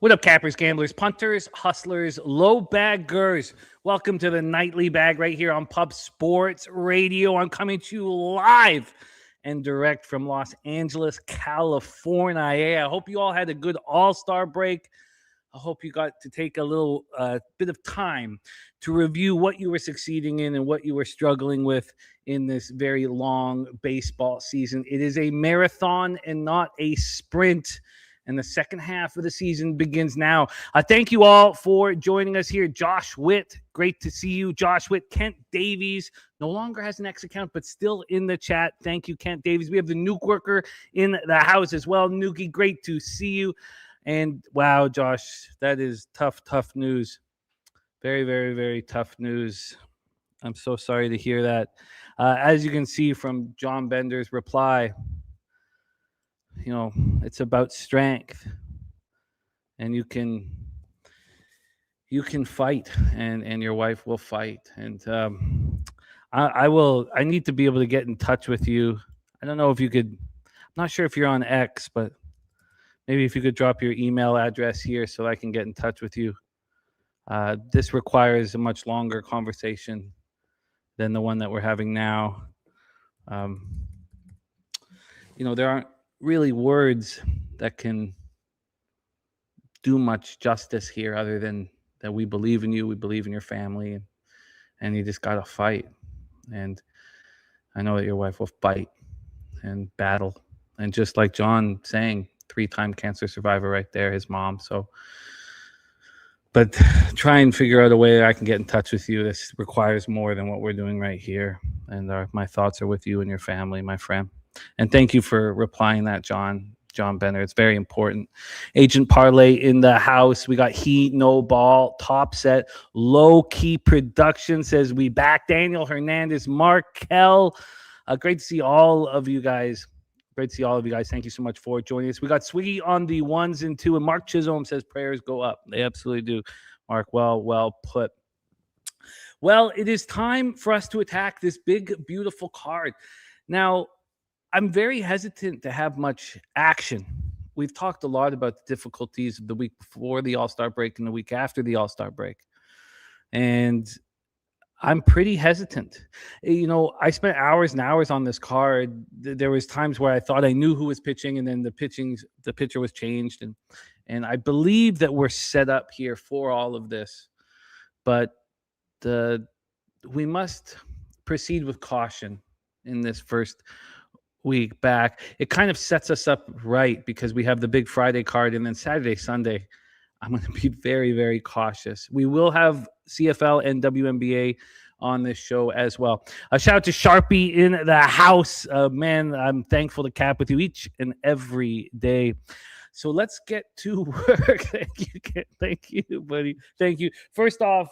What up, cappers, gamblers, punters, hustlers, low baggers? Welcome to the Nightly Bag right here on Pub Sports Radio. I'm coming to you live and direct from Los Angeles, California. I hope you all had a good All-Star break. I hope you got to take a little bit of time to review what you were succeeding in and what you were struggling with in this very long baseball season. It is a marathon and not a sprint. And the second half of the season begins now. Thank you all for joining us here. Josh Witt, great to see you. Josh Witt, Kent Davies, no longer has an X account, but still in the chat. Thank you, Kent Davies. We have the Nuke Worker in the house as well. Nuki, great to see you. And wow, Josh, that is tough news. Very, very, very tough news. I'm so sorry to hear that. As you can see from John Bender's reply, you know, it's about strength, and you can fight, and your wife will fight. And I need to be able to get in touch with you. I don't know if you could, I'm not sure if you're on X, but maybe if you could drop your email address here so I can get in touch with you. This requires a much longer conversation than the one that we're having now. You know, there aren't really words that can do much justice here other than that we believe in you, we believe in your family, and you just got to fight. And I know that your wife will fight and battle. And just like John saying, 3-time cancer survivor right there, his mom. So, but try and figure out a way that I can get in touch with you. This requires more than what we're doing right here. And my thoughts are with you and your family, my friend. And thank you for replying that, John Benner. It's very important. Agent Parlay in the house. We got Heat, No Ball, Top Set, Low Key Production says we back. Daniel Hernandez, Markel. Great to see all of you guys. Thank you so much for joining us. We got Swiggy on the 1s and 2, and Mark Chisholm says prayers go up. They absolutely do, Mark. Well put. Well, it is time for us to attack this big, beautiful card. Now, I'm very hesitant to have much action. We've talked a lot about the difficulties of the week before the All-Star break and the week after the All-Star break. And I'm pretty hesitant. You know, I spent hours and hours on this card. There was times where I thought I knew who was pitching, and then the pitcher was changed. And I believe that we're set up here for all of this. But we must proceed with caution in this first week back. It kind of sets us up right because we have the big Friday card, and then Saturday, Sunday, I'm going to be very, very cautious. We will have CFL and WNBA on this show as well. A shout out to Sharpie in the house. Man, I'm thankful to cap with you each and every day. So let's get to work. Thank you, buddy. Thank you. First off,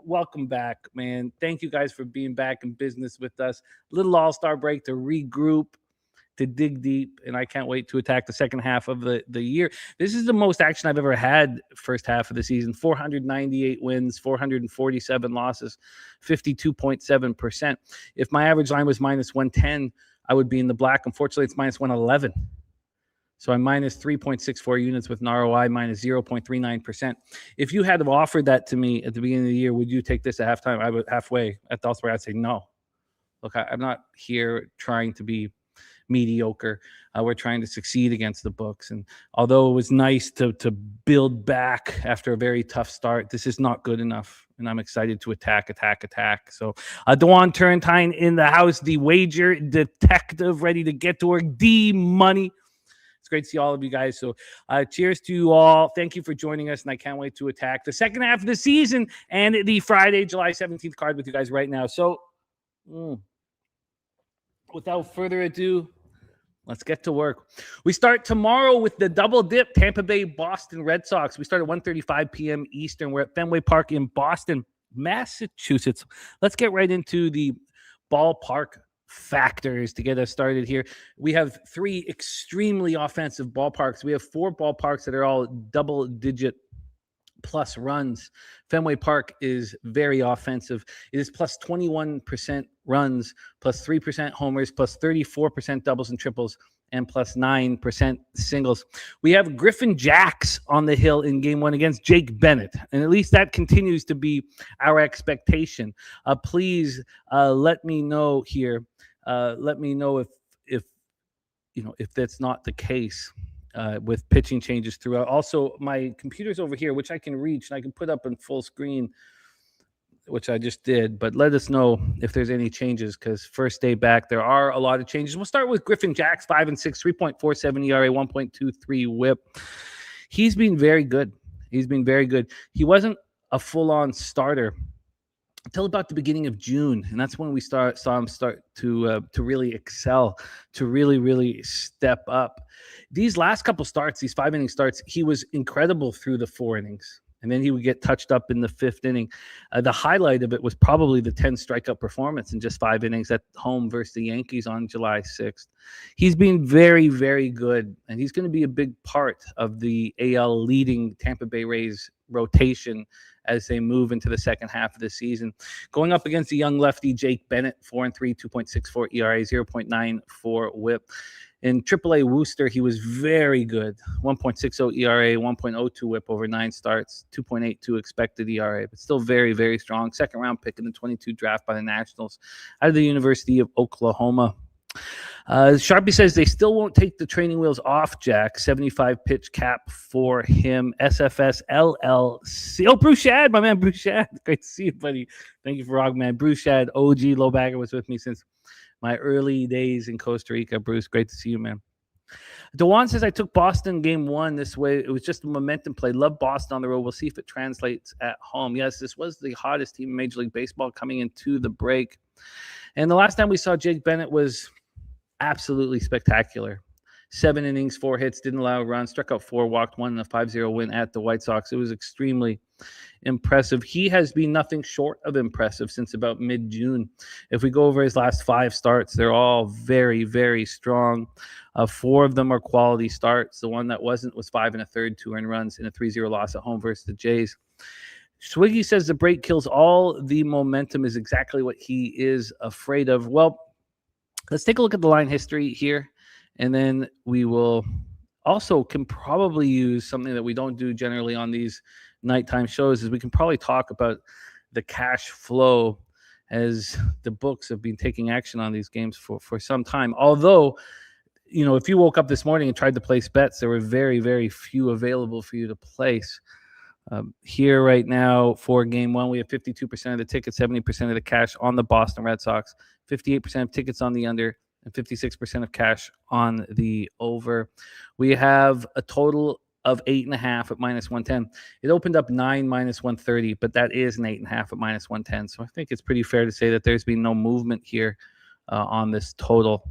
welcome back, man. Thank you guys for being back in business with us. Little All-Star break to regroup, to dig deep, and I can't wait to attack the second half of the year. This is the most action I've ever had first half of the season. 498 wins, 447 losses, 52.7%. If my average line was minus 110, I would be in the black. Unfortunately, it's minus 111. So I'm minus 3.64 units with an ROI minus 0.39%. If you had offered that to me at the beginning of the year, would you take this at halftime? I would halfway at the All-Star, I'd say no. Look, I'm not here trying to be mediocre. We're trying to succeed against the books. And although it was nice to build back after a very tough start, this is not good enough. And I'm excited to attack. So Dewan Turrentine in the house, the wager detective, ready to get to work. D-Money. It's great to see all of you guys. So cheers to you all. Thank you for joining us. And I can't wait to attack the second half of the season and the Friday, July 17th card with you guys right now. So without further ado, let's get to work. We start tomorrow with the double dip, Tampa Bay, Boston Red Sox. We start at 1:35 p.m. Eastern. We're at Fenway Park in Boston, Massachusetts. Let's get right into the ballpark factors to get us started here. We have 3 extremely offensive ballparks. We have 4 ballparks that are all double-digit plus runs. Fenway Park is very offensive. It is plus 21% runs, plus 3% homers, plus 34% doubles and triples, and plus 9% singles. We have Griffin Jacks on the hill in game one against Jake Bennett, and at least that continues to be our expectation. Please let me know here. Let me know if that's not the case. With pitching changes throughout. Also, my computer's over here, which I can reach, and I can put up in full screen, which I just did. But let us know if there's any changes, because first day back, there are a lot of changes. We'll start with Griffin Jacks, 5-6, 3.47 ERA, 1.23 WHIP. He's been very good. He wasn't a full-on starter until about the beginning of June, and that's when we saw him start to really excel, to really step up. These last couple starts, these 5-inning starts, he was incredible through the 4 innings, and then he would get touched up in the 5th inning. The highlight of it was probably the 10 strikeout performance in just 5 innings at home versus the Yankees on July 6th. He's been very good, and he's going to be a big part of the AL leading Tampa Bay Rays rotation as they move into the second half of the season. Going up against the young lefty Jake Bennett, 4-3, 2.64 ERA, 0.94 WHIP. In AAA Worcester, he was very good, 1.60 ERA, 1.02 WHIP over 9 starts, 2.82 expected ERA, but still very strong. Second round pick in the 22 draft by the Nationals out of the University of Oklahoma. Sharpie says they still won't take the training wheels off Jack. 75 pitch cap for him. SFS LLC. Oh, Bruce Shad, my man, Bruce Shad. Great to see you, buddy. Thank you for rock, man. Bruce Shad, OG low bagger, was with me since my early days in Costa Rica. Bruce, great to see you, man. Dewan says I took Boston game 1 this way. It was just a momentum play. Love Boston on the road. We'll see if it translates at home. Yes, this was the hottest team in Major League Baseball coming into the break. And the last time we saw Jake Bennett was absolutely spectacular. 7 innings, 4 hits, didn't allow a run, struck out 4, walked 1 in a 5-0 win at the White Sox. It was extremely impressive. He has been nothing short of impressive since about mid-June. If we go over his last 5 starts, they're all very strong. 4 of them are quality starts. The one that wasn't was 5 1/3, 2 earned runs in a 3-0 loss at home versus the Jays. Swiggy says the break kills all the momentum is exactly what he is afraid of. Well, let's take a look at the line history here, and then we will also can probably use something that we don't do generally on these nighttime shows, is we can probably talk about the cash flow, as the books have been taking action on these games for some time. Although, if you woke up this morning and tried to place bets, there were very few available for you to place. Here right now for game 1, we have 52% of the tickets, 70% of the cash on the Boston Red Sox, 58% of tickets on the under, and 56% of cash on the over. We have a total of 8.5 at -110. It opened up 9 -130, but that is an 8.5 at -110. So I think it's pretty fair to say that there's been no movement here on this total.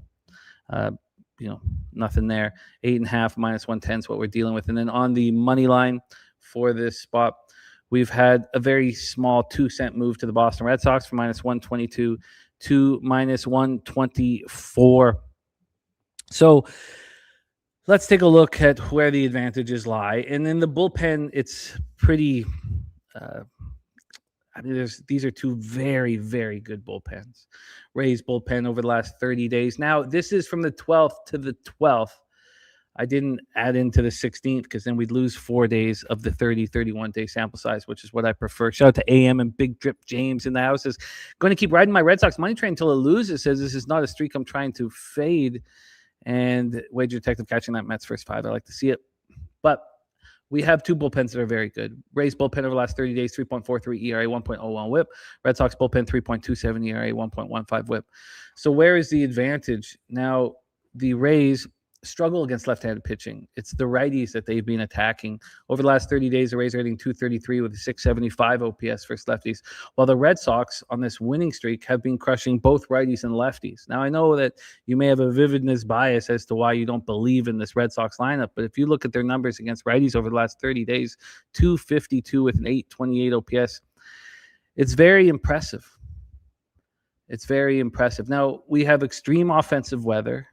Nothing there. 8.5 -110 is what we're dealing with. And then on the money line for this spot, we've had a very small 2-cent move to the Boston Red Sox from -122 to -124. So let's take a look at where the advantages lie. And in the bullpen, it's pretty these are 2 very good bullpens. Rays bullpen over the last 30 days. Now, this is from the 12th to the 12th. I didn't add into the 16th because then we'd lose 4 days of the 31-day sample size, which is what I prefer. Shout out to AM and Big Drip James in the house. Is going to keep riding my Red Sox money train until it loses. Says this is not a streak I'm trying to fade. And Wager Detective catching that Mets first 5. I like to see it. But we have 2 bullpens that are very good. Rays bullpen over the last 30 days, 3.43 ERA, 1.01 WHIP. Red Sox bullpen, 3.27 ERA, 1.15 WHIP. So where is the advantage? Now, the Rays struggle against left-handed pitching. It's the righties that they've been attacking. Over the last 30 days, the Rays are hitting .233 with a .675 OPS versus lefties, while the Red Sox on this winning streak have been crushing both righties and lefties. Now, I know that you may have a vividness bias as to why you don't believe in this Red Sox lineup, but if you look at their numbers against righties over the last 30 days, .252 with an .828 OPS, it's very impressive. It's very impressive. Now, we have extreme offensive weather.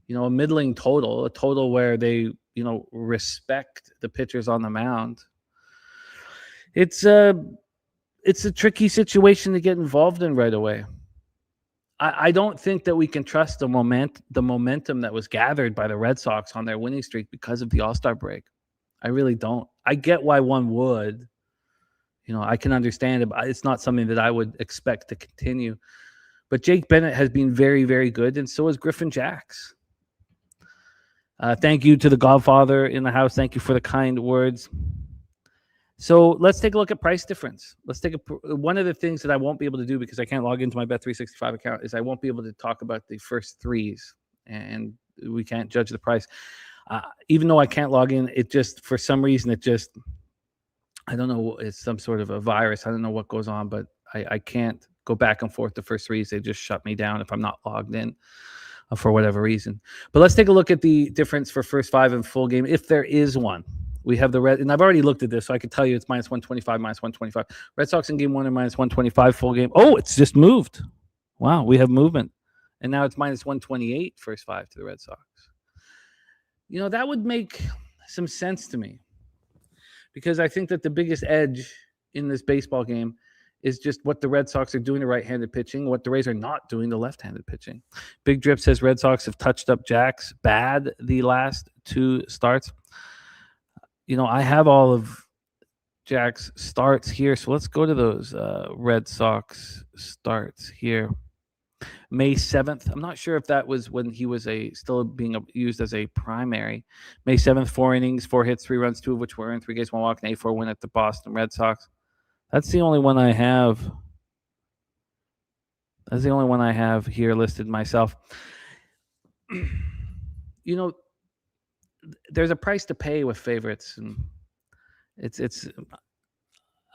A middling total, a total where they, respect the pitchers on the mound. it's a tricky situation to get involved in right away. I don't think that we can trust the momentum that was gathered by the Red Sox on their winning streak because of the All-Star break. I really don't. I get why one would. I can understand it, but it's not something that I would expect to continue. But Jake Bennett has been very, very good, and so has Griffin Jax. Thank you to the Godfather in the house. Thank you for the kind words. So let's take a look at price difference. One of the things that I won't be able to do because I can't log into my Bet365 account is I won't be able to talk about the first threes, and we can't judge the price. Even though I can't log in, it just, for some reason, I don't know, it's some sort of a virus. I don't know what goes on, but I can't go back and forth the first threes. They just shut me down if I'm not logged in for whatever reason. But let's take a look at the difference for first five and full game, if there is one. We have the Red, and I've already looked at this, so I can tell you it's minus 125, minus 125. Red Sox in game one are minus 125 full game. Oh, it's just moved. Wow, we have movement. And now it's minus 128 first five to the Red Sox. That would make some sense to me because I think that the biggest edge in this baseball game is just what the Red Sox are doing to right-handed pitching, what the Rays are not doing to left-handed pitching. Big Drip says Red Sox have touched up Jax bad the last two starts. I have all of Jack's starts here, so let's go to those Red Sox starts here. May 7th. I'm not sure if that was when he was still being used as a primary. May 7th, 4 innings, 4 hits, 3 runs, 2 of which were earned, 3 games, 1 walk, and 8-4 win at the Boston Red Sox. That's the only one I have. That's the only one I have here listed myself. There's a price to pay with favorites, and it's.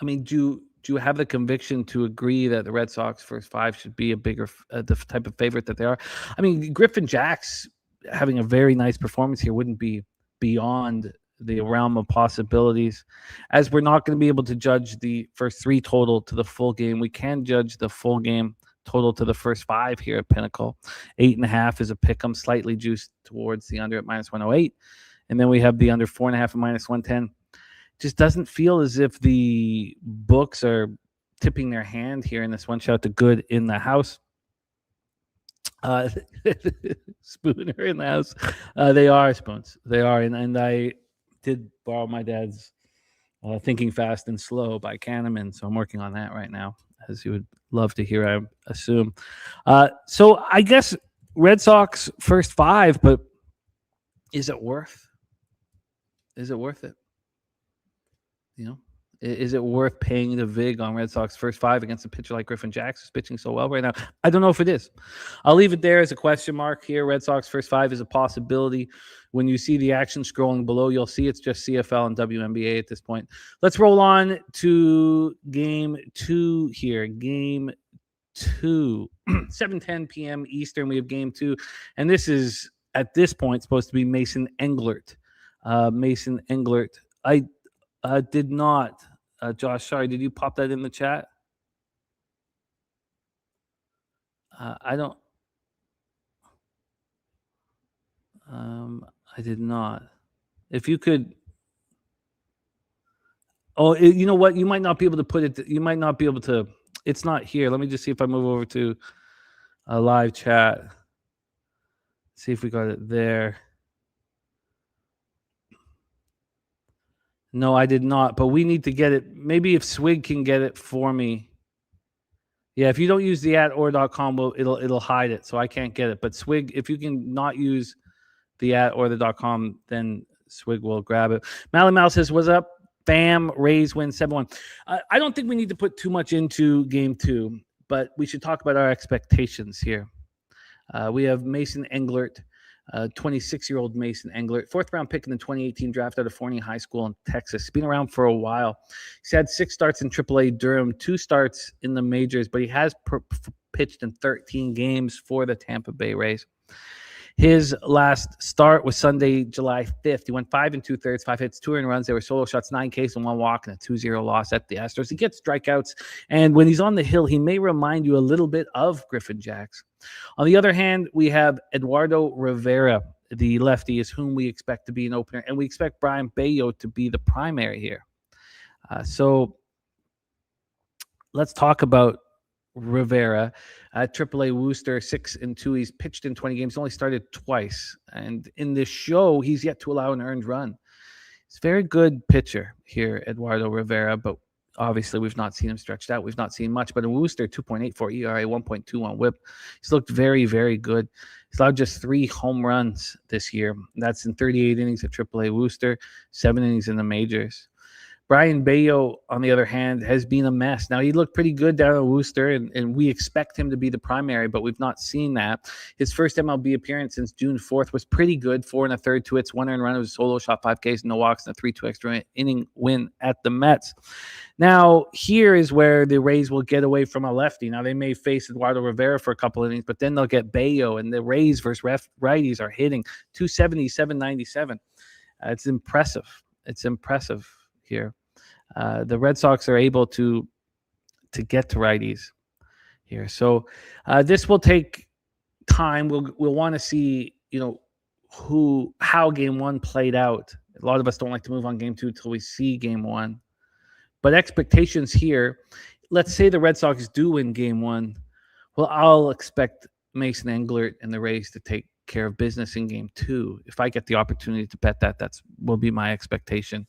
I mean, do you have the conviction to agree that the Red Sox first five should be a bigger the type of favorite that they are? I mean, Griffin Jax having a very nice performance here wouldn't be beyond the realm of possibilities. As we're not going to be able to judge the first three total to the full game, we can judge the full game total to the first five here at Pinnacle. 8.5 is a pick'em, slightly juiced towards the under at minus 108. And then we have the under 4.5 at minus 110. Just doesn't feel as if the books are tipping their hand here in this one. Shout out to Good in the house. Spooner in the house. They are Spoons. They are. And I did borrow my dad's Thinking Fast and Slow by Kahneman. So I'm working on that right now, as you would love to hear, I assume. So I guess Red Sox first five, but is it worth it? Is it worth paying the vig on Red Sox first five against a pitcher like Griffin Jax, who's pitching so well right now? I don't know if it is. I'll leave it there as a question mark here. Red Sox first five is a possibility. When you see the action scrolling below, you'll see it's just CFL and WNBA at this point. Let's roll on to game two here. Game two, 7:10 p.m. Eastern. We have game two. And this is, at this point, supposed to be Mason Englert. Mason Englert. I did not. Josh, sorry, did you pop that in the chat? I don't. I did not. If you could. Oh, you know what? You might not be able to put it. You might not be able to. It's not here. Let me just see if I move over to a live chat. See if we got it there. No, I did not, but we need to get it. Maybe if Swig can get it for me. Yeah, if you don't use the @or.com, it'll hide it, so I can't get it. But Swig, if you can not use the @or the .com, then Swig will grab it. Mally Mal says, "What's up, fam? Rays win 7-1." I don't think we need to put too much into game two, but we should talk about our expectations here. We have Mason Englert. 26-year-old Mason Englert, 4th-round pick in the 2018 draft out of Forney High School in Texas. He's been around for a while. He's had 6 starts in AAA Durham, 2 starts in the majors, but he has pitched in 13 games for the Tampa Bay Rays. His last start was Sunday, July 5th. He went 5 2/3, 5 hits, 2 earned runs. There were solo shots, 9 Ks, and 1 walk, and a 2-0 loss at the Astros. He gets strikeouts, and when he's on the hill, he may remind you a little bit of Griffin Jax. On the other hand, we have Eduardo Rivera, the lefty, is whom we expect to be an opener, and we expect Brian Bayo to be the primary here. So let's talk about Rivera. AAA Worcester, 6-2. He's pitched in 20 games, only started twice. And in this show, he's yet to allow an earned run. He's a very good pitcher here, Eduardo Rivera, but obviously we've not seen him stretched out. We've not seen much. But in Worcester, 2.84 ERA, 1.21 whip. He's looked very, very good. He's allowed just 3 home runs this year. That's in 38 innings at AAA Worcester, 7 innings in the majors. Brian Bayo, on the other hand, has been a mess. Now, he looked pretty good down at Worcester, and we expect him to be the primary, but we've not seen that. His first MLB appearance since June 4th was pretty good. 4 1/3, 2 hits, 1 earned run. It was a solo shot, 5 Ks, no walks, and a 3-2 extra inning win at the Mets. Now, here is where the Rays will get away from a lefty. Now, they may face Eduardo Rivera for a couple innings, but then they'll get Bayo, and the Rays versus righties are hitting 270, 797. It's impressive. It's impressive here. The Red Sox are able to get to righties here. So this will take time. We'll want to see, how game 1 played out. A lot of us don't like to move on game 2 until we see game 1. But expectations here, let's say the Red Sox do win game 1. Well, I'll expect Mason Englert and the Rays to take care of business in game 2. If I get the opportunity to bet that, will be my expectation.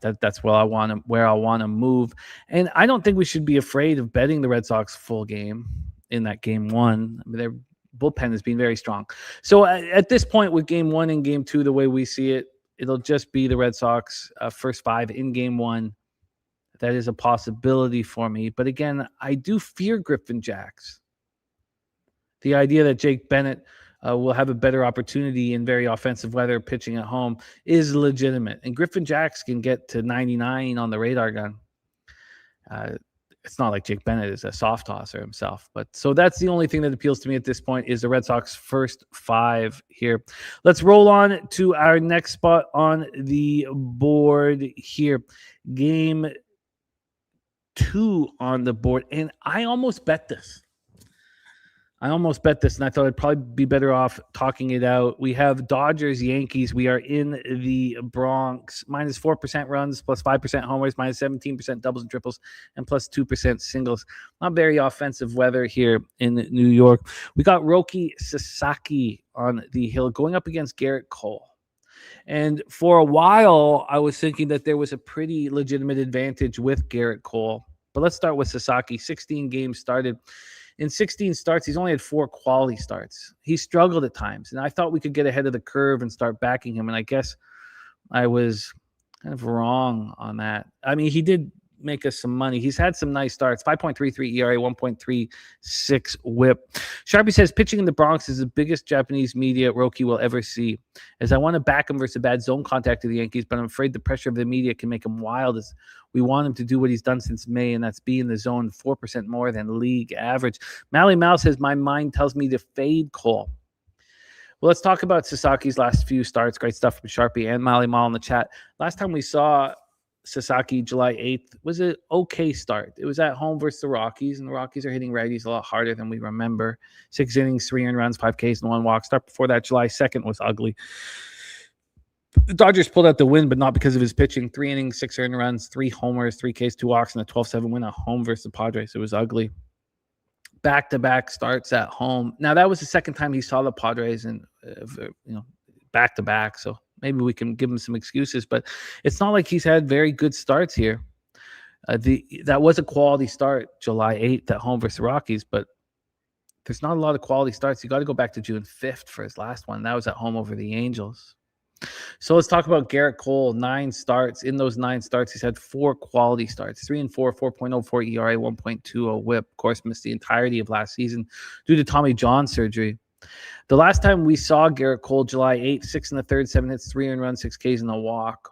That's where I want to move. And I don't think we should be afraid of betting the Red Sox full game in that game 1. I mean, their bullpen has been very strong. So at this point with game 1 and game 2, the way we see it, it'll just be the Red Sox first 5 in game 1. That is a possibility for me. But again, I do fear Griffin Jacks. The idea that Jake Bennett will have a better opportunity in very offensive weather pitching at home is legitimate. And Griffin Jacks can get to 99 on the radar gun. It's not like Jake Bennett is a soft tosser himself. But so that's the only thing that appeals to me at this point is the Red Sox first 5 here. Let's roll on to our next spot on the board here. Game 2 on the board. And I almost bet this. And I thought I'd probably be better off talking it out. We have Dodgers, Yankees. We are in the Bronx. Minus 4% runs, plus 5% homers, minus 17% doubles and triples, and plus 2% singles. Not very offensive weather here in New York. We got Roki Sasaki on the hill going up against Garrett Cole. And for a while, I was thinking that there was a pretty legitimate advantage with Garrett Cole. But let's start with Sasaki. 16 games started. In 16 starts, he's only had 4 quality starts. He struggled at times, and I thought we could get ahead of the curve and start backing him, and I guess I was kind of wrong on that. I mean, he did make us some money. He's had some nice starts. 5.33 ERA, 1.36 whip. Sharpie says, pitching in the Bronx is the biggest Japanese media Roki will ever see. As I want to back him versus a bad zone contact to the Yankees, but I'm afraid the pressure of the media can make him wild as we want him to do what he's done since May, and that's be in the zone 4% more than league average. Mally Mal says, my mind tells me to fade Cole. Well, let's talk about Sasaki's last few starts. Great stuff from Sharpie and Mally Mal in the chat. Last time we saw Sasaki, July 8th, was an okay start. It was at home versus the Rockies, and the Rockies are hitting righties a lot harder than we remember. 6 innings, 3 earned runs, 5 Ks, and 1 walk. Start before that, July 2nd, was ugly. The Dodgers pulled out the win, but not because of his pitching. 3 innings, 6 earned runs, 3 homers, 3 Ks, 2 walks, and a 12-7 win at home versus the Padres. It was ugly. Back-to-back starts at home. Now, that was the second time he saw the Padres and back-to-back, so maybe we can give him some excuses, but it's not like he's had very good starts here. That was a quality start, July 8th at home versus the Rockies, but there's not a lot of quality starts. You got to go back to June 5th for his last one. That was at home over the Angels. So let's talk about Garrett Cole. 9 starts. In those 9 starts, he's had 4 quality starts. 3-4, 4.04 ERA, 1.20 whip. Of course, missed the entirety of last season due to Tommy John surgery. The last time we saw Garrett Cole, July 8th, 6 1/3, 7 hits, 3 earned runs, 6 Ks, and a walk.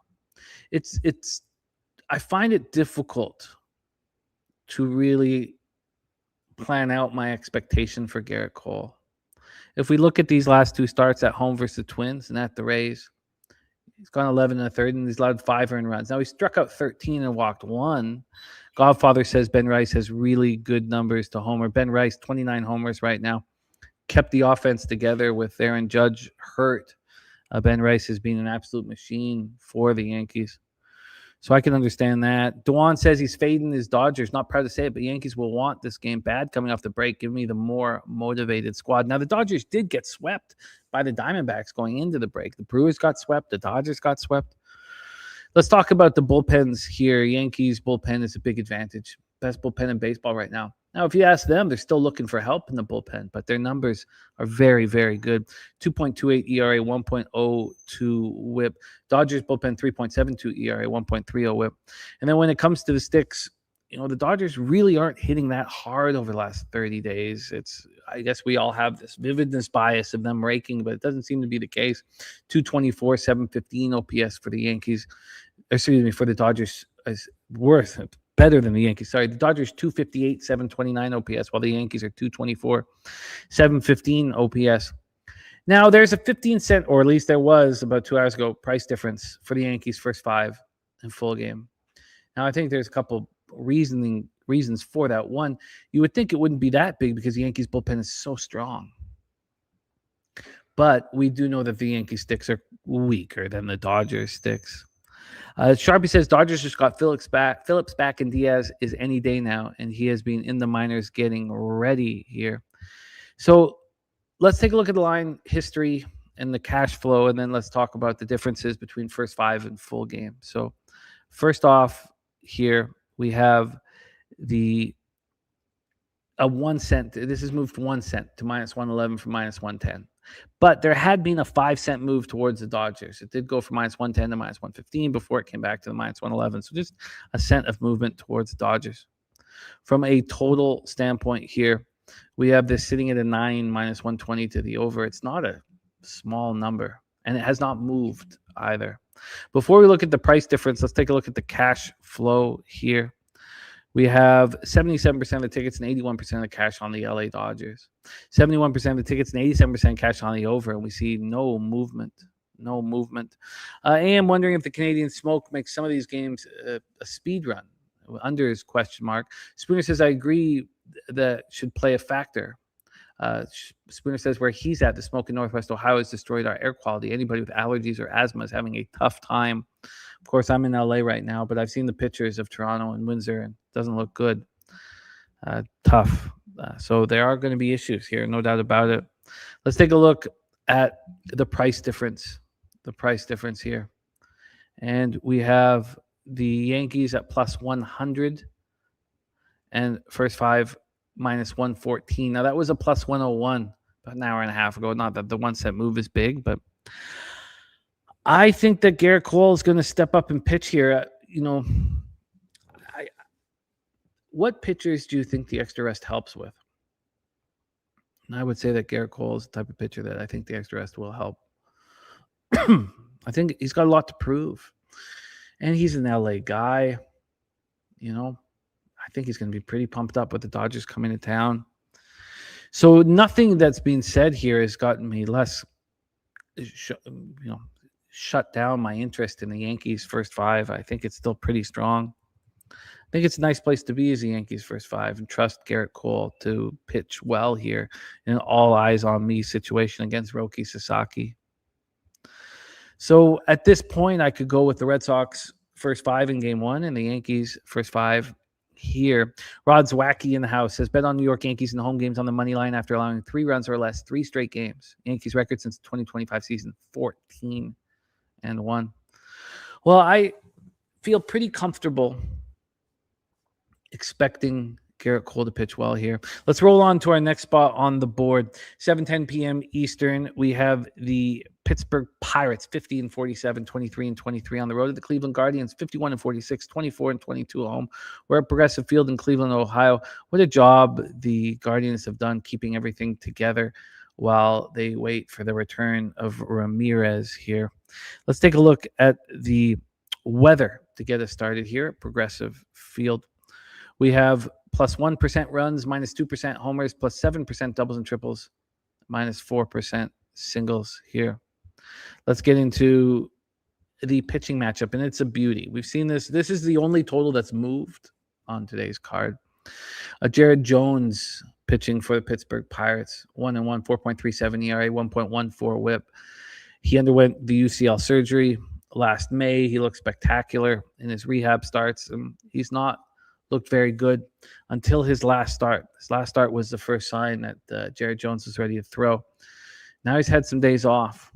I find it difficult to really plan out my expectation for Garrett Cole. If we look at these last 2 starts at home versus the Twins and at the Rays, he's gone 11 1/3, and he's allowed 5 earned runs. Now, he struck out 13 and walked 1. Godfather says Ben Rice has really good numbers to homer. Ben Rice, 29 homers right now. Kept the offense together with Aaron Judge hurt. Ben Rice has been an absolute machine for the Yankees. So I can understand that. Dewan says he's fading his Dodgers. Not proud to say it, but Yankees will want this game bad coming off the break. Give me the more motivated squad. Now, the Dodgers did get swept by the Diamondbacks going into the break. The Brewers got swept. The Dodgers got swept. Let's talk about the bullpens here. Yankees bullpen is a big advantage. Best bullpen in baseball right now. Now, if you ask them, they're still looking for help in the bullpen, but their numbers are very, very good. 2.28 ERA, 1.02 whip. Dodgers bullpen, 3.72 ERA, 1.30 whip. And then when it comes to the sticks, the Dodgers really aren't hitting that hard over the last 30 days. I guess we all have this vividness bias of them raking, but it doesn't seem to be the case. 224, 715 OPS for the Yankees. For the Dodgers is worth it. Better than the Yankees. Sorry, the Dodgers 258, 729 OPS, while the Yankees are 224, 715 OPS. Now, there's a 15-cent, or at least there was about 2 hours ago, price difference for the Yankees' first 5 in full game. Now, I think there's a couple reasons for that. One, you would think it wouldn't be that big because the Yankees' bullpen is so strong. But we do know that the Yankee sticks are weaker than the Dodgers sticks. Sharpie says Dodgers just got Phillips back, and Diaz is any day now, and he has been in the minors getting ready here. So let's take a look at the line history and the cash flow, and then let's talk about the differences between first 5 and full game. So first off here, we have a 1 cent. This has moved 1 cent to minus 111 from minus 110. But there had been a 5-cent move towards the Dodgers. It did go from minus 110 to minus 115 before it came back to the minus 111. So just a cent of movement towards the Dodgers. From a total standpoint here, we have this sitting at a 9, minus 120 to the over. It's not a small number, and it has not moved either. Before we look at the price difference, let's take a look at the cash flow here. We have 77% of the tickets and 81% of the cash on the LA Dodgers. 71% of the tickets and 87% cash on the over, and we see no movement. I am wondering if the Canadian smoke makes some of these games a speed run. Under his question mark. Spooner says, I agree that should play a factor. Spooner says, where he's at, the smoke in Northwest Ohio has destroyed our air quality. Anybody with allergies or asthma is having a tough time. Of course, I'm in LA right now, but I've seen the pictures of Toronto and Windsor, and it doesn't look good. Tough. So there are going to be issues here, no doubt about it. Let's take a look at the price difference. The price difference here. And we have the Yankees at plus 100 and first 5 minus 114. Now, that was a plus 101 about an hour and a half ago. Not that the 1 cent move is big, but I think that Garrett Cole is going to step up and pitch here. What pitchers do you think the extra rest helps with? And I would say that Garrett Cole is the type of pitcher that I think the extra rest will help. I think he's got a lot to prove. And he's an LA guy. I think he's going to be pretty pumped up with the Dodgers coming to town. So nothing that's being said here has gotten me less, shut down my interest in the Yankees first 5. I think it's still pretty strong. I think it's a nice place to be as the Yankees first 5 and trust Garrett Cole to pitch well here in an all eyes on me situation against Roki Sasaki. So at this point, I could go with the Red Sox first 5 in game 1 and the Yankees first 5 here. Rod Zwacky in the house says, bet on New York Yankees in the home games on the money line after allowing 3 runs or less 3 straight games. Yankees record since 2025 season, 14-1. Well, I feel pretty comfortable expecting Garrett Cole to pitch well here. Let's roll on to our next spot on the board. 7:10 p.m. Eastern. We have the Pittsburgh Pirates, 50-47, 23-23 on the road. At the Cleveland Guardians, 51-46, 24-22 at home. We're at Progressive Field in Cleveland, Ohio. What a job the Guardians have done keeping everything together while they wait for the return of Ramirez here. Let's take a look at the weather to get us started here at Progressive Field. We have plus 1% runs, minus 2% homers, plus 7% doubles and triples, minus 4% singles here. Let's get into the pitching matchup, and it's a beauty. We've seen this. This is the only total that's moved on today's card. Jared Jones pitching for the Pittsburgh Pirates, 1-1, 4.37 ERA, 1.14 whip. He underwent the UCL surgery last May. He looked spectacular in his rehab starts, and he's not looked very good until his last start. His last start was the first sign that Jared Jones was ready to throw. Now he's had some days off.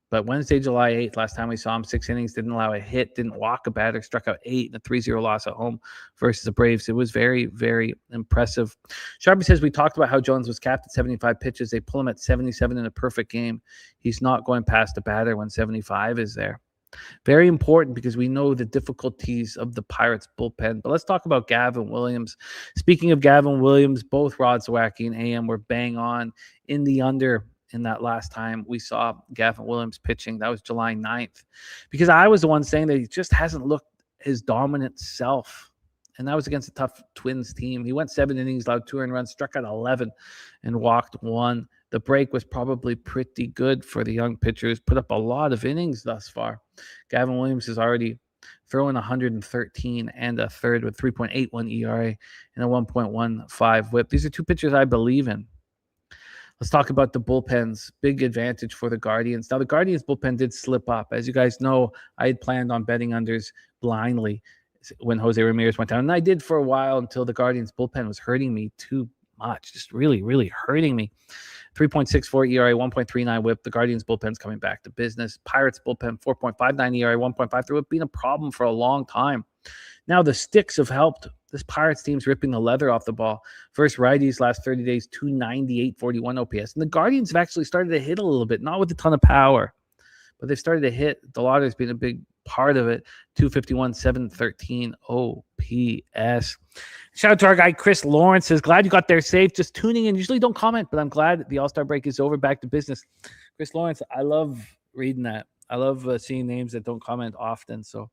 But Wednesday, July 8th, last time we saw him, 6 innings, didn't allow a hit, didn't walk a batter, struck out 8 in a 3-0 loss at home versus the Braves. It was very, very impressive. Sharpie says, we talked about how Jones was capped at 75 pitches. They pull him at 77 in a perfect game. He's not going past a batter when 75 is there. Very important because we know the difficulties of the Pirates bullpen. But let's talk about Gavin Williams. Speaking of Gavin Williams, both Rod Zawacki and AM were bang on in the under in that last time we saw Gavin Williams pitching. That was July 9th. Because I was the one saying that he just hasn't looked his dominant self. And that was against a tough Twins team. He went 7 innings, allowed 2 earned runs, struck out 11, and walked 1. The break was probably pretty good for the young pitchers. Put up a lot of innings thus far. Gavin Williams is already throwing 113 and a third with 3.81 ERA and a 1.15 whip. These are two pitchers I believe in. Let's talk about the bullpens. Big advantage for the Guardians. Now, the Guardians bullpen did slip up. As you guys know, I had planned on betting unders blindly when Jose Ramirez went down. And I did for a while until the Guardians bullpen was hurting me too much. Just really, really hurting me. 3.64 ERA, 1.39 whip. The Guardians bullpen's coming back to business. Pirates bullpen, 4.59 ERA, 1.53 whip. Been a problem for a long time. Now the sticks have helped. This Pirates team's ripping the leather off the ball. First righties last 30 days, 298, 41 OPS. And the Guardians have actually started to hit a little bit, not with a ton of power, but they've started to hit. The Lauder's been a big part of it. 251, 713 OPS. Shout out to our guy, Chris Lawrence. Says, glad you got there safe. Just tuning in. Usually don't comment, but I'm glad the All-Star break is over. Back to business. Chris Lawrence, I love reading that. I love seeing names that don't comment often. So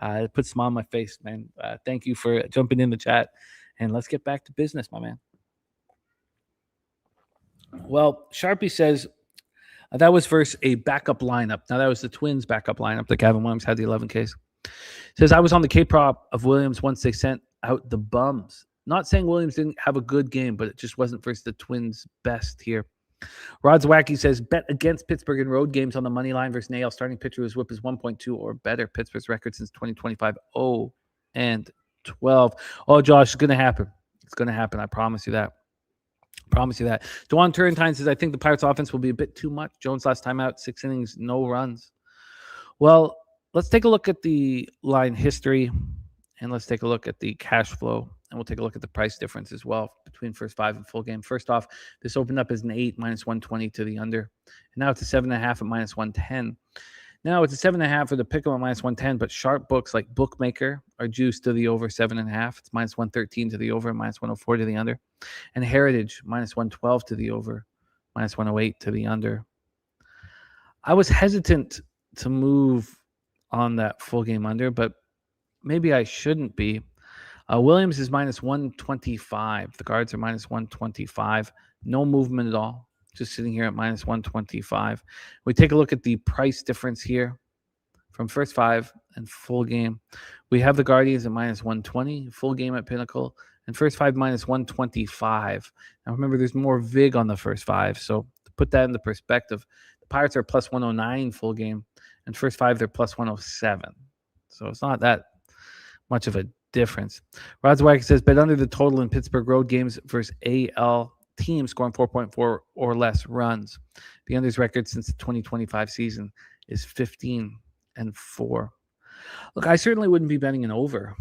it puts a smile on my face, man. Thank you for jumping in the chat. And let's get back to business, my man. Well, Sharpie says, that was versus a backup lineup. Now, that was the Twins' backup lineup that Gavin Williams had the 11 Ks. Says, I was on the K-prop of Williams once they sent out the bums. Not saying Williams didn't have a good game, but it just wasn't versus the Twins' best here. Rod Zawacki says, bet against Pittsburgh in road games on the money line versus NAL. Starting pitcher whose whip is 1.2 or better. Pittsburgh's record since 2025, 0-12. Oh, Josh, it's going to happen. It's going to happen. I promise you that. Promise you that. DeJuan Turrentine says, I think the Pirates offense will be a bit too much. Jones last time out, 6 innings, no runs. Well, let's take a look at the line history, and let's take a look at the cash flow, and we'll take a look at the price difference as well between first 5 and full game. First off, this opened up as an 8, minus 120 to the under. And now it's a 7.5 at minus 110. Now it's a 7.5 for the pick 'em at minus 110, but sharp books like Bookmaker are juiced to the over 7.5. It's minus 113 to the over, minus 104 to the under. And Heritage, minus 112 to the over, minus 108 to the under. I was hesitant to move on that full game under, but maybe I shouldn't be. Williams is minus 125. The Guards are minus 125. No movement at all. Just sitting here at minus 125. We take a look at the price difference here from first 5 and full game. We have the Guardians at minus 120, full game at Pinnacle, and first 5 minus 125. Now remember, there's more VIG on the first 5, so to put that into perspective, the Pirates are plus 109 full game, and first 5 they're plus 107. So it's not that much of a difference. Rod Zawacki says, bet under the total in Pittsburgh road games versus AL team scoring 4.4 or less runs. The under's record since the 2025 season is 15-4. Look, I certainly wouldn't be betting an over.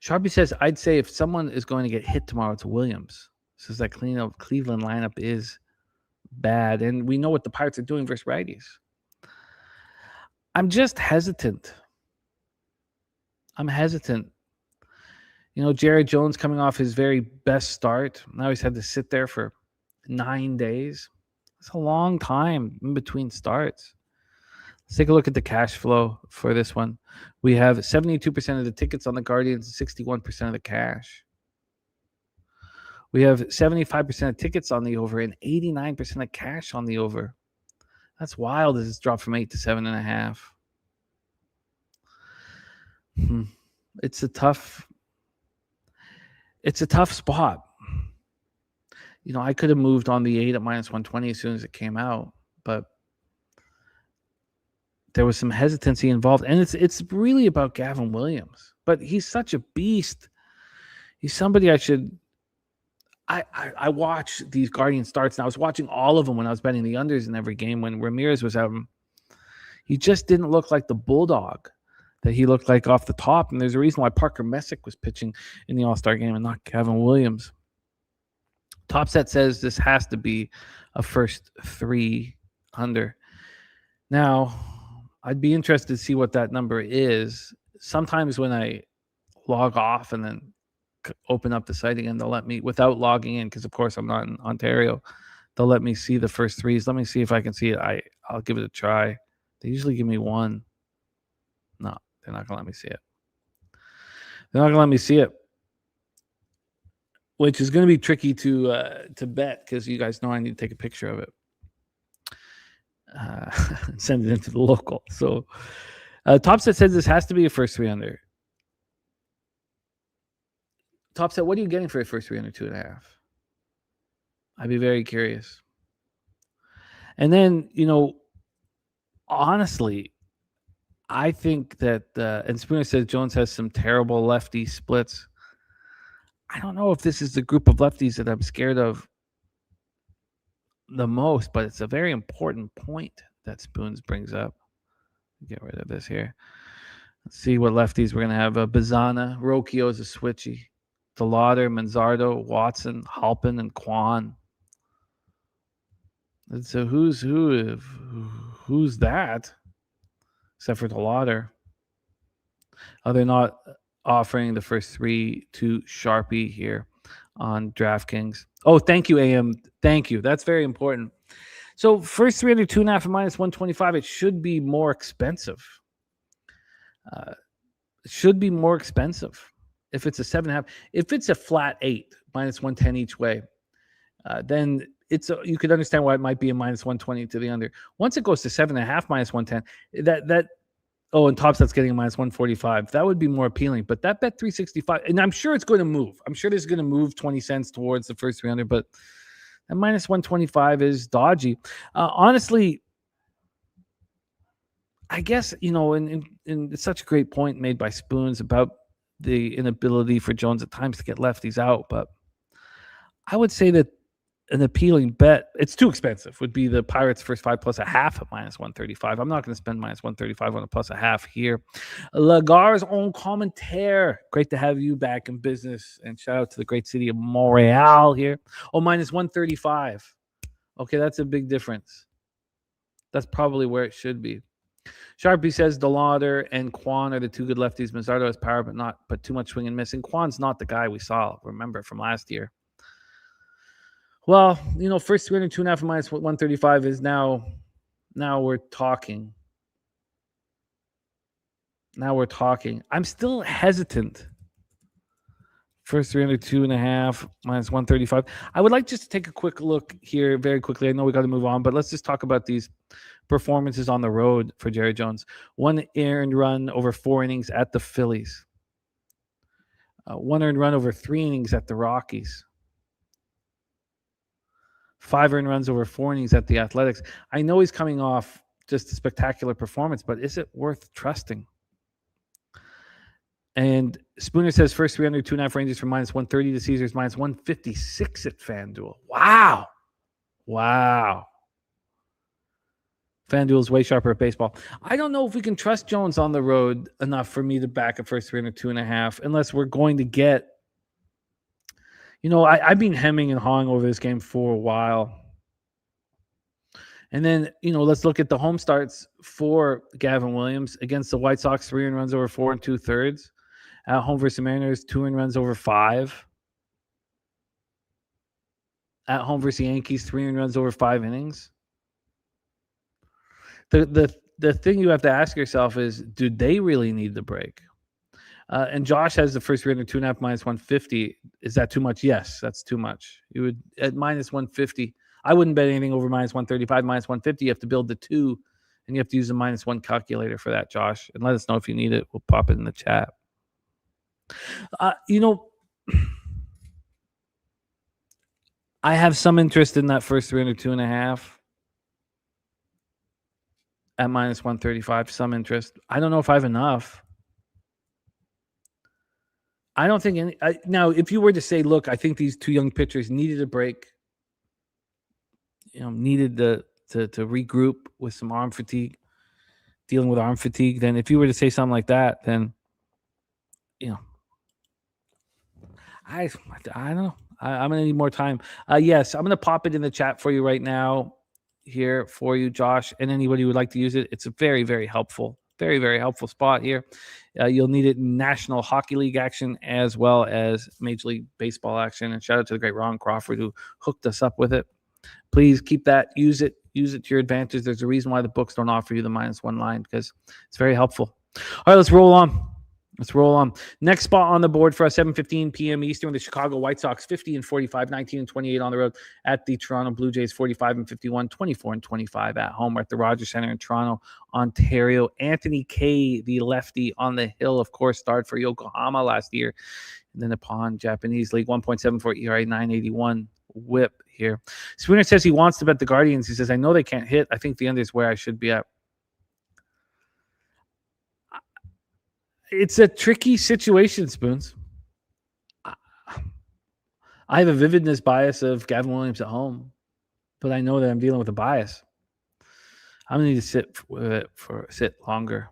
Sharpie says, I'd say if someone is going to get hit tomorrow, it's Williams. Says that Cleveland lineup is bad. And we know what the Pirates are doing versus righties. I'm just hesitant. You know, Jared Jones coming off his very best start. Now he's had to sit there for 9 days. It's a long time in between starts. Let's take a look at the cash flow for this one. We have 72% of the tickets on the Guardians and 61% of the cash. We have 75% of tickets on the over and 89% of cash on the over. That's wild as it's dropped from 8 to 7.5. It's a tough spot. I could have moved on the 8 at minus 120 as soon as it came out, but there was some hesitancy involved, and it's really about Gavin Williams. But he's such a beast. He's somebody I watch these Guardian starts, and I was watching all of them when I was betting the unders in every game when Ramirez was out. He just didn't look like the bulldog that he looked like off the top, and there's a reason why Parker Messick was pitching in the All-Star game and not Gavin Williams. Top Set says this has to be a first 3 under. Now, I'd be interested to see what that number is. Sometimes when I log off and then open up the site again, they'll let me, without logging in, because of course I'm not in Ontario, they'll let me see the first 3s. Let me see if I can see it. I'll give it a try. They usually give me 1. No, they're not going to let me see it. They're not going to let me see it, which is going to be tricky to bet, because you guys know I need to take a picture of it. Send it into the local. So Top Set says this has to be a first 3 under. Top Set, what are you getting for a first 3 under 2.5? I'd be very curious. And then, honestly, I think that, and Spooner says Jones has some terrible lefty splits. I don't know if this is the group of lefties that I'm scared of the most, but it's a very important point that Spoons brings up. Get rid of this here. Let's see what lefties we're going to have. Bazana, Rocchio is a switchy. DeLauder, Manzardo, Watson, Halpin, and Kwan. So who's that? Except for DeLauder. They're not offering the first 3 to Sharpie here on DraftKings. Oh, thank you, AM. Thank you. That's very important. So first 3 under 2.5 at minus 125. It should be more expensive. It should be more expensive if it's a 7.5. If it's a flat 8, minus 110 each way, then you could understand why it might be a minus 120 to the under. Once it goes to 7.5 minus 110, and Top Set's getting a minus 145. That would be more appealing. But that bet 365, and I'm sure it's going to move. I'm sure this is going to move 20 cents towards the first 300, but that minus 125 is dodgy. Honestly, I guess, and it's such a great point made by Spoons about the inability for Jones at times to get lefties out. But I would say that an appealing bet, it's too expensive, would be the Pirates first 5 plus a half at minus 135. I'm not going to spend minus 135 on a plus a half here. Lagar's own commentaire. Great to have you back in business. And shout out to the great city of Montreal here. Oh, minus 135. Okay, that's a big difference. That's probably where it should be. Sharpie says DeLauder and Kwan are the 2 good lefties. Mazzardo has power, but too much swing and miss. And Kwan's not the guy we saw, remember, from last year. Well, first 302.5 minus 135 is now we're talking. Now we're talking. I'm still hesitant. First 302.5 minus 135. I would like just to take a quick look here very quickly. I know we got to move on, but let's just talk about these performances on the road for Jerry Jones. 1 earned run over 4 innings at the Phillies. 1 earned run over 3 innings at the Rockies. 5 earned runs over 4 innings at the Athletics. I know he's coming off just a spectacular performance, but is it worth trusting? And Spooner says first 300, 2.5 Rangers from minus 130 to Caesars, minus 156 at FanDuel. Wow. FanDuel's way sharper at baseball. I don't know if we can trust Jones on the road enough for me to back a first 300, 2.5, unless we're going to get, I've been hemming and hawing over this game for a while. And then, let's look at the home starts for Gavin Williams against the White Sox, 3 earned runs over 4 2/3. At home versus the Mariners, 2 earned runs over 5. At home versus the Yankees, 3 earned runs over 5 innings. The thing you have to ask yourself is, do they really need the break? And Josh has the first 300, 2.5 minus 150. Is that too much? Yes, that's too much. You would at minus 150. I wouldn't bet anything over minus 135, minus 150. You have to build the 2, and you have to use the minus 1 calculator for that, Josh. And let us know if you need it. We'll pop it in the chat. I have some interest in that first 302.5 at minus 135. Some interest. I don't know if I have enough. I don't think any. Now, if you were to say, look, I think these two young pitchers needed a break, needed to regroup with some arm fatigue, dealing with arm fatigue, then if you were to say something like that, then, I don't know. I'm going to need more time. Yes, I'm going to pop it in the chat for you right now here for you, Josh, and anybody who would like to use it. It's a very, very helpful spot here. You'll need it in National Hockey League action as well as Major League Baseball action. And shout out to the great Ron Crawford who hooked us up with it. Please keep that. Use it to your advantage. There's a reason why the books don't offer you the -1 line, because it's very helpful. All right, let's roll on. Next spot on the board for us, 7:15 p.m. Eastern, the Chicago White Sox, 50-45, 19-28 on the road at the Toronto Blue Jays, 45-51, 24-25 at home. We're at the Rogers Centre in Toronto, Ontario. Anthony Kay, the lefty on the hill, of course, starred for Yokohama last year in the Nippon Japanese League, 1.74 ERA, 981 whip here. Spooner says he wants to bet the Guardians. He says, I know they can't hit. I think the under is where I should be at. It's a tricky situation, Spoons. I have a vividness bias of Gavin Williams at home, but I know that I'm dealing with a bias. I'm going to need to sit with it sit longer.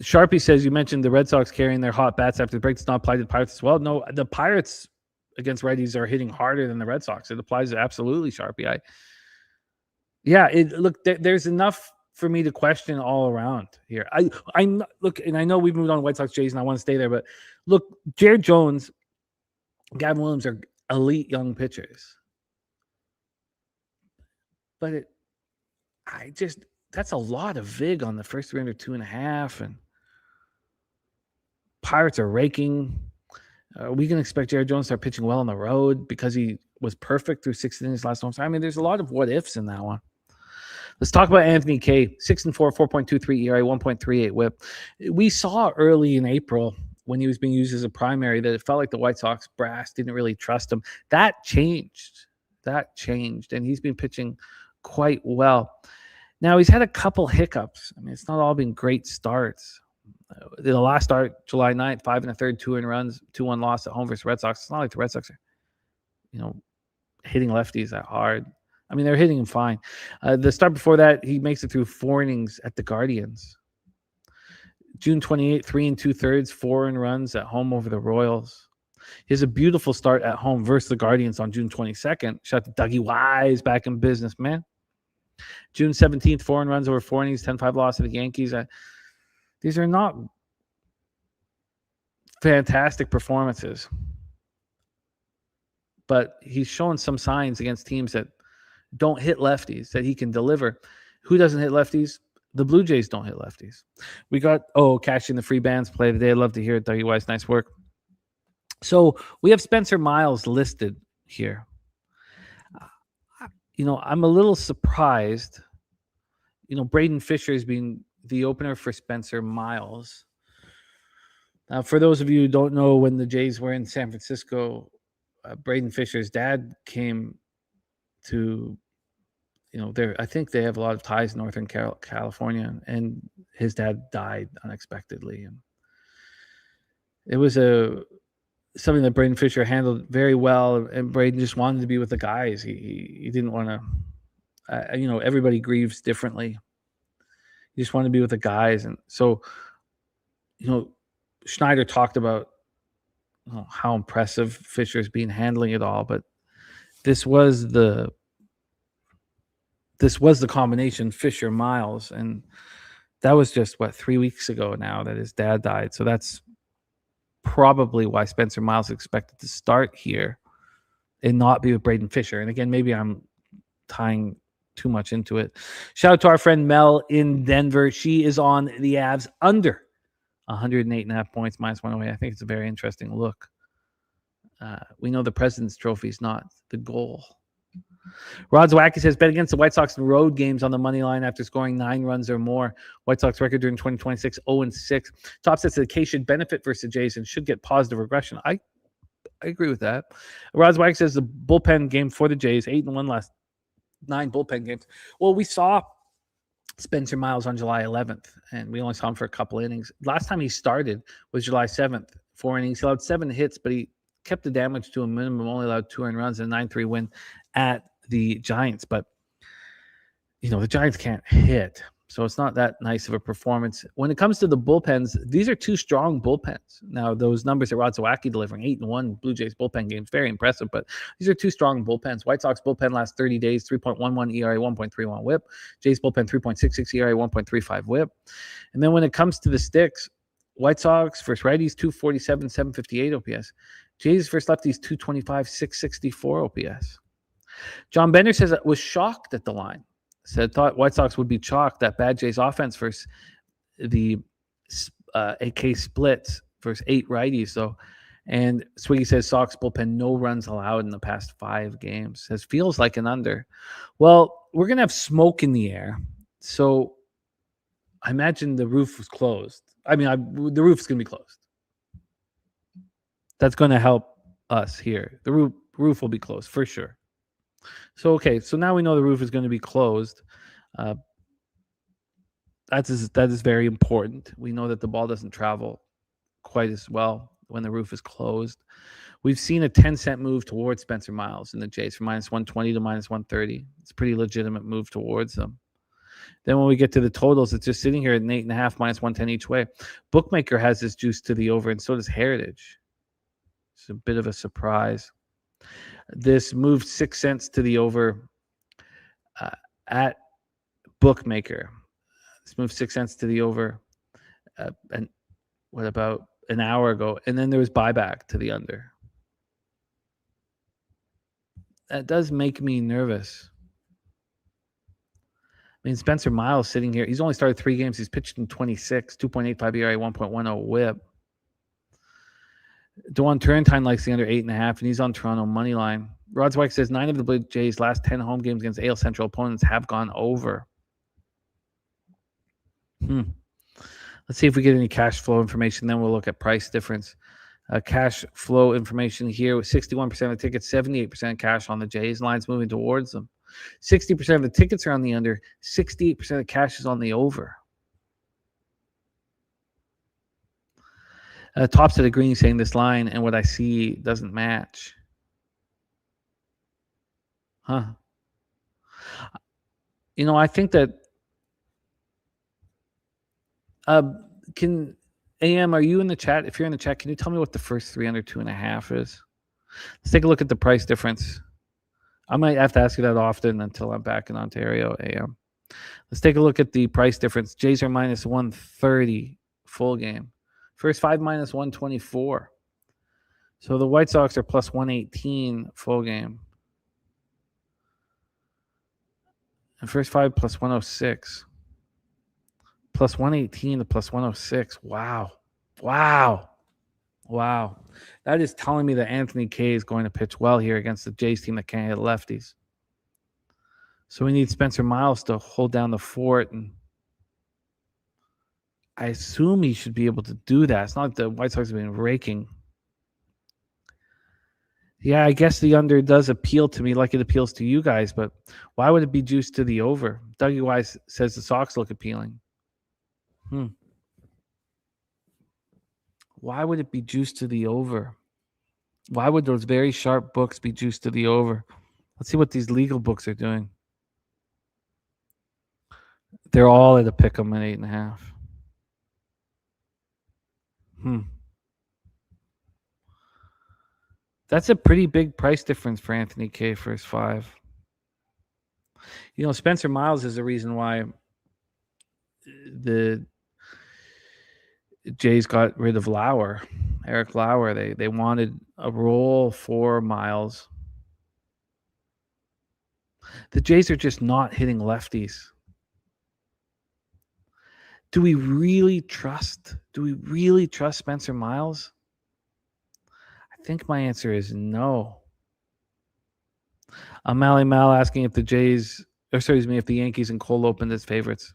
Sharpie says, you mentioned the Red Sox carrying their hot bats after the break. Does not apply to the Pirates as well. No, the Pirates against righties are hitting harder than the Red Sox. It applies to absolutely, Sharpie. Look, there's enough for me to question all around here. I look, and I know we've moved on to White Sox Jays, and I want to stay there, but look, Jared Jones, Gavin Williams are elite young pitchers. But that's a lot of vig on the first 302.5, and Pirates are raking. Are we going to expect Jared Jones to start pitching well on the road because he was perfect through 6 innings last time? I mean, there's a lot of what ifs in that one. Let's talk about Anthony Kay, 6-4, 4.23 ERA, 1.38 whip. We saw early in April when he was being used as a primary that it felt like the White Sox brass didn't really trust him. That changed, and he's been pitching quite well. Now, he's had a couple hiccups. I mean, it's not all been great starts. The last start, July 9th, 5 1/3, 2 runs, 2-1 loss at home versus Red Sox. It's not like the Red Sox are, hitting lefties that hard. I mean, they're hitting him fine. The start before that, he makes it through 4 innings at the Guardians. June 28th, 3 2/3, 4 runs at home over the Royals. He has a beautiful start at home versus the Guardians on June 22nd. Shout out to Dougie Wise, back in business, man. June 17th, 4 runs over 4 innings, 10-5 loss to the Yankees. These are not fantastic performances. But he's showing some signs against teams that don't hit lefties, that he can deliver. Who doesn't hit lefties? The Blue Jays don't hit lefties. We got, cashing the free bands play today. I'd love to hear it, Dougie Wise. Nice work. So we have Spencer Miles listed here. I'm a little surprised. Braden Fisher has been the opener for Spencer Miles. Now, for those of you who don't know, when the Jays were in San Francisco, Braden Fisher's dad came to, I think they have a lot of ties in Northern California, and his dad died unexpectedly. And it was something that Braden Fisher handled very well, and Braden just wanted to be with the guys. He didn't want to, everybody grieves differently. He just wanted to be with the guys. And so, Schneider talked about how impressive Fisher's been handling it all, but this was the combination Fisher-Miles, and that was just 3 weeks ago now that his dad died. So that's probably why Spencer Miles is expected to start here and not be with Braden Fisher. And again, maybe I'm tying too much into it. Shout out to our friend Mel in Denver. She is on the Avs under 108.5 points, -108. I think it's a very interesting look. We know the President's Trophy is not the goal. Rod Zwacky says, bet against the White Sox in road games on the money line after scoring 9 runs or more. White Sox record during 2026, 0-6. Top sets of the K should benefit versus the Jays and should get positive regression. I agree with that. Roswag says the bullpen game for the Jays, 8-1 last 9 bullpen games. Well, we saw Spencer Miles on July 11th, and we only saw him for a couple innings. Last time he started was July 7th, 4 innings. He allowed 7 hits, but he kept the damage to a minimum, only allowed 2 earned runs and a 9-3 win at the Giants. But, the Giants can't hit, so it's not that nice of a performance. When it comes to the bullpens, these are 2 strong bullpens. Now, those numbers that Rod Zawacki delivering, 8-1 Blue Jays bullpen games, very impressive, but these are 2 strong bullpens. White Sox bullpen last 30 days, 3.11 ERA, 1.31 whip. Jays bullpen, 3.66 ERA, 1.35 whip. And then when it comes to the sticks, White Sox versus righties, 247, 758 OPS. Jays versus lefties, 225, 664 OPS. John Bender says I was shocked at the line. Thought White Sox would be chalked, that bad Jays offense versus the AK splits versus 8 righties. And Swiggy says Sox bullpen, no runs allowed in the past 5 games. Says feels like an under. Well, we're going to have smoke in the air. So I imagine the roof was closed. The roof is going to be closed. That's going to help us here. The roof will be closed for sure. So, okay, so now we know the roof is going to be closed. That is very important. We know that the ball doesn't travel quite as well when the roof is closed. We've seen a 10-cent move towards Spencer Miles in the Jays from -120 to -130. It's a pretty legitimate move towards them. Then when we get to the totals, it's just sitting here at an 8.5, -110 each way. Bookmaker has this juice to the over, and so does Heritage. It's a bit of a surprise. This moved 6 cents to the over at Bookmaker. This moved 6 cents to the over, and what about an hour ago? And then there was buyback to the under. That does make me nervous. Spencer Miles sitting here. He's only started 3 games. He's pitched in 26, 2.85 ERA, 1.10 whip. DeJuan Turrentine likes the under 8.5, and he's on Toronto money line. Rod Zweig says 9 of the Blue Jays' last 10 home games against AL Central opponents have gone over. Let's see if we get any cash flow information. Then we'll look at price difference. Cash flow information here with 61% of the tickets, 78% cash on the Jays. Lines moving towards them. 60% of the tickets are on the under. 68% of the cash is on the over. Tops at a green saying this line and what I see doesn't match. I think that can AM, are you in the chat? If you're in the chat, can you tell me what the first 3 under 2.5 is? Let's take a look at the price difference. I might have to ask you that often until I'm back in Ontario, AM. Let's take a look at the price difference. Jays are -130 full game. First 5 -124. So the White Sox are +118 full game. And first 5 +106. +118 to +106. Wow. That is telling me that Anthony Kay is going to pitch well here against the Jays team that can't hit lefties. So we need Spencer Miles to hold down the fort, and I assume he should be able to do that. It's not like the White Sox have been raking. Yeah, I guess the under does appeal to me like it appeals to you guys, but why would it be juiced to the over? Dougie Wise says the Sox look appealing. Why would it be juiced to the over? Why would those very sharp books be juiced to the over? Let's see what these legal books are doing. They're all at a pick 'em at 8.5. That's a pretty big price difference for Anthony Kay first 5. Spencer Miles is the reason why the Jays got rid of Eric Lauer. They wanted a role for Miles. The Jays are just not hitting lefties. Do we really trust Spencer Miles? I think my answer is no. Mally Mal asking if if the Yankees and Cole opened as favorites.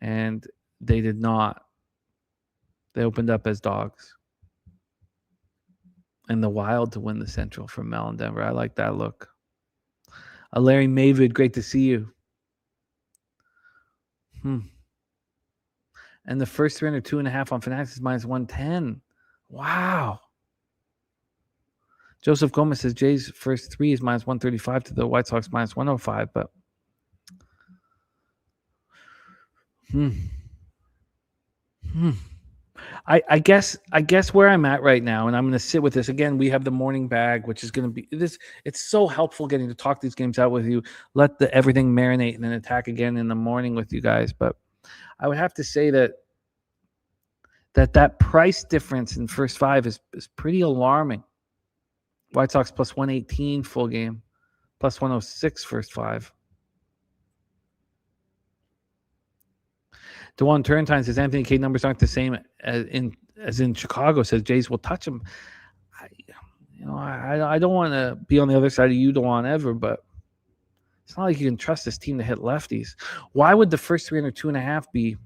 And they did not. They opened up as dogs. and the Wild to win the Central for Mel and Denver. I like that look. Larry Mavid, great to see you. And the first 3 under 2.5 on Fanatics is minus 110. Wow. Joseph Gomez says Jays' first 3 is minus 135 to the White Sox minus 105, but I guess where I'm at right now, and I'm going to sit with this again. We have the morning bag, which is going to be this. It's so helpful getting to talk these games out with you. Let everything marinate and then attack again in the morning with you guys. But I would have to say that price difference in first 5 is pretty alarming. White Sox plus 118 full game, plus 106 first 5. DeJuan Turrentine says Anthony K numbers aren't the same as in Chicago. Says Jays will touch him. I don't want to be on the other side of you, DeJuan, ever, but it's not like you can trust this team to hit lefties. Why would the first 3 under 2.5 be?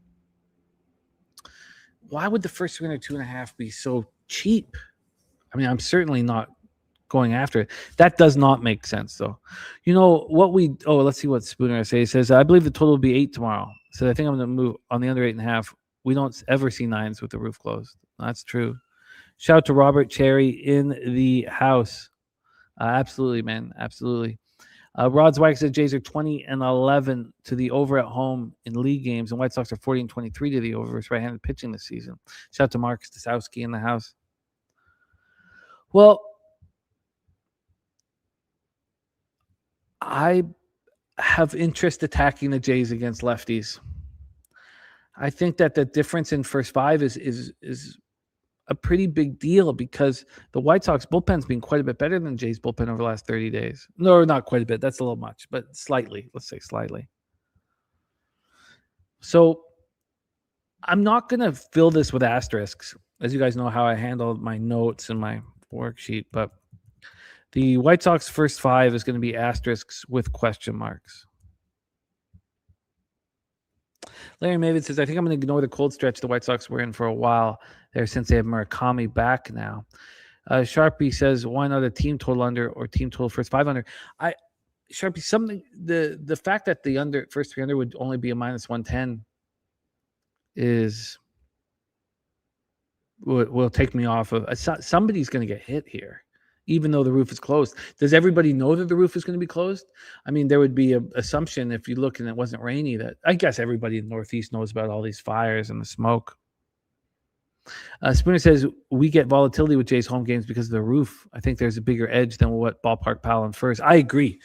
Why would the first 3 under 2.5 be so cheap? I mean, I'm certainly not going after it. That does not make sense, though. You know what let's see what Spooner says. He says, I believe the total will be 8 tomorrow. So I think I'm going to move on the under 8.5. We don't ever see 9s with the roof closed. That's true. Shout out to Robert Cherry in the house. Absolutely, man. Absolutely. Rod Zweig said Jays are 20-11 to the over at home in league games, and White Sox are 40-23 to the over versus right-handed pitching this season. Shout out to Marcus Stosowski in the house. Well, I have interest attacking the Jays against lefties. I think that the difference in first 5 is a pretty big deal because the White Sox bullpen's been quite a bit better than Jays bullpen over the last 30 days. No, not quite a bit. That's a little much, but slightly. Let's say slightly. So I'm not going to fill this with asterisks. As you guys know how I handle my notes and my worksheet, but the White Sox first 5 is going to be asterisks with question marks. Larry Mavid says, I think I'm going to ignore the cold stretch the White Sox were in for a while there since they have Murakami back now. Sharpie says, why not a team total under or team total first 5 under? Sharpie, something the fact that the under first 3 under would only be a minus 110 will take me off of somebody's going to get hit here. Even though the roof is closed. Does everybody know that the roof is going to be closed? I mean, there would be an assumption if you look and it wasn't rainy that I guess everybody in the Northeast knows about all these fires and the smoke. Spooner says, we get volatility with Jays home games because of the roof. I think there's a bigger edge than what Ballpark Pal and first. I agree,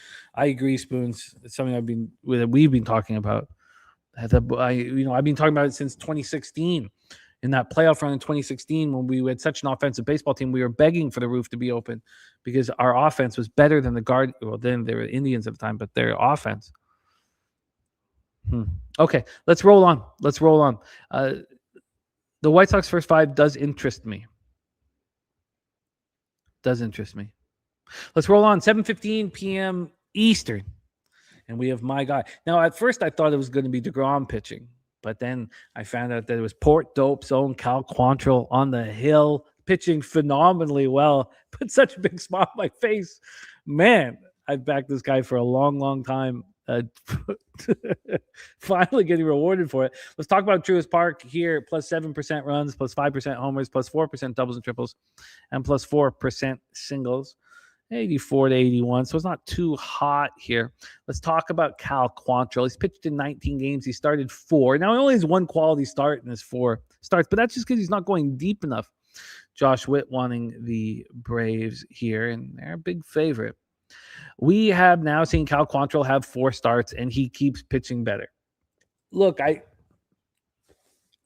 Spoons. It's something we've been talking about. I've been talking about it since 2016. In that playoff run in 2016, when we had such an offensive baseball team, we were begging for the roof to be open because our offense was better than the guard. Well, then they were Indians at the time, but their offense. Okay, let's roll on. The White Sox first 5 does interest me. Let's roll on. 7:15 p.m. Eastern, and we have my guy. Now, at first, I thought it was going to be DeGrom pitching. But then I found out that it was Port Dope's own Cal Quantrill on the hill, pitching phenomenally well. Put such a big smile on my face. Man, I've backed this guy for a long, long time. Finally getting rewarded for it. Let's talk about Truist Park here. Plus 7% runs, plus 5% homers, plus 4% doubles and triples, and plus 4% singles. 84 to 81, so it's not too hot here. Let's talk about Cal Quantrill. He's pitched in 19 games. He started 4. Now, he only has 1 quality start in his 4 starts, but that's just because he's not going deep enough. Josh Witt wanting the Braves here, and they're a big favorite. We have now seen Cal Quantrill have 4 starts, and he keeps pitching better. Look, I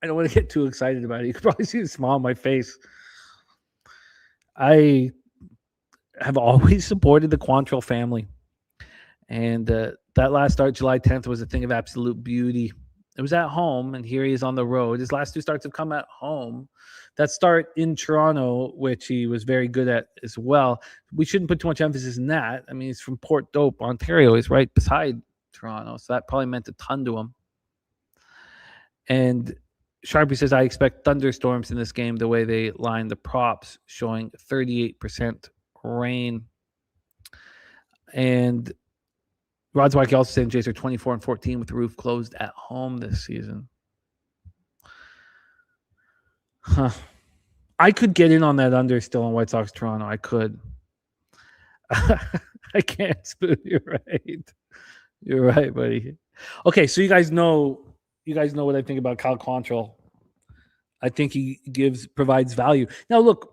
don't want to get too excited about it. You can probably see the smile on my face. I have always supported the Quantrill family. And that last start, July 10th, was a thing of absolute beauty. It was at home, and here he is on the road. His last 2 starts have come at home. That start in Toronto, which he was very good at as well, we shouldn't put too much emphasis in that. I mean, he's from Port Dope, Ontario. He's right beside Toronto, so that probably meant a ton to him. And Sharpie says, I expect thunderstorms in this game the way they line the props, showing 38% rain. And Rod's Wacky also saying Jays are 24-14 with the roof closed at home this season. Huh. I could get in on that under still on White Sox Toronto. I could. I can't, Spoon. You're right. You're right, buddy. Okay, so you guys know what I think about Kyle Quantrill. I think he provides value. Now, look,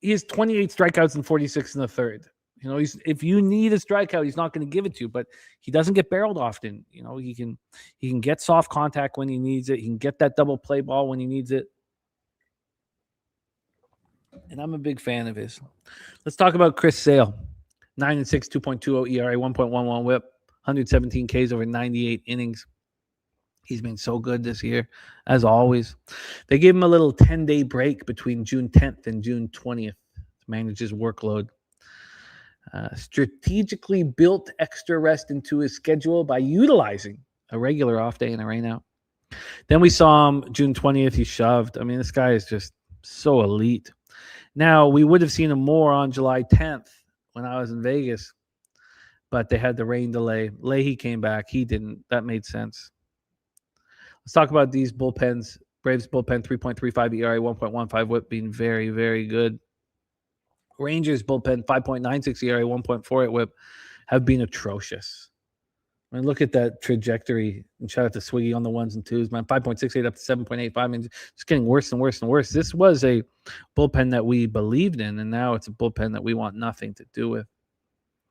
he has 28 strikeouts and 46 in the third. You know, if you need a strikeout, he's not going to give it to you, but he doesn't get barreled often. You know, he can get soft contact when he needs it. He can get that double play ball when he needs it. And I'm a big fan of his. Let's talk about Chris Sale. 9-6, 2.20 ERA, 1.11 whip, 117 Ks over 98 innings. He's been so good this year, as always. They gave him a little 10-day break between June 10th and June 20th to manage his workload. Strategically built extra rest into his schedule by utilizing a regular off day and a rain out. Then we saw him June 20th. He shoved. I mean, this guy is just so elite. Now, we would have seen him more on July 10th when I was in Vegas, but they had the rain delay. Leahy came back. He didn't. That made sense. Let's talk about these bullpens. Braves bullpen, 3.35 ERA, 1.15 whip, being very, very good. Rangers bullpen, 5.96 ERA, 1.48 whip, have been atrocious. I mean, look at that trajectory. And shout out to Swiggy on the ones and twos, man. 5.68 up to 7.85. I mean, it's getting worse and worse and worse. This was a bullpen that we believed in, and now it's a bullpen that we want nothing to do with.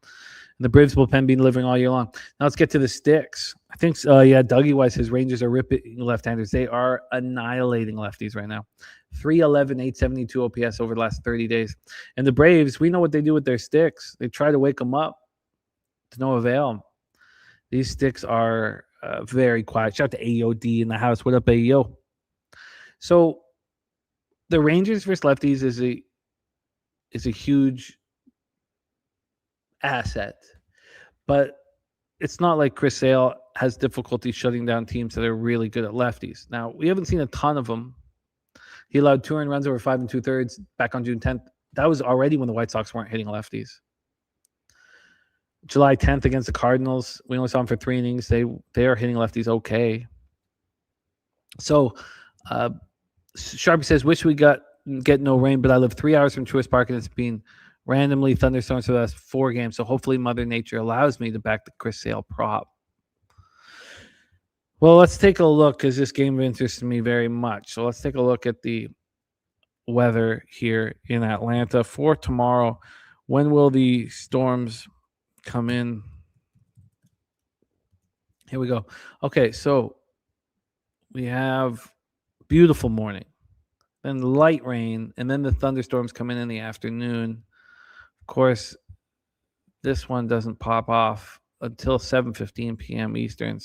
And the Braves bullpen been delivering all year long. Now let's get to the sticks. I think, Dougie Weiss, his Rangers are ripping left-handers. They are annihilating lefties right now. 311, 872 OPS over the last 30 days. And the Braves, we know what they do with their sticks. They try to wake them up to no avail. These sticks are very quiet. Shout out to AOD in the house. What up, AO? So the Rangers versus lefties is a huge asset, but it's not like Chris Sale has difficulty shutting down teams that are really good at lefties. Now, we haven't seen a ton of them. He allowed 2 earned runs over 5 2/3 back on June 10th. That was already when the White Sox weren't hitting lefties. July 10th against the Cardinals, we only saw him for 3 innings. They are hitting lefties okay. So, Sharpie says, wish we get no rain, but I live 3 hours from Truist Park, and it's been randomly thunderstorms for the last 4 games. So hopefully Mother Nature allows me to back the Chris Sale prop. Well, let's take a look, because this game interests me very much. So let's take a look at the weather here in Atlanta for tomorrow. When will the storms come in? Here we go. Okay, so we have beautiful morning, then light rain, and then the thunderstorms come in the afternoon. Of course, this one doesn't pop off until 7:15 p.m. Eastern.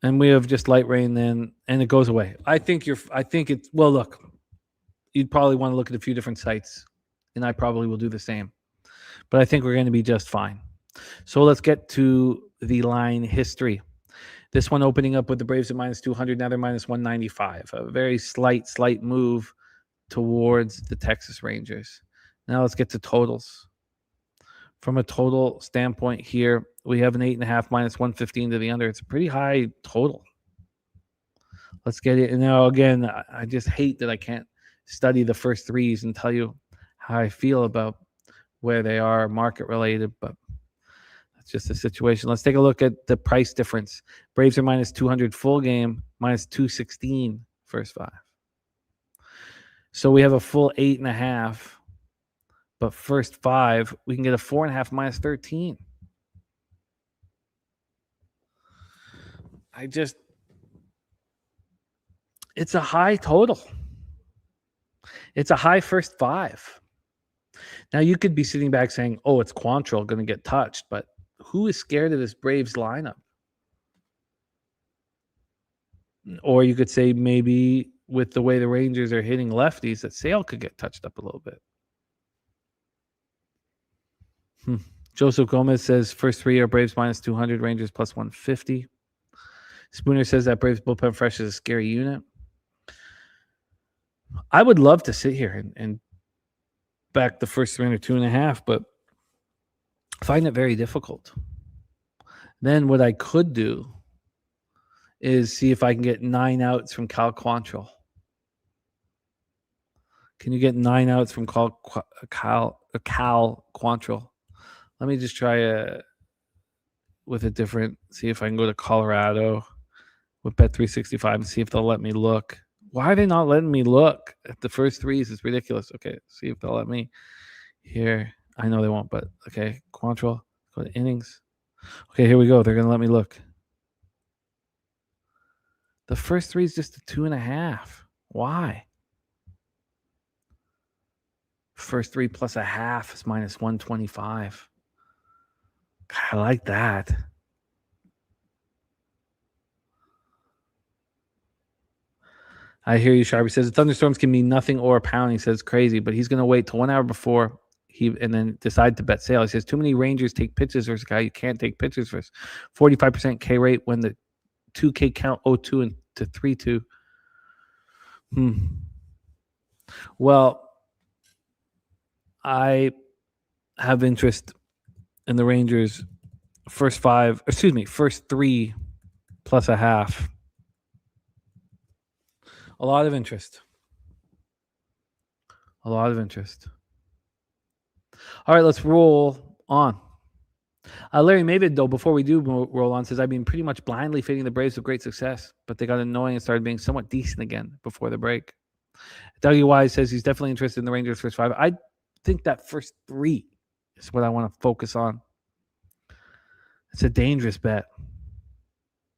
And we have just light rain then, and it goes away. Look, you'd probably want to look at a few different sites, and I probably will do the same. But I think we're going to be just fine. So let's get to the line history. This one opening up with the Braves at -200. Now they're -195. A very slight move towards the Texas Rangers. Now let's get to totals. From a total standpoint here, we have an 8.5 -115 to the under. It's a pretty high total. Let's get it. And now, again, I just hate that I can't study the first threes and tell you how I feel about where they are market related, but that's just the situation. Let's take a look at the price difference. Braves are -200 full game, -216 first 5. So we have a full 8.5, but first 5, we can get a 4.5 -13. It's a high total. It's a high first 5. Now, you could be sitting back saying, oh, it's Quantrill going to get touched, but who is scared of this Braves lineup? Or you could say maybe with the way the Rangers are hitting lefties, that Sale could get touched up a little bit. Joseph Gomez says first 3 are Braves -200, Rangers +150. Spooner says that Braves bullpen fresh is a scary unit. I would love to sit here and back the first 3 or 2.5, but I find it very difficult. Then what I could do is see if I can get 9 outs from Cal Quantrill. Can you get 9 outs from Cal Quantrill? Let me just try with a different, see if I can go to Colorado with Bet365 and see if they'll let me look. Why are they not letting me look at the first 3s? It's ridiculous. Okay, see if they'll let me here. I know they won't, but okay. Quantrill, go to innings. Okay, here we go. They're going to let me look. The first 3 is just a 2.5. Why? First 3 plus a half is minus 125. God, I like that. I hear you, Sharpie says thunderstorms can mean nothing or a pound. He says crazy, but he's going to wait till 1 hour before and then decide to bet sale. He says too many Rangers take pitches versus a guy you can't take pitches versus. 45% K rate when the 2K count 0-2 and to 3-2. Well, I have interest in the Rangers first 3 plus a half. A lot of interest. All right, let's roll on. Larry Mavid, though, before we do roll on, says, I've been pretty much blindly fading the Braves with great success, but they got annoying and started being somewhat decent again before the break. Dougie Wise says he's definitely interested in the Rangers' first 5. I think that first 3 is what I want to focus on. It's a dangerous bet.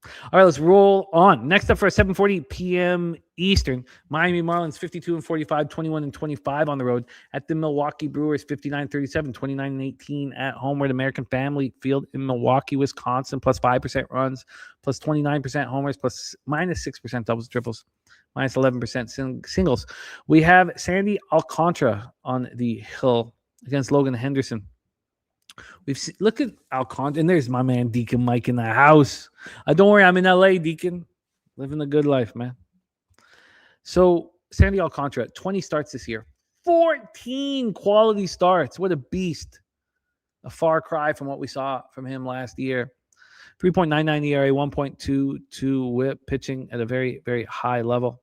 All right, let's roll on. Next up for 7:40 p.m. Eastern, Miami Marlins 52-45, 21-25 on the road at the Milwaukee Brewers 59-37, 29-18 at home. We're at American Family Field in Milwaukee, Wisconsin, plus 5% runs, plus 29% homers, plus minus 6% doubles, triples, minus 11% singles. We have Sandy Alcantara on the hill against Logan Henderson. Look at Alcantara, and there's my man Deacon Mike in the house. Don't worry, I'm in LA, Deacon, living the good life, man. So Sandy Alcantara, 20 starts this year, 14 quality starts. What a beast! A far cry from what we saw from him last year. 3.99 ERA, 1.22 WHIP, pitching at a very, very high level.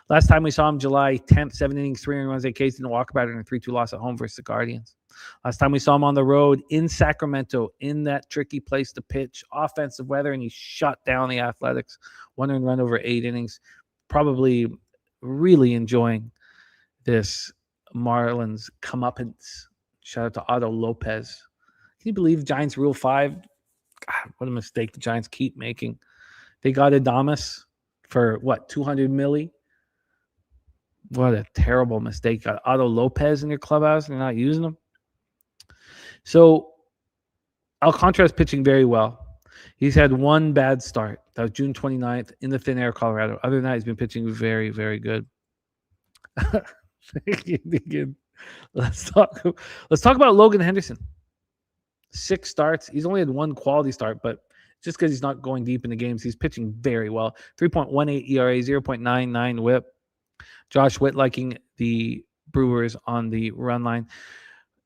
Last time we saw him, July 10th, 7 innings, 3 runs, 8 Ks in the walk pattern, and a 3-2 loss at home versus the Guardians. Last time we saw him on the road in Sacramento, in that tricky place to pitch, offensive weather, and he shut down the Athletics. 1 earned run over 8 innings. Probably really enjoying this Marlins comeuppance. Shout out to Otto Lopez. Can you believe Giants Rule 5? God, what a mistake the Giants keep making. They got Adames for, what, $200 million? What a terrible mistake. Got Otto Lopez in your clubhouse and you're not using him. So Alcantara is pitching very well. He's had 1 bad start. That was June 29th in the thin air, Colorado. Other than that, he's been pitching very, very good. Let's talk about Logan Henderson. 6 starts. He's only had 1 quality start, but just because he's not going deep in the games, he's pitching very well. 3.18 ERA, 0.99 WHIP. Josh Witt liking the Brewers on the run line.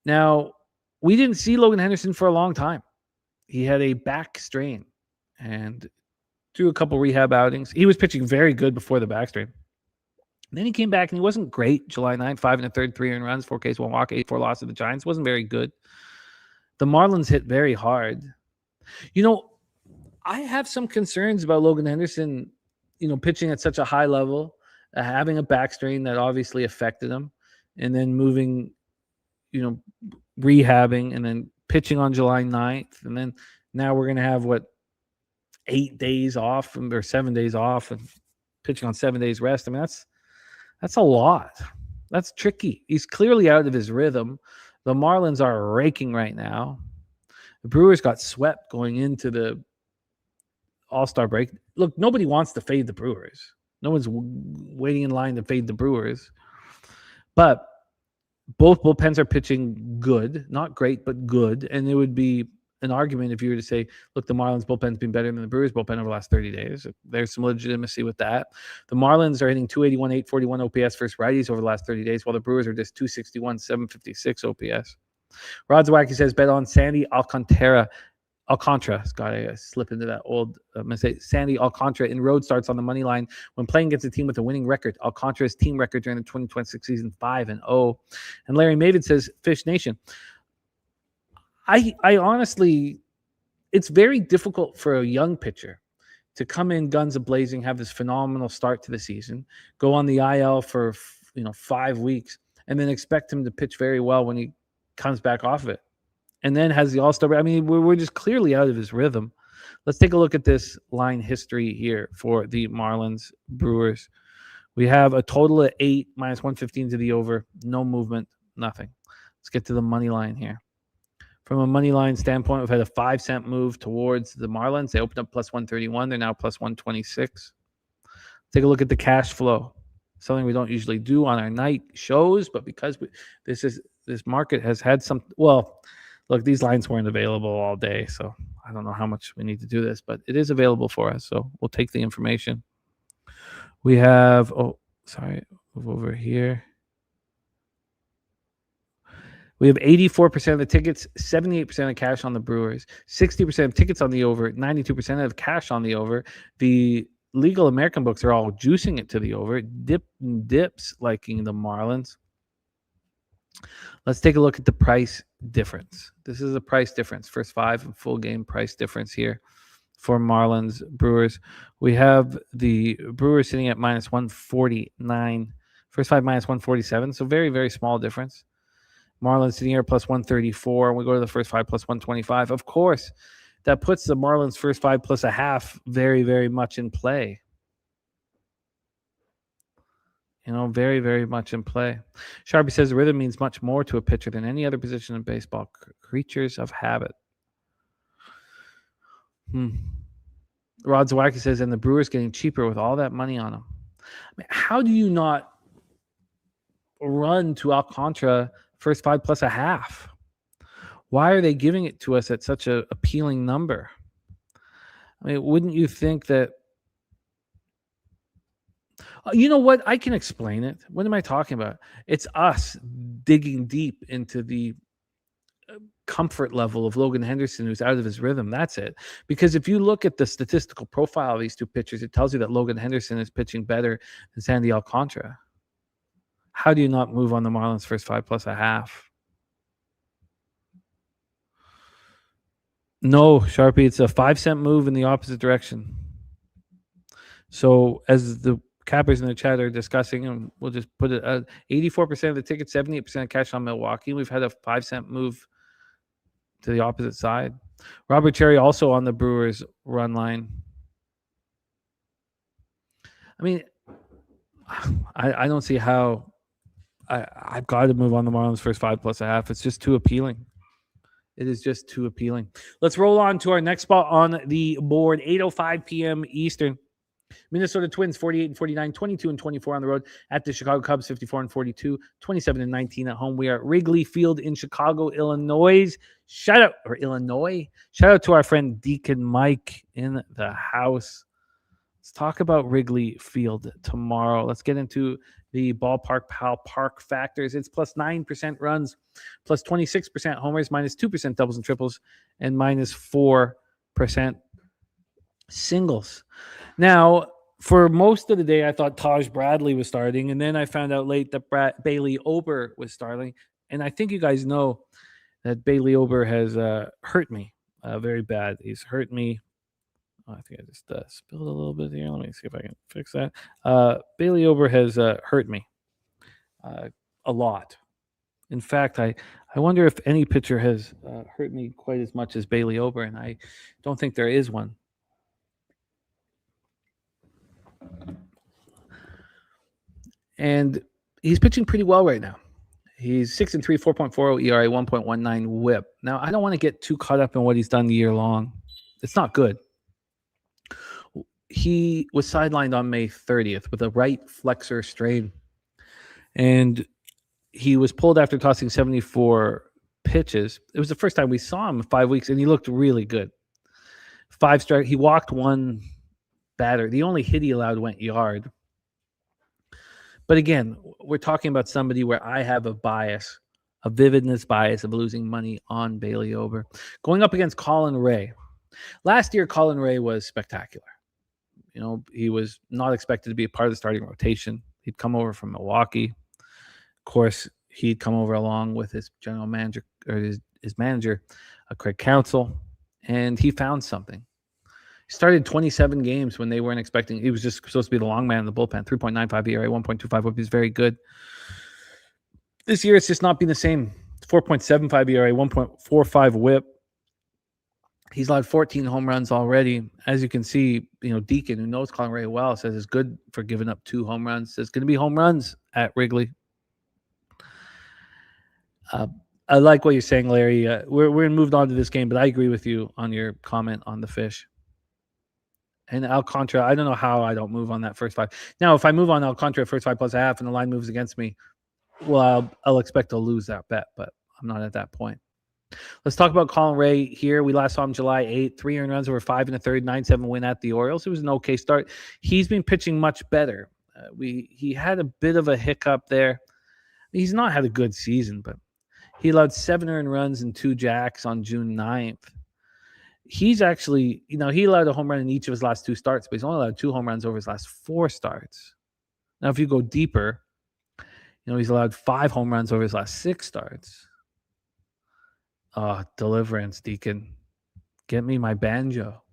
Now, we didn't see Logan Henderson for a long time. He had a back strain and threw a couple rehab outings. He was pitching very good before the back strain. And then he came back and he wasn't great. July 9th, 5 1/3, 3 earned runs, 4 Ks, 1 walk, 8-4 loss to the Giants. Wasn't very good. The Marlins hit very hard. I have some concerns about Logan Henderson, pitching at such a high level, having a back strain that obviously affected him, and then moving, rehabbing and then pitching on July 9th. And then now we're going to have 8 days off or 7 days off and pitching on 7 days rest. I mean, that's a lot. That's tricky. He's clearly out of his rhythm. The Marlins are raking right now. The Brewers got swept going into the All-Star break. Look, nobody wants to fade the Brewers. No one's waiting in line to fade the Brewers. But both bullpens are pitching good. Not great, but good. And it would be an argument if you were to say, look, the Marlins bullpen's been better than the Brewers bullpen over the last 30 days. There's some legitimacy with that. The Marlins are hitting 281, 841 OPS versus righties over the last 30 days, while the Brewers are just 261, 756 OPS. Rod Zwacky says, bet on Sandy Alcantara. I slip into that old mistake. Sandy Alcantara in road starts on the money line when playing against a team with a winning record. Alcantara's team record during the 2026 season, 5-0. And Larry Mavid says, Fish Nation. I honestly, it's very difficult for a young pitcher to come in guns a-blazing, have this phenomenal start to the season, go on the IL for 5 weeks, and then expect him to pitch very well when he comes back off of it. And then has the All-Star. I mean, we're just clearly out of his rhythm. Let's take a look at this line history here for the Marlins Brewers. We have a total of 8, minus 115 to the over. No movement, nothing. Let's get to the money line here. From a money line standpoint, we've had a 5-cent move towards the Marlins. They opened up plus 131. They're now plus 126. Take a look at the cash flow. Something we don't usually do on our night shows, but because this market has had some, well, look, these lines weren't available all day, so I don't know how much we need to do this, but it is available for us, so we'll take the information. We have, move over here. We have 84% of the tickets, 78% of cash on the Brewers, 60% of tickets on the over, 92% of cash on the over. The legal American books are all juicing it to the over. Dips liking the Marlins. Let's take a look at the price difference. This is a price difference. First 5 and full game price difference here for Marlins Brewers. We have the Brewers sitting at minus 149. First 5 minus 147. So very, very small difference. Marlins sitting here plus 134. We go to the first 5 plus 125. Of course, that puts the Marlins first 5 plus a half very, very much in play. Very, very much in play. Sharpie says the rhythm means much more to a pitcher than any other position in baseball. Creatures of habit. Rod Zwacky says, and the Brewers getting cheaper with all that money on them. I mean, how do you not run to Alcantara first 5 plus a half? Why are they giving it to us at such an appealing number? I mean, wouldn't you think that? You know what? I can explain it. What am I talking about? It's us digging deep into the comfort level of Logan Henderson, who's out of his rhythm. That's it. Because if you look at the statistical profile of these two pitchers, it tells you that Logan Henderson is pitching better than Sandy Alcantara. How do you not move on the Marlins first 5 plus a half? No, Sharpie, it's a 5-cent move in the opposite direction. So as the cappers in the chat are discussing, and we'll just put it at 84% of the tickets, 78% cash on Milwaukee. We've had a 5-cent move to the opposite side. Robert Cherry also on the Brewers run line. I mean, I don't see how I've got to move on the Marlins first 5 plus a half. It's just too appealing. It is just too appealing. Let's roll on to our next spot on the board, 8:05 p.m. Eastern. Minnesota Twins 48-49, 22-24 on the road at the Chicago Cubs 54-42, 27-19 at home. We are at Wrigley Field in Chicago, Illinois. Shout out to our friend Deacon Mike in the house. Let's talk about Wrigley Field tomorrow. Let's get into the Ballpark Pal Park factors. It's plus 9% runs, plus 26% homers, minus 2% doubles and triples, and minus 4% singles. Now, for most of the day, I thought Taj Bradley was starting, and then I found out late that Bailey Ober was starting. And I think you guys know that Bailey Ober has hurt me very bad. He's hurt me. I think I just spilled a little bit here. Let me see if I can fix that. Bailey Ober has hurt me a lot. In fact, I wonder if any pitcher has hurt me quite as much as Bailey Ober, and I don't think there is one. And he's pitching pretty well right now. He's 6-3, 4.40 ERA, 1.19 WHIP. Now, I don't want to get too caught up in what he's done the year long. It's not good. He was sidelined on May 30th with a right flexor strain. And he was pulled after tossing 74 pitches. It was the first time we saw him in 5 weeks, and he looked really good. 5 strike. He walked one batter. The only hit he allowed went yard. But again, we're talking about somebody where I have a bias, a vividness bias of losing money on Bailey Ober. Going up against Colin Ray. Last year, Colin Ray was spectacular. You know, he was not expected to be a part of the starting rotation. He'd come over from Milwaukee. Of course, he'd come over along with his general manager, or his manager, Craig Counsell, and he found something. He started 27 games when they weren't expecting. He was just supposed to be the long man in the bullpen. 3.95 ERA, 1.25 whip. He's very good. This year, it's just not been the same. 4.75 ERA, 1.45 whip. He's allowed 14 home runs already. As you can see, you know, Deacon, who knows Colin Ray well, says it's good for giving up 2 home runs. There's going to be home runs at Wrigley. I like what you're saying, Larry. We're going to move on to this game, but I agree with you on your comment on the fish. And Alcantara, I don't know how I don't move on that first 5. Now, if I move on Alcantara first 5+1/2 and the line moves against me, well, I'll expect to lose that bet, but I'm not at that point. Let's talk about Colin Ray here. We last saw him July 8th, 3 earned runs over 5 1/3, 9-7 win at the Orioles. It was an okay start. He's been pitching much better. He had a bit of a hiccup there. He's not had a good season, but he allowed 7 earned runs and 2 jacks on June 9th. He's actually, you know, he allowed a home run in each of his last 2 starts, but he's only allowed 2 home runs over his last 4 starts. Now, if you go deeper, you know, he's allowed 5 home runs over his last 6 starts. Oh, deliverance, Deacon. Get me my banjo.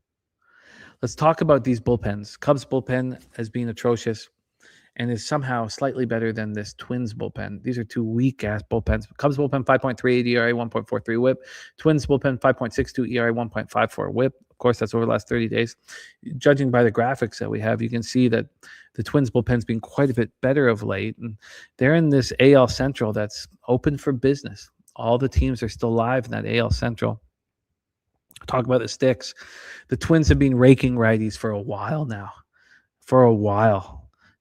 Let's talk about these bullpens. Cubs bullpen has been atrocious and is somehow slightly better than this Twins bullpen. These are 2 weak-ass bullpens. Cubs bullpen, 5.38 ERA, 1.43 whip. Twins bullpen, 5.62 ERA, 1.54 whip. Of course, that's over the last 30 days. Judging by the graphics that we have, you can see that the Twins bullpen's been quite a bit better of late. And they're in this AL Central that's open for business. All the teams are still live in that AL Central. Talk about the sticks. The Twins have been raking righties for a while now. For a while.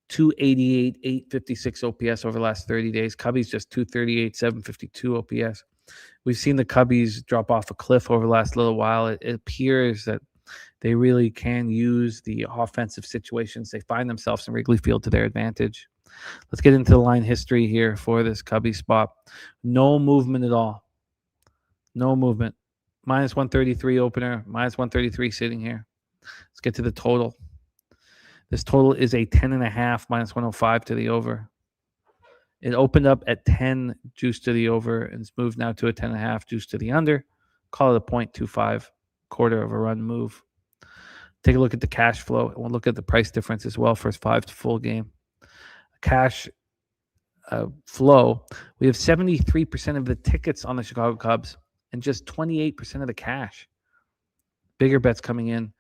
288, 856 OPS over the last 30 days. Cubbies just 238, 752 OPS. We've seen the Cubbies drop off a cliff over the last little while. It appears that they really can use the offensive situations they find themselves in Wrigley Field to their advantage. Let's get into the line history here for this Cubby spot. No movement at all. No movement. Minus 133 opener, minus 133 sitting here. Let's get to the total. This total is a 10.5, minus 105 to the over. It opened up at 10 juice to the over and it's moved now to a 10.5 juice to the under. Call it a 0.25, quarter of a run move. Take a look at the cash flow and we'll look at the price difference as well. First 5 to full game. Cash flow, we have 73% of the tickets on the Chicago Cubs and just 28% of the cash. Bigger bets coming in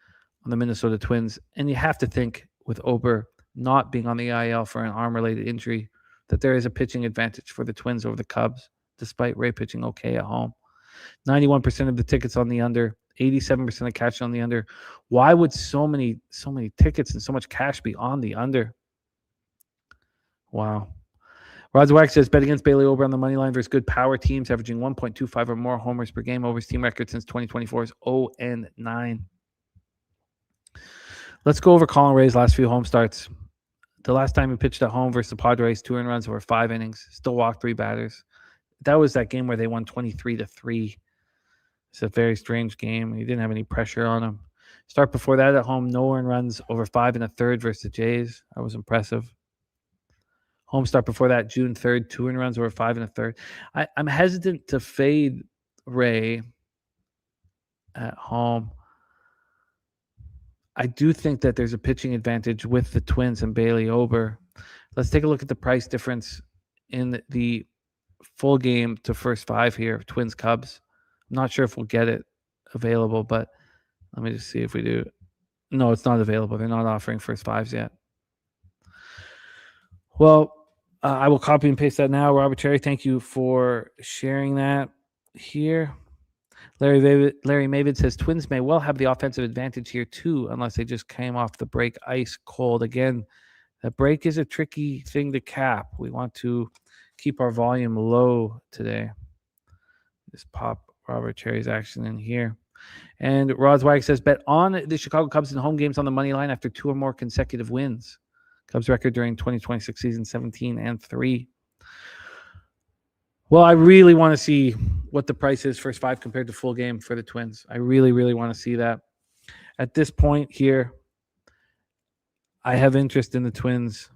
on the Minnesota Twins. And you have to think with Ober not being on the IL for an arm-related injury that there is a pitching advantage for the Twins over the Cubs, despite Ray pitching okay at home. 91% of the tickets on the under, 87% of cash on the under. Why would so many tickets and so much cash be on the under? Wow. Rods Wax says, bet against Bailey Ober on the money line versus good power teams, averaging 1.25 or more homers per game. Ober's team record since 2024 is 0-9. Let's go over Colin Ray's last few home starts. The last time he pitched at home versus the Padres, 2 earned runs over 5 innings, still walked 3 batters. That was that game where they won 23-3. It's a very strange game. He didn't have any pressure on him. Start before that at home, no earned runs over 5 1/3 versus the Jays. That was impressive. Home start before that, June 3rd, 2 earned runs over 5 1/3. I'm hesitant to fade Ray at home. I do think that there's a pitching advantage with the Twins and Bailey Ober. Let's take a look at the price difference in the full game to first 5 here, Twins Cubs. I'm not sure if we'll get it available, but let me just see if we do. No, it's not available. They're not offering first 5s yet. Well, I will copy and paste that now. Robert Cherry, thank you for sharing that here. Larry Mavid says Twins may well have the offensive advantage here too, unless they just came off the break ice cold. Again, that break is a tricky thing to cap. We want to keep our volume low today. Just pop Robert Cherry's action in here. And Roswag says, bet on the Chicago Cubs in home games on the money line after 2 or more consecutive wins. Cubs record during 2026 season 17-3. Well, I really want to see what the price is first 5 compared to full game for the Twins. I really, really want to see that. At this point here, I have interest in the Twins.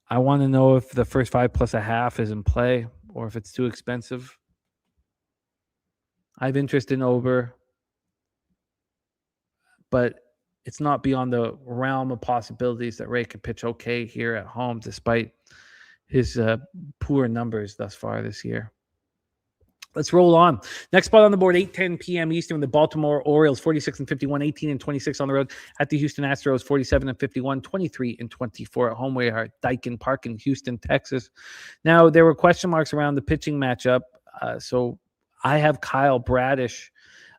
I want to know if the first 5 plus a half is in play or if it's too expensive. I have interest in Ober, but it's not beyond the realm of possibilities that Ray could pitch okay here at home despite his poor numbers thus far this year. Let's roll on. Next spot on the board, 8:10 p.m. Eastern, the Baltimore Orioles, 46-51, 18-26 on the road. At the Houston Astros, 47-51, 23-24 at home. We are at Daikin Park in Houston, Texas. Now, there were question marks around the pitching matchup, so I have Kyle Bradish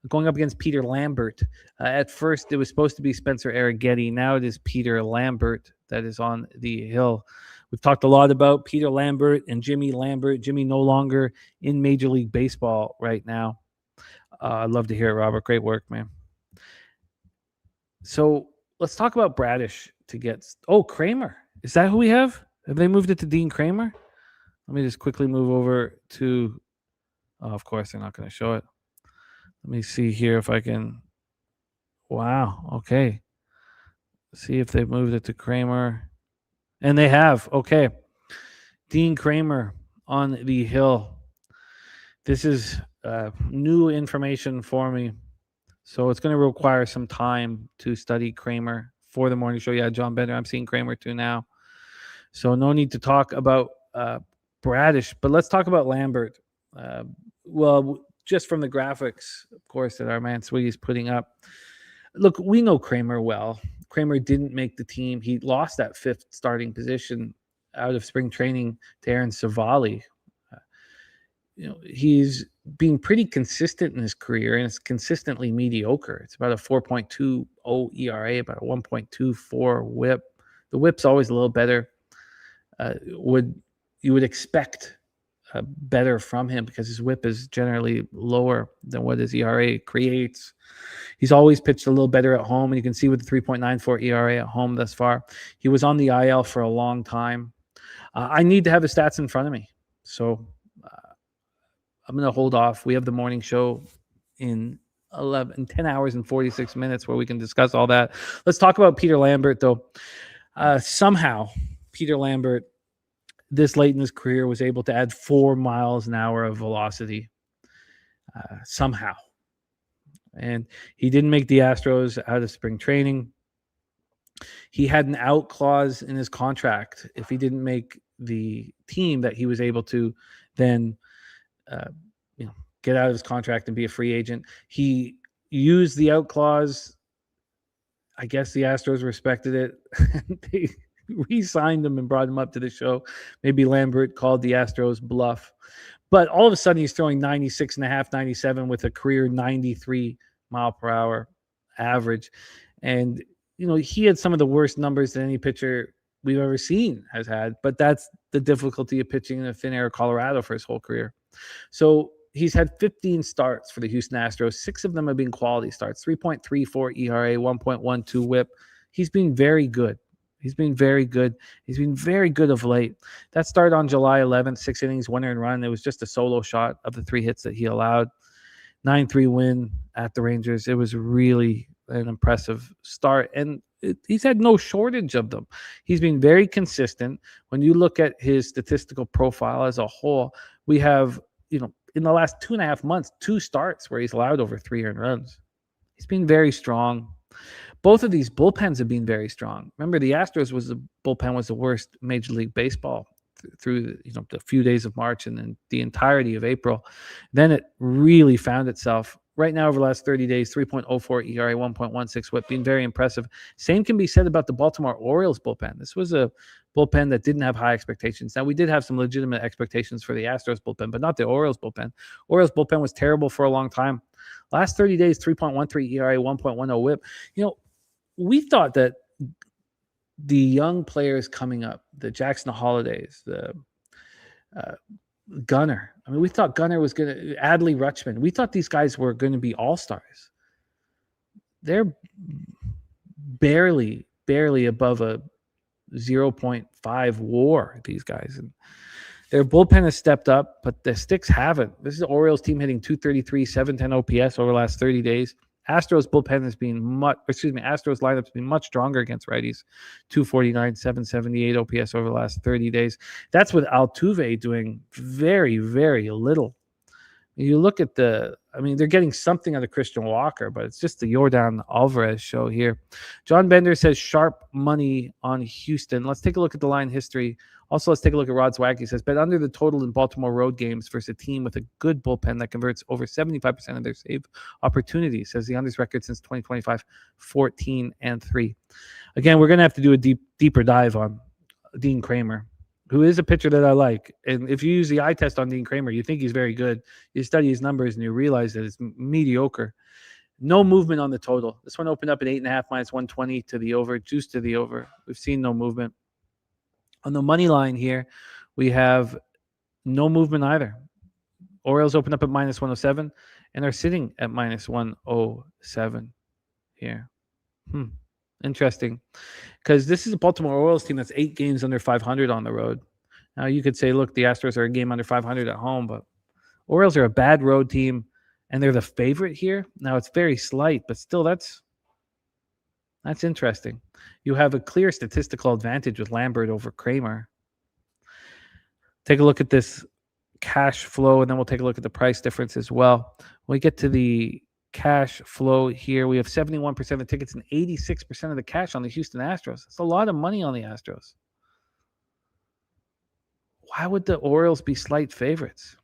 going up against Peter Lambert. At first, it was supposed to be Spencer Arrighetti. Now it is Peter Lambert that is on the hill. We've talked a lot about Peter Lambert and Jimmy Lambert. Jimmy no longer in Major League Baseball right now. I'd love to hear it, Robert. Great work, man. So let's talk about Bradish to get... Oh, Kramer. Is that who we have? Have they moved it to Dean Kramer? Let me just quickly move over to... Oh, of course, they're not going to show it. Let me see here if I can... Wow, okay. See if they've moved it to Kramer. And they have. Okay. Dean Kramer on the hill. This is new information for me. So it's going to require some time to study Kramer for the morning show. Yeah, John Bender, I'm seeing Kramer too now. So no need to talk about Bradish, but let's talk about Lambert. Well, just from the graphics, of course, that our man Swiggy's putting up. Look, we know Kramer well. Kramer didn't make the team. He lost that 5th starting position out of spring training to Aaron Savali. He's being pretty consistent in his career, and it's consistently mediocre. It's about a 4.20 ERA, about a 1.24 WHIP. The WHIP's always a little better. You would expect better from him because his WHIP is generally lower than what his ERA creates. He's always pitched a little better at home, and you can see with the 3.94 ERA at home thus far. He was on the IL for a long time. I need to have his stats in front of me, so I'm going to hold off. We have the morning show in 10 hours and 46 minutes where we can discuss all that. Let's talk about Peter Lambert, though. Somehow, Peter Lambert, this late in his career, was able to add 4 miles an hour of velocity somehow. And he didn't make the Astros out of spring training. He had an out clause in his contract. If he didn't make the team, that he was able to then get out of his contract and be a free agent. He used the out clause. I guess the Astros respected it. They re-signed him and brought him up to the show. Maybe Lambert called the Astros bluff. But all of a sudden, he's throwing 96.5, 97 with a career 93 mile per hour average. And, he had some of the worst numbers that any pitcher we've ever seen has had. But that's the difficulty of pitching in the thin air of Colorado for his whole career. So he's had 15 starts for the Houston Astros. 6 of them have been quality starts. 3.34 ERA, 1.12 WHIP. He's been very good. He's been very good. He's been very good of late. That started on July 11th, 6 innings, 1 earned run. It was just a solo shot of the 3 hits that he allowed. 9-3 win at the Rangers. It was really an impressive start, and he's had no shortage of them. He's been very consistent. When you look at his statistical profile as a whole, we have, in the last 2.5 months, 2 starts where he's allowed over 3 earned runs. He's been very strong. Both of these bullpens have been very strong. Remember, the Astros bullpen was the worst Major League Baseball through the few days of March and then the entirety of April. Then it really found itself. Right now, over the last 30 days, 3.04 ERA, 1.16 WHIP, being very impressive. Same can be said about the Baltimore Orioles bullpen. This was a bullpen that didn't have high expectations. Now, we did have some legitimate expectations for the Astros bullpen, but not the Orioles bullpen. Orioles bullpen was terrible for a long time. Last 30 days, 3.13 ERA, 1.10 WHIP. We thought that the young players coming up, the Jackson Holidays, the Gunnar. I mean, we thought Gunnar was going to, Adley Rutschman. We thought these guys were going to be all-stars. They're barely above a 0.5 WAR, these guys. And their bullpen has stepped up, but the sticks haven't. This is the Orioles team hitting 233, 710 OPS over the last 30 days. Astros bullpen has been Astros lineup's been much stronger against righties. 249, 778 OPS over the last 30 days. That's with Altuve doing very, very little. You look at they're getting something out of Christian Walker, but it's just the Yordan Alvarez show here. John Bender says sharp money on Houston. Let's take a look at the line history. Also, let's take a look at Rod Swag. He says, bet under the total in Baltimore road games versus a team with a good bullpen that converts over 75% of their save opportunities. Says the unders record since 2025, 14-3. Again, we're going to have to do a deeper dive on Dean Kramer, who is a pitcher that I like. And if you use the eye test on Dean Kramer, you think he's very good. You study his numbers and you realize that it's mediocre. No movement on the total. This one opened up at 8.5 minus 120 to the over, juice to the over. We've seen no movement. On the money line here, we have no movement either. Orioles open up at minus 107 and are sitting at minus 107 here. Interesting. Because this is a Baltimore Orioles team that's 8 games under 500 on the road. Now, you could say, look, the Astros are a game under 500 at home, but Orioles are a bad road team, and they're the favorite here. Now, it's very slight, but still, that's interesting. You have a clear statistical advantage with Lambert over Kramer. Take a look at this cash flow, and then we'll take a look at the price difference as well. When we get to the cash flow here, we have 71% of the tickets and 86% of the cash on the Houston Astros. That's a lot of money on the Astros. Why would the Orioles be slight favorites?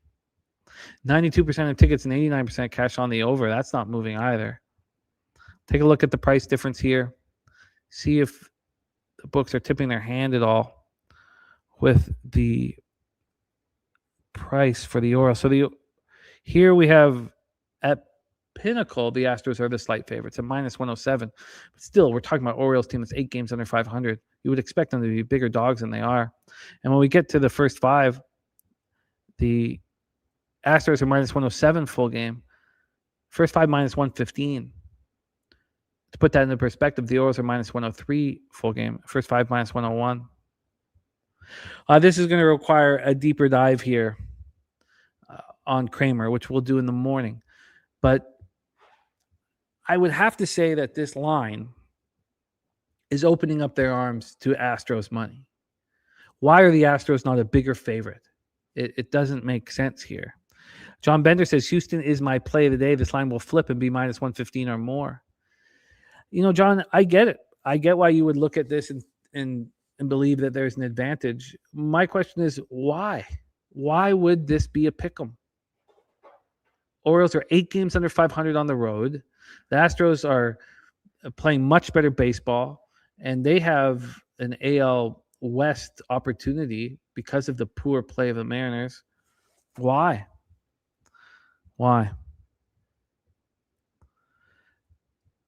92% of tickets and 89% cash on the over. That's not moving either. Take a look at the price difference here. See if the books are tipping their hand at all with the price for the Orioles. So here we have at Pinnacle, the Astros are the slight favorites at minus 107. But still, we're talking about Orioles team that's 8 games under 500. You would expect them to be bigger dogs than they are. And when we get to the first 5, the Astros are minus 107 full game. First 5 minus 115. To put that into perspective, the Orioles are minus 103 full game. First 5 minus 101. This is going to require a deeper dive here on Kramer, which we'll do in the morning. But I would have to say that this line is opening up their arms to Astros money. Why are the Astros not a bigger favorite? It doesn't make sense here. John Bender says, Houston is my play of the day. This line will flip and be minus 115 or more. You know, John, I get it. I get why you would look at this and believe that there's an advantage. My question is, why? Why would this be a pick'em? Orioles are 8 games under 500 on the road. The Astros are playing much better baseball, and they have an AL West opportunity because of the poor play of the Mariners. Why?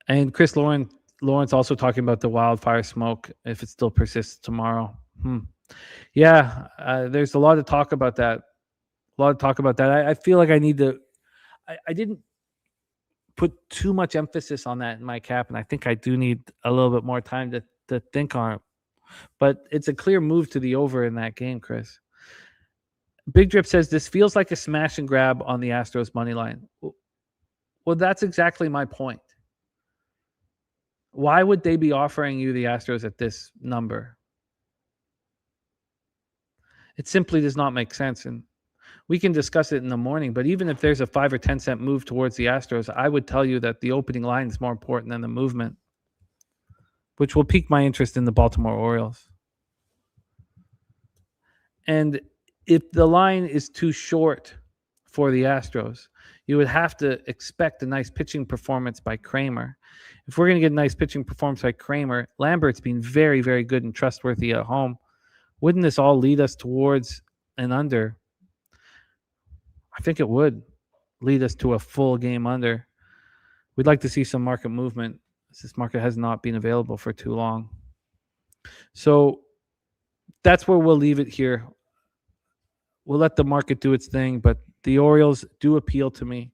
And Chris Lawrence also talking about the wildfire smoke, if it still persists tomorrow. Yeah, there's a lot of talk about that. I feel like I need to – I didn't put too much emphasis on that in my cap, and I think I do need a little bit more time to think on it. But it's a clear move to the over in that game, Chris. Big Drip says, this feels like a smash and grab on the Astros money line. Well, that's exactly my point. Why would they be offering you the Astros at this number? It simply does not make sense. And we can discuss it in the morning, but even if there's a 5 or 10 cent move towards the Astros, I would tell you that the opening line is more important than the movement, which will pique my interest in the Baltimore Orioles. And if the line is too short for the Astros, you would have to expect a nice pitching performance by Kramer. If we're going to get a nice pitching performance by Kramer, Lambert's been very, very good and trustworthy at home. Wouldn't this all lead us towards an under? I think it would lead us to a full game under. We'd like to see some market movement. This market has not been available for too long. So that's where we'll leave it here. we'll let the market do its thing, but the Orioles do appeal to me,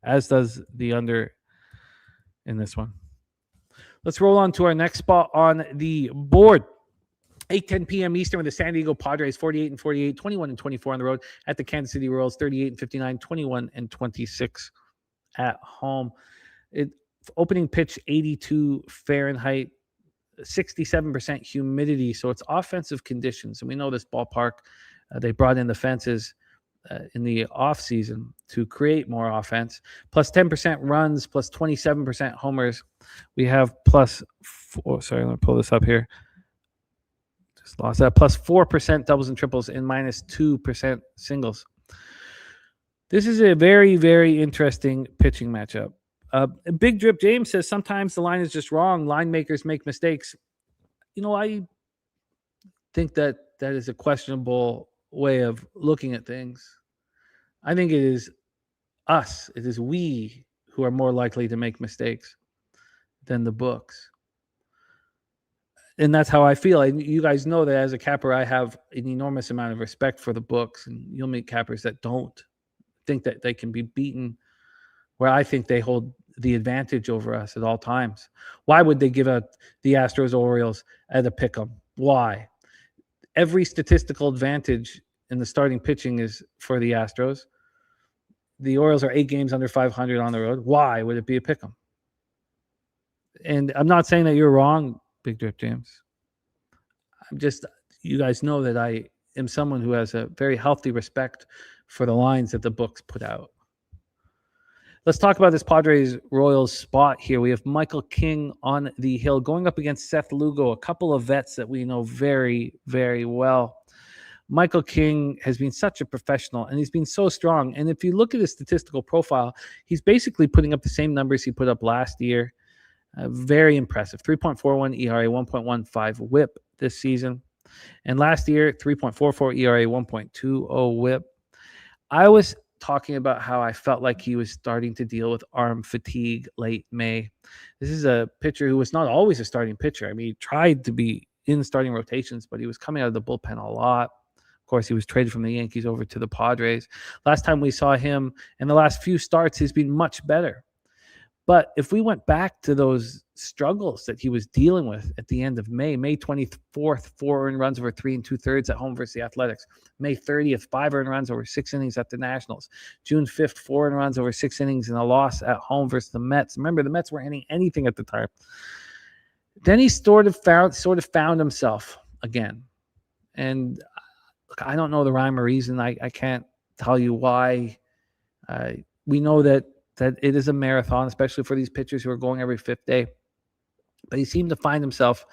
as does the under in this one. Let's roll on to our next spot on the board. 8:10 p.m. Eastern with the San Diego Padres 48-48, 21-24 on the road at the Kansas City Royals 38-59, 21-26 at home. Opening pitch 82 Fahrenheit, 67% humidity, so it's offensive conditions. And we know this ballpark, they brought in the fences in the offseason to create more offense. Plus 10% runs, plus 27% homers. We have plus 4, sorry, I'm going to pull this up here. Just lost that. Plus 4% doubles and triples and minus 2% singles. This is a very, very interesting pitching matchup. Big Drip James says sometimes the line is just wrong. Line makers make mistakes. I think that is a questionable way of looking at things. I think it is us. It is we who are more likely to make mistakes than the books. And that's how I feel. You guys know that as a capper, I have an enormous amount of respect for the books. And you'll meet cappers that don't think that they can be beaten, where I think they hold the advantage over us at all times. Why would they give out the Astros Orioles at a pick'em? Why? Every statistical advantage in the starting pitching is for the Astros. The Orioles are 8 games under 500 on the road. Why would it be a pick'em? And I'm not saying that you're wrong, Big Drip James. You guys know that I am someone who has a very healthy respect for the lines that the books put out. Let's talk about this Padres-Royals spot here. We have Michael King on the hill going up against Seth Lugo, a couple of vets that we know very, very well. Michael King has been such a professional, and he's been so strong. And if you look at his statistical profile, he's basically putting up the same numbers he put up last year. Very impressive. 3.41 ERA, 1.15 whip this season. And last year, 3.44 ERA, 1.20 whip. I was talking about how I felt like he was starting to deal with arm fatigue late May. This is a pitcher who was not always a starting pitcher. I mean, he tried to be in starting rotations, but he was coming out of the bullpen a lot. Of course, he was traded from the Yankees over to the Padres. Last time we saw him in the last few starts, he's been much better. But if we went back to those struggles that he was dealing with at the end of May 24th, 4 earned runs over 3 2/3 at home versus the Athletics. May 30th, 5 earned runs over 6 innings at the Nationals. June 5th, 4 earned runs over 6 innings and a loss at home versus the Mets. Remember, the Mets weren't hitting anything at the time. Then he sort of found himself again. And look, I don't know the rhyme or reason. I can't tell you why. We know that it is a marathon, especially for these pitchers who are going every 5th day. But he seemed to find himself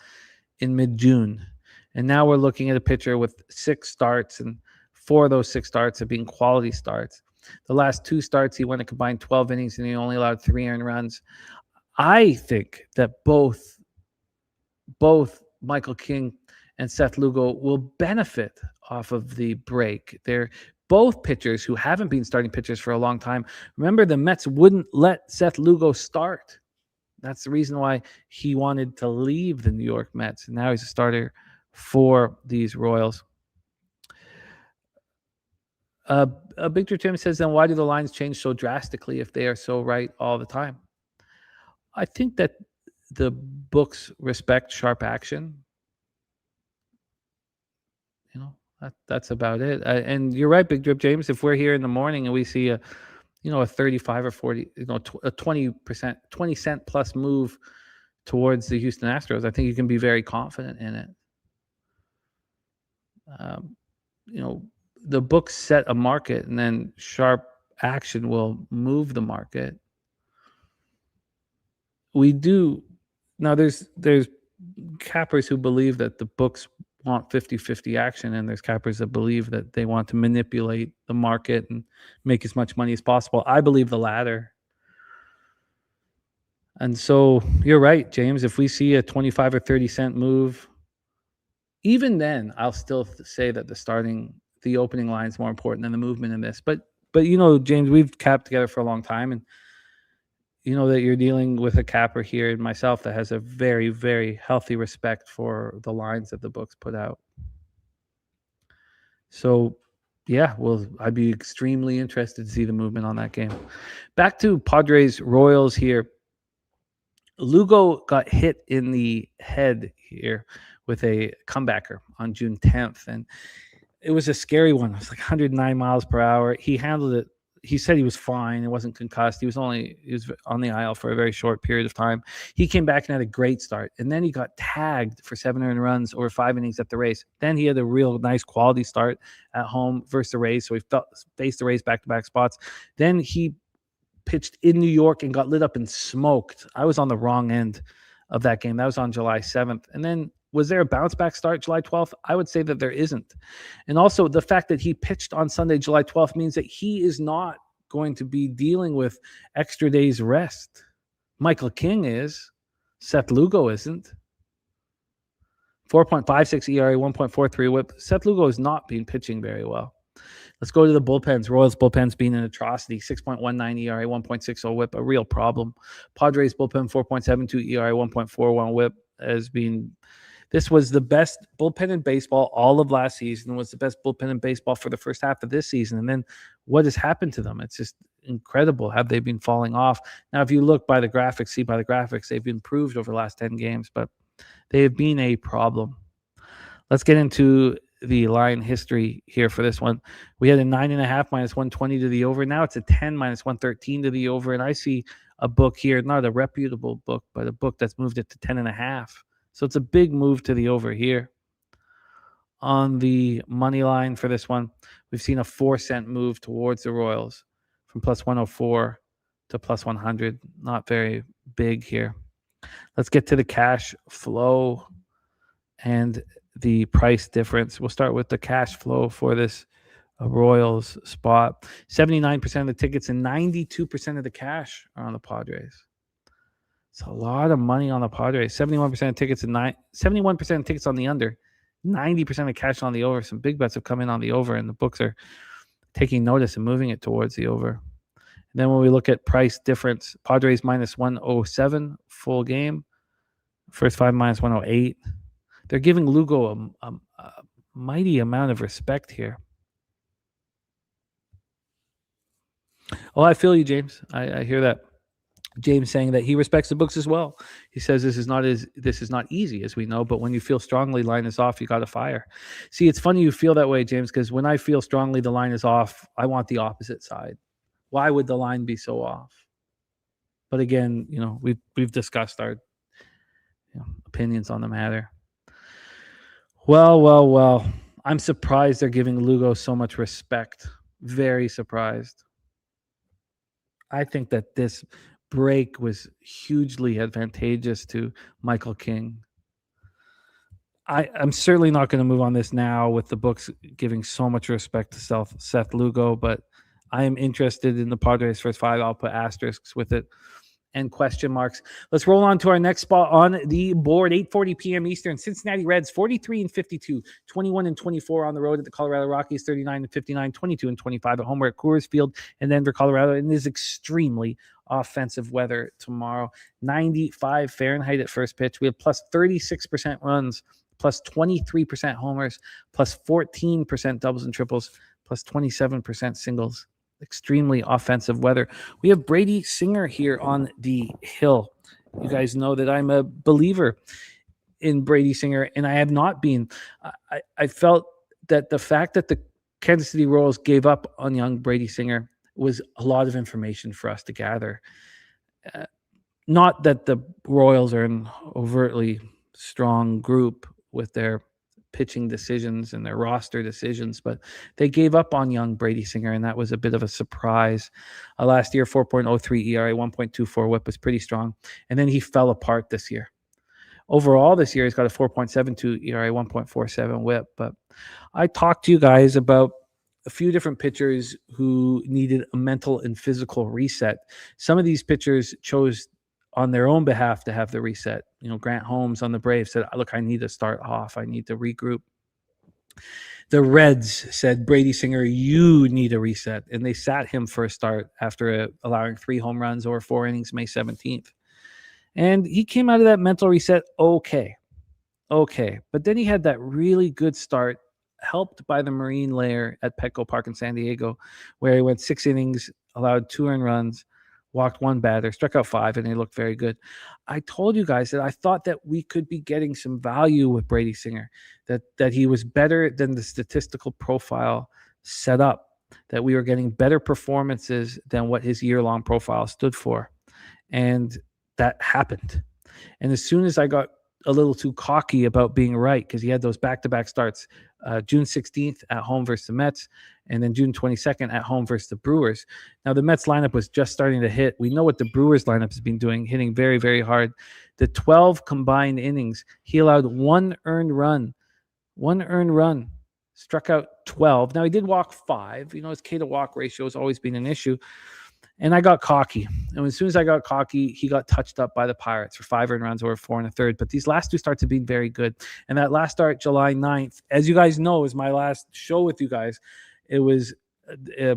in mid-June. And now we're looking at a pitcher with 6 starts, and 4 of those 6 starts have been quality starts. The last 2 starts, he went a combined 12 innings, and he only allowed 3 earned runs. I think that both Michael King and Seth Lugo will benefit off of the break. They're both pitchers who haven't been starting pitchers for a long time. Remember, the Mets wouldn't let Seth Lugo start. That's the reason why he wanted to leave the New York Mets. And now he's a starter for these Royals. Victor Tim says, then why do the lines change so drastically if they are so right all the time? I think that the books respect sharp action. That's about it. And you're right, Big Drip James. If we're here in the morning and we see a 35 or 40, a 20%, 20 cent plus move towards the Houston Astros, I think you can be very confident in it. The books set a market, and then sharp action will move the market. We do now. There's cappers who believe that the books want 50-50 action, and there's cappers that believe that they want to manipulate the market and make as much money as possible. I believe the latter. And so you're right, James. If we see a 25 or 30 cent move, even then, I'll still say that the opening line is more important than the movement in this. But James, we've capped together for a long time, and you know that you're dealing with a capper here and myself that has a very, very healthy respect for the lines that the books put out. So Yeah, well, I'd be extremely interested to see the movement on that game. Back to Padres Royals here. Lugo got hit in the head here with a comebacker on June 10th, and it was a scary one. It was like 109 miles per hour. He handled it. He said he was fine. It wasn't concussed. He was on the aisle for a very short period of time. He came back and had a great start, and then he got tagged for 7 earned runs over 5 innings at the Rays. Then he had a real nice quality start at home versus the Rays, so he faced the Rays back-to-back spots. Then he pitched in New York and got lit up and smoked. I was on the wrong end of that game. That was on July 7th. And then was there a bounce back start July 12th? I would say that there isn't. And also the fact that he pitched on Sunday, July 12th means that he is not going to be dealing with extra days rest. Michael King is. Seth Lugo isn't. 4.56 ERA, 1.43 whip. Seth Lugo has not been pitching very well. Let's go to the bullpens. Royals bullpen's been an atrocity. 6.19 ERA, 1.60 whip, a real problem. Padres bullpen, 4.72 ERA, 1.41 whip has been. This was the best bullpen in baseball all of last season. Was the best bullpen in baseball for the first half of this season. And then what has happened to them? It's just incredible. Have they been falling off? Now, if you look by the graphics, they've improved over the last 10 games, but they have been a problem. Let's get into the line history here for this one. We had a 9.5 minus 120 to the over. Now it's a 10 minus 113 to the over. And I see a book here, not a reputable book, but a book that's moved it to 10.5. So it's a big move to the over here. On the money line for this one, we've seen a 4-cent move towards the Royals from plus 104 to plus 100. Not very big here. Let's get to the cash flow and the price difference. We'll start with the cash flow for this Royals spot. 79% of the tickets and 92% of the cash are on the Padres. It's a lot of money on the Padres. 71% of tickets and 71% of tickets on the under. 90% of cash on the over. Some big bets have come in on the over, and the books are taking notice and moving it towards the over. And then when we look at price difference, Padres minus 107 full game. First 5 minus 108. They're giving Lugo a mighty amount of respect here. Oh, I feel you, James. I hear that. James saying that he respects the books as well. He says this is not easy, as we know, but when you feel strongly line is off, you got to fire. See, it's funny you feel that way, James, because when I feel strongly the line is off, I want the opposite side. Why would the line be so off? But again, we've discussed our opinions on the matter. Well. I'm surprised they're giving Lugo so much respect. Very surprised. I think that this break was hugely advantageous to Michael King. I'm certainly not going to move on this now with the books giving so much respect to Seth Lugo, but I am interested in the Padres first 5. I'll put asterisks with it and question marks. Let's roll on to our next spot on the board. 8:40 p.m. Eastern. Cincinnati Reds 43-52, 21-24 on the road at the Colorado Rockies, 39-59, 22-25 at home at Coors Field in Denver, Colorado. And it is extremely offensive weather tomorrow. 95 Fahrenheit at first pitch. We have plus 36% runs, plus 23% homers, plus 14% doubles and triples, plus 27% singles. Extremely offensive weather. We have Brady Singer here on the hill. You guys know that I'm a believer in Brady Singer, and I have not been. I felt that the fact that the Kansas City Royals gave up on young Brady Singer was a lot of information for us to gather. Not that the Royals are an overtly strong group with their pitching decisions and their roster decisions, but they gave up on young Brady Singer, and that was a bit of a surprise. Last year, 4.03 ERA, 1.24 whip was pretty strong, and then he fell apart this year. Overall, this year, he's got a 4.72 ERA, 1.47 whip, but I talked to you guys about a few different pitchers who needed a mental and physical reset. Some of these pitchers chose on their own behalf to have the reset. Grant Holmes on the Braves said, look, I need to start off. I need to regroup. The Reds said, Brady Singer, you need a reset. And they sat him for a start after allowing 3 home runs over 4 innings May 17th. And he came out of that mental reset okay. But then he had that really good start helped by the Marine layer at Petco Park in San Diego, where he went 6 innings, allowed 2 earned runs, walked 1 batter, struck out 5, and he looked very good. I told you guys that I thought that we could be getting some value with Brady Singer, that he was better than the statistical profile set up, that we were getting better performances than what his year-long profile stood for. And that happened. And as soon as I got a little too cocky about being right, because he had those back-to-back starts, June 16th at home versus the Mets, and then June 22nd at home versus the Brewers. Now, the Mets lineup was just starting to hit. We know what the Brewers lineup has been doing, hitting very, very hard. The 12 combined innings, he allowed 1 earned run, struck out 12. Now, he did walk 5. His K-to-walk ratio has always been an issue. And I got cocky. And as soon as I got cocky, he got touched up by the Pirates for 5 earned runs over 4 1/3. But these last 2 starts have been very good. And that last start, July 9th, as you guys know, is my last show with you guys. It was a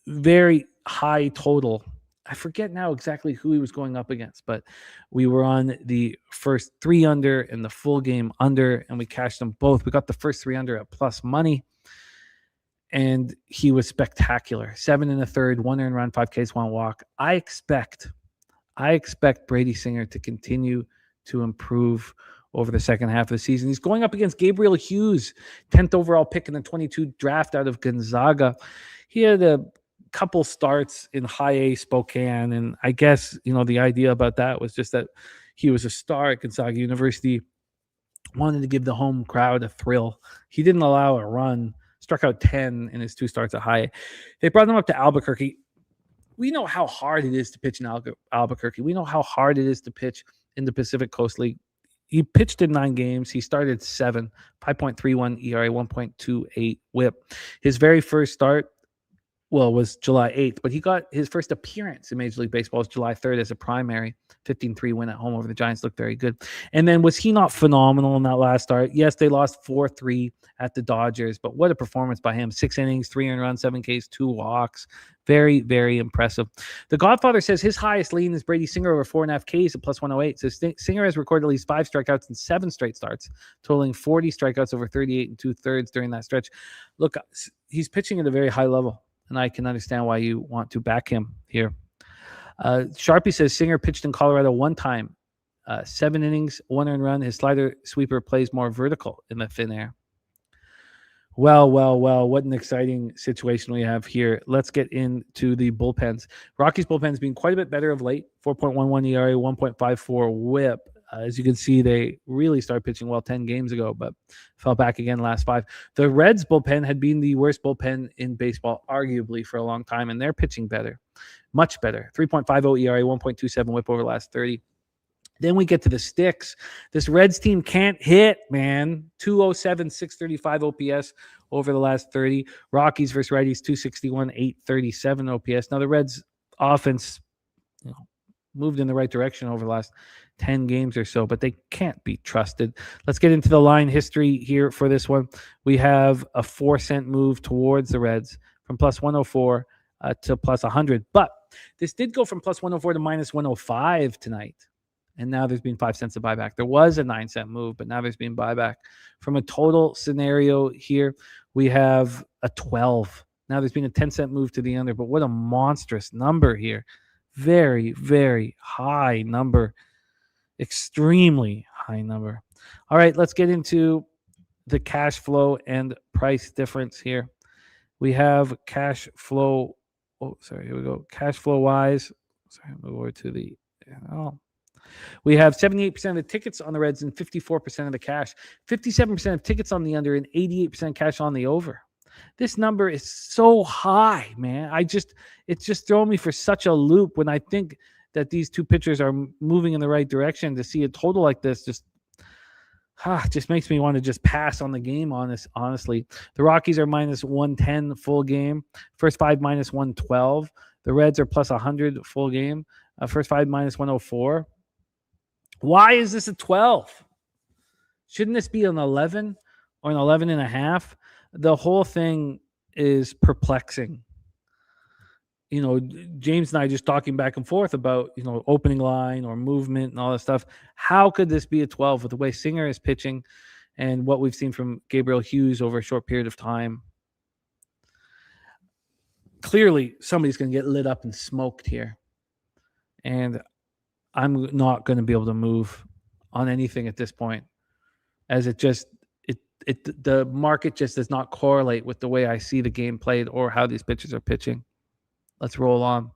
very high total. I forget now exactly who he was going up against, but we were on the first 3 under and the full game under, and we cashed them both. We got the first 3 under at plus money. And he was spectacular. 7 1/3, 1 earned run, 5 Ks, 1 walk. I expect Brady Singer to continue to improve over the second half of the season. He's going up against Gabriel Hughes, 10th overall pick in the 22 draft out of Gonzaga. He had a couple starts in high A Spokane, and I guess the idea about that was just that he was a star at Gonzaga University, wanted to give the home crowd a thrill. He didn't allow a run. Struck out 10 in his 2 starts at high. They brought him up to Albuquerque. We know how hard it is to pitch in Albuquerque. We know how hard it is to pitch in the Pacific Coast League. He pitched in 9 games. He started 7, 5.31 ERA, 1.28 WHIP. His very first start, was July 8th, but he got his first appearance in Major League Baseball was July 3rd as a primary, 15-3 win at home over the Giants. Looked very good. And then was he not phenomenal in that last start? Yes, they lost 4-3 at the Dodgers, but what a performance by him. 6 innings, 3 earned runs, 7 Ks, 2 walks. Very, very impressive. The Godfather says his highest lean is Brady Singer over 4.5 Ks at plus 108. So Singer has recorded at least 5 strikeouts in 7 straight starts, totaling 40 strikeouts over 38 2/3 during that stretch. Look, he's pitching at a very high level, and I can understand why you want to back him here. Sharpie says Singer pitched in Colorado 1 time, 7 innings, 1 earned run. His slider sweeper plays more vertical in the thin air. Well, what an exciting situation we have here. Let's get into the bullpens. Rockies bullpen's been quite a bit better of late, 4.11 ERA, 1.54 WHIP. As you can see, they really started pitching well 10 games ago, but fell back again last 5. The Reds bullpen had been the worst bullpen in baseball, arguably, for a long time, and they're pitching better, much better. 3.50 ERA, 1.27 WHIP over the last 30. Then we get to the sticks. This Reds team can't hit, man. 207, 635 OPS over the last 30. Rockies versus righties, 261, 837 OPS. Now, the Reds offense moved in the right direction over the last 10 games or so, but they can't be trusted. Let's get into the line history here for this one. We have a 4-cent move towards the Reds from plus 104 to plus 100. But this did go from plus 104 to minus 105 tonight. And now there's been 5 cents of buyback. There was a 9-cent move, but now there's been buyback. From a total scenario here, we have a 12. Now there's been a 10-cent move to the under, but what a monstrous number here. Very, very high number. Extremely high number. All right, let's get into the cash flow and price difference here. We have cash flow. Oh, sorry, here we go. Cash flow wise. Sorry, move over to the. We have 78% of the tickets on the Reds and 54% of the cash, 57% of tickets on the under, and 88% cash on the over. This number is so high, man. It's just throwing me for such a loop when I think that these two pitchers are moving in the right direction. To see a total like this just makes me want to just pass on the game, honestly. The Rockies are minus 110 full game. First 5 minus 112. The Reds are plus 100 full game. First 5 minus 104. Why is this a 12? Shouldn't this be an 11 or an 11 and a half? The whole thing is perplexing. James and I just talking back and forth about, opening line or movement and all that stuff. How could this be a 12 with the way Singer is pitching and what we've seen from Gabriel Hughes over a short period of time, clearly somebody's going to get lit up and smoked here. And I'm not going to be able to move on anything at this point, as the market just does not correlate with the way I see the game played or how these pitchers are pitching. Let's roll on.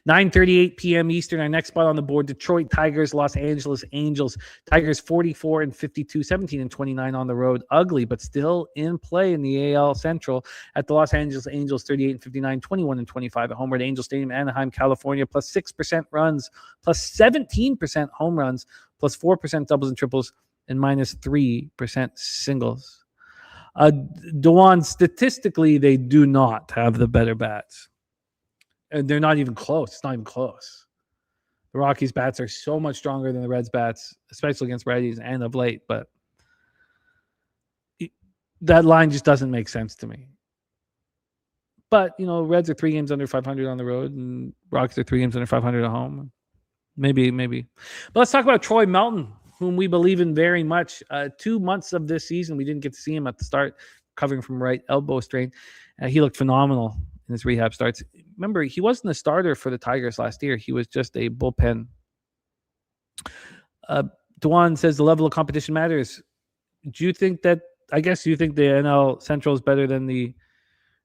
9:38 p.m. Eastern. Our next spot on the board: Detroit Tigers, Los Angeles Angels. Tigers 44-52, 17-29 on the road. Ugly, but still in play in the AL Central at the Los Angeles Angels, 38-59, 21-25 at Homeward Angel Stadium, Anaheim, California. Plus 6% runs, plus 17% home runs, plus 4% doubles and triples, and minus 3% singles. Dewan, statistically, they do not have the better bats. And they're not even close. It's not even close. The Rockies' bats are so much stronger than the Reds' bats, especially against righties and of late. But that line just doesn't make sense to me. But, Reds are 3 games under 500 on the road, and Rockies are 3 games under 500 at home. Maybe. But let's talk about Troy Melton, whom we believe in very much. 2 months of this season, we didn't get to see him at the start, recovering from right elbow strain. He looked phenomenal in his rehab starts. Remember, he wasn't a starter for the Tigers last year. He was just a bullpen. Dewan says the level of competition matters. Do you think that, I guess you think the NL Central is better than the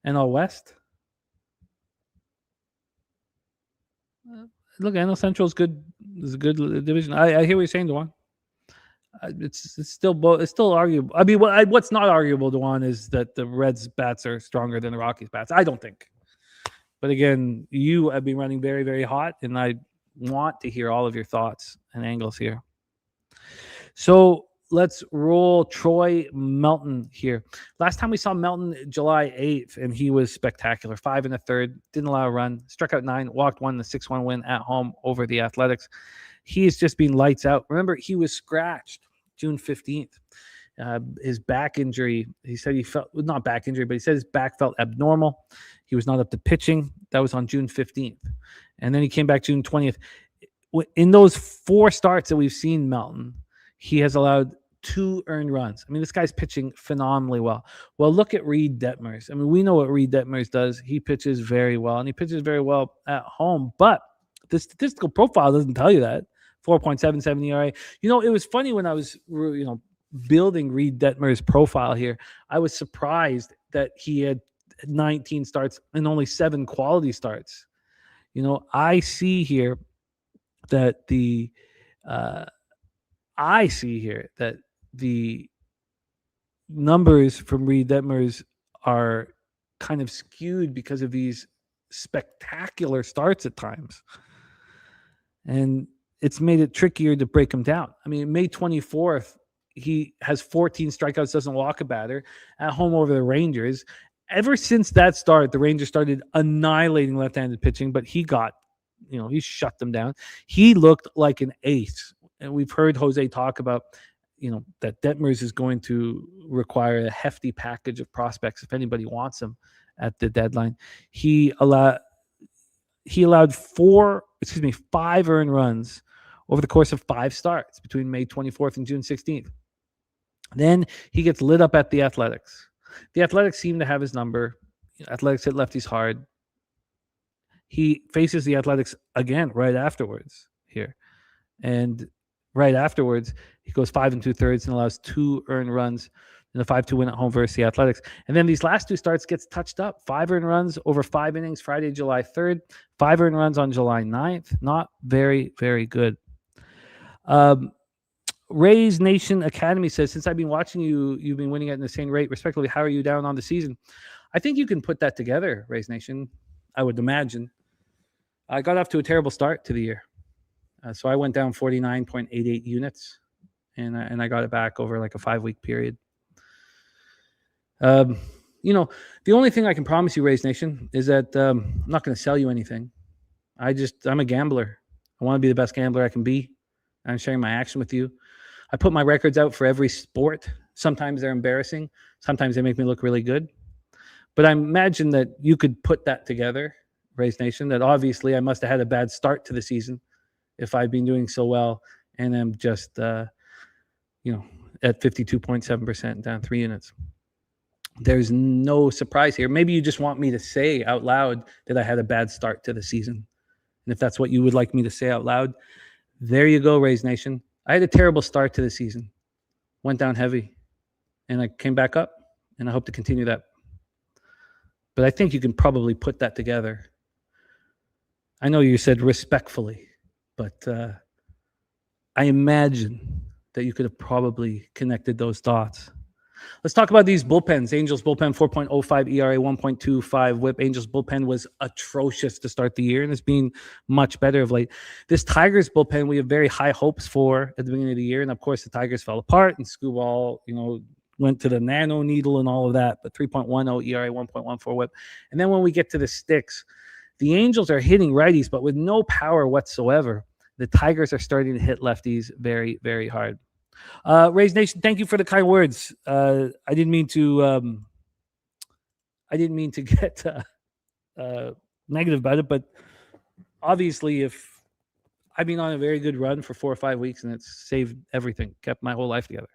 NL West? Look, NL Central is good. Is a good division. I hear what you're saying, Dewan. It's still arguable. I mean, what's not arguable, Dewan, is that the Reds' bats are stronger than the Rockies' bats. I don't think. But again, you have been running very, very hot, and I want to hear all of your thoughts and angles here. So let's roll Troy Melton here. Last time we saw Melton, July 8th, and he was spectacular. 5 1/3, didn't allow a run, struck out 9, walked 1, the 6-1 win at home over the Athletics. He has just been lights out. Remember, he was scratched June 15th. His back injury, he said he felt, not back injury, but he said his back felt abnormal. He was not up to pitching. That was on June 15th. And then he came back June 20th. In those 4 starts that we've seen Melton, he has allowed 2 earned runs. I mean, this guy's pitching phenomenally well. Well, look at Reed Detmers. I mean, we know what Reed Detmers does. He pitches very well, and he pitches very well at home. But the statistical profile doesn't tell you that. 4.77 ERA. It was funny when I was, building Reed Detmer's profile here. I was surprised that he had 19 starts and only 7 quality starts. I see here that the numbers from Reed Detmers are kind of skewed because of these spectacular starts at times. And it's made it trickier to break him down. I mean, May 24th, he has 14 strikeouts, doesn't walk a batter at home over the Rangers. Ever since that start, the Rangers started annihilating left-handed pitching, but he got, he shut them down. He looked like an ace. And we've heard Jose talk about, that Detmers is going to require a hefty package of prospects if anybody wants him at the deadline. He allowed 5 earned runs over the course of 5 starts between May 24th and June 16th. Then he gets lit up at the Athletics. The Athletics seem to have his number. Athletics hit lefties hard. He faces the Athletics again right afterwards here. And right afterwards, he goes 5 2/3 and allows 2 earned runs in a 5-2 win at home versus the Athletics. And then these last 2 starts gets touched up. 5 earned runs over 5 innings Friday, July 3rd. 5 earned runs on July 9th. Not very, very good. Rays Nation Academy says, since I've been watching you, you've been winning at an insane rate. Respectively, how are you down on the season? I think you can put that together, Rays Nation, I would imagine. I got off to a terrible start to the year. So I went down 49.88 units, and I got it back over like a 5-week period. The only thing I can promise you, Rays Nation, is that I'm not going to sell you anything. I'm a gambler. I want to be the best gambler I can be. I'm sharing my action with you. I put my records out for every sport. Sometimes they're embarrassing. Sometimes they make me look really good. But I imagine that you could put that together, Rays Nation, that obviously I must have had a bad start to the season if I've been doing so well and I'm just, at 52.7%, down 3 units. There's no surprise here. Maybe you just want me to say out loud that I had a bad start to the season. And if that's what you would like me to say out loud, there you go, Rays Nation. I had a terrible start to the season. Went down heavy. And I came back up. And I hope to continue that. But I think you can probably put that together. I know you said respectfully, but I imagine that you could have probably connected those dots. Let's talk about these bullpens. Angels bullpen, 4.05 ERA, 1.25 whip. Angels bullpen was atrocious to start the year, and it's been much better of late. This Tigers bullpen, we have very high hopes for at the beginning of the year, and of course the Tigers fell apart, and Skubal, went to the nano needle and all of that, but 3.10 ERA, 1.14 whip. And then when we get to the sticks, the Angels are hitting righties, but with no power whatsoever. The Tigers are starting to hit lefties very, very hard. Rays Nation, thank you for the kind words. I didn't mean to get negative about it, but obviously, if I've been on a very good run for 4 or 5 weeks, and it's saved everything, kept my whole life together.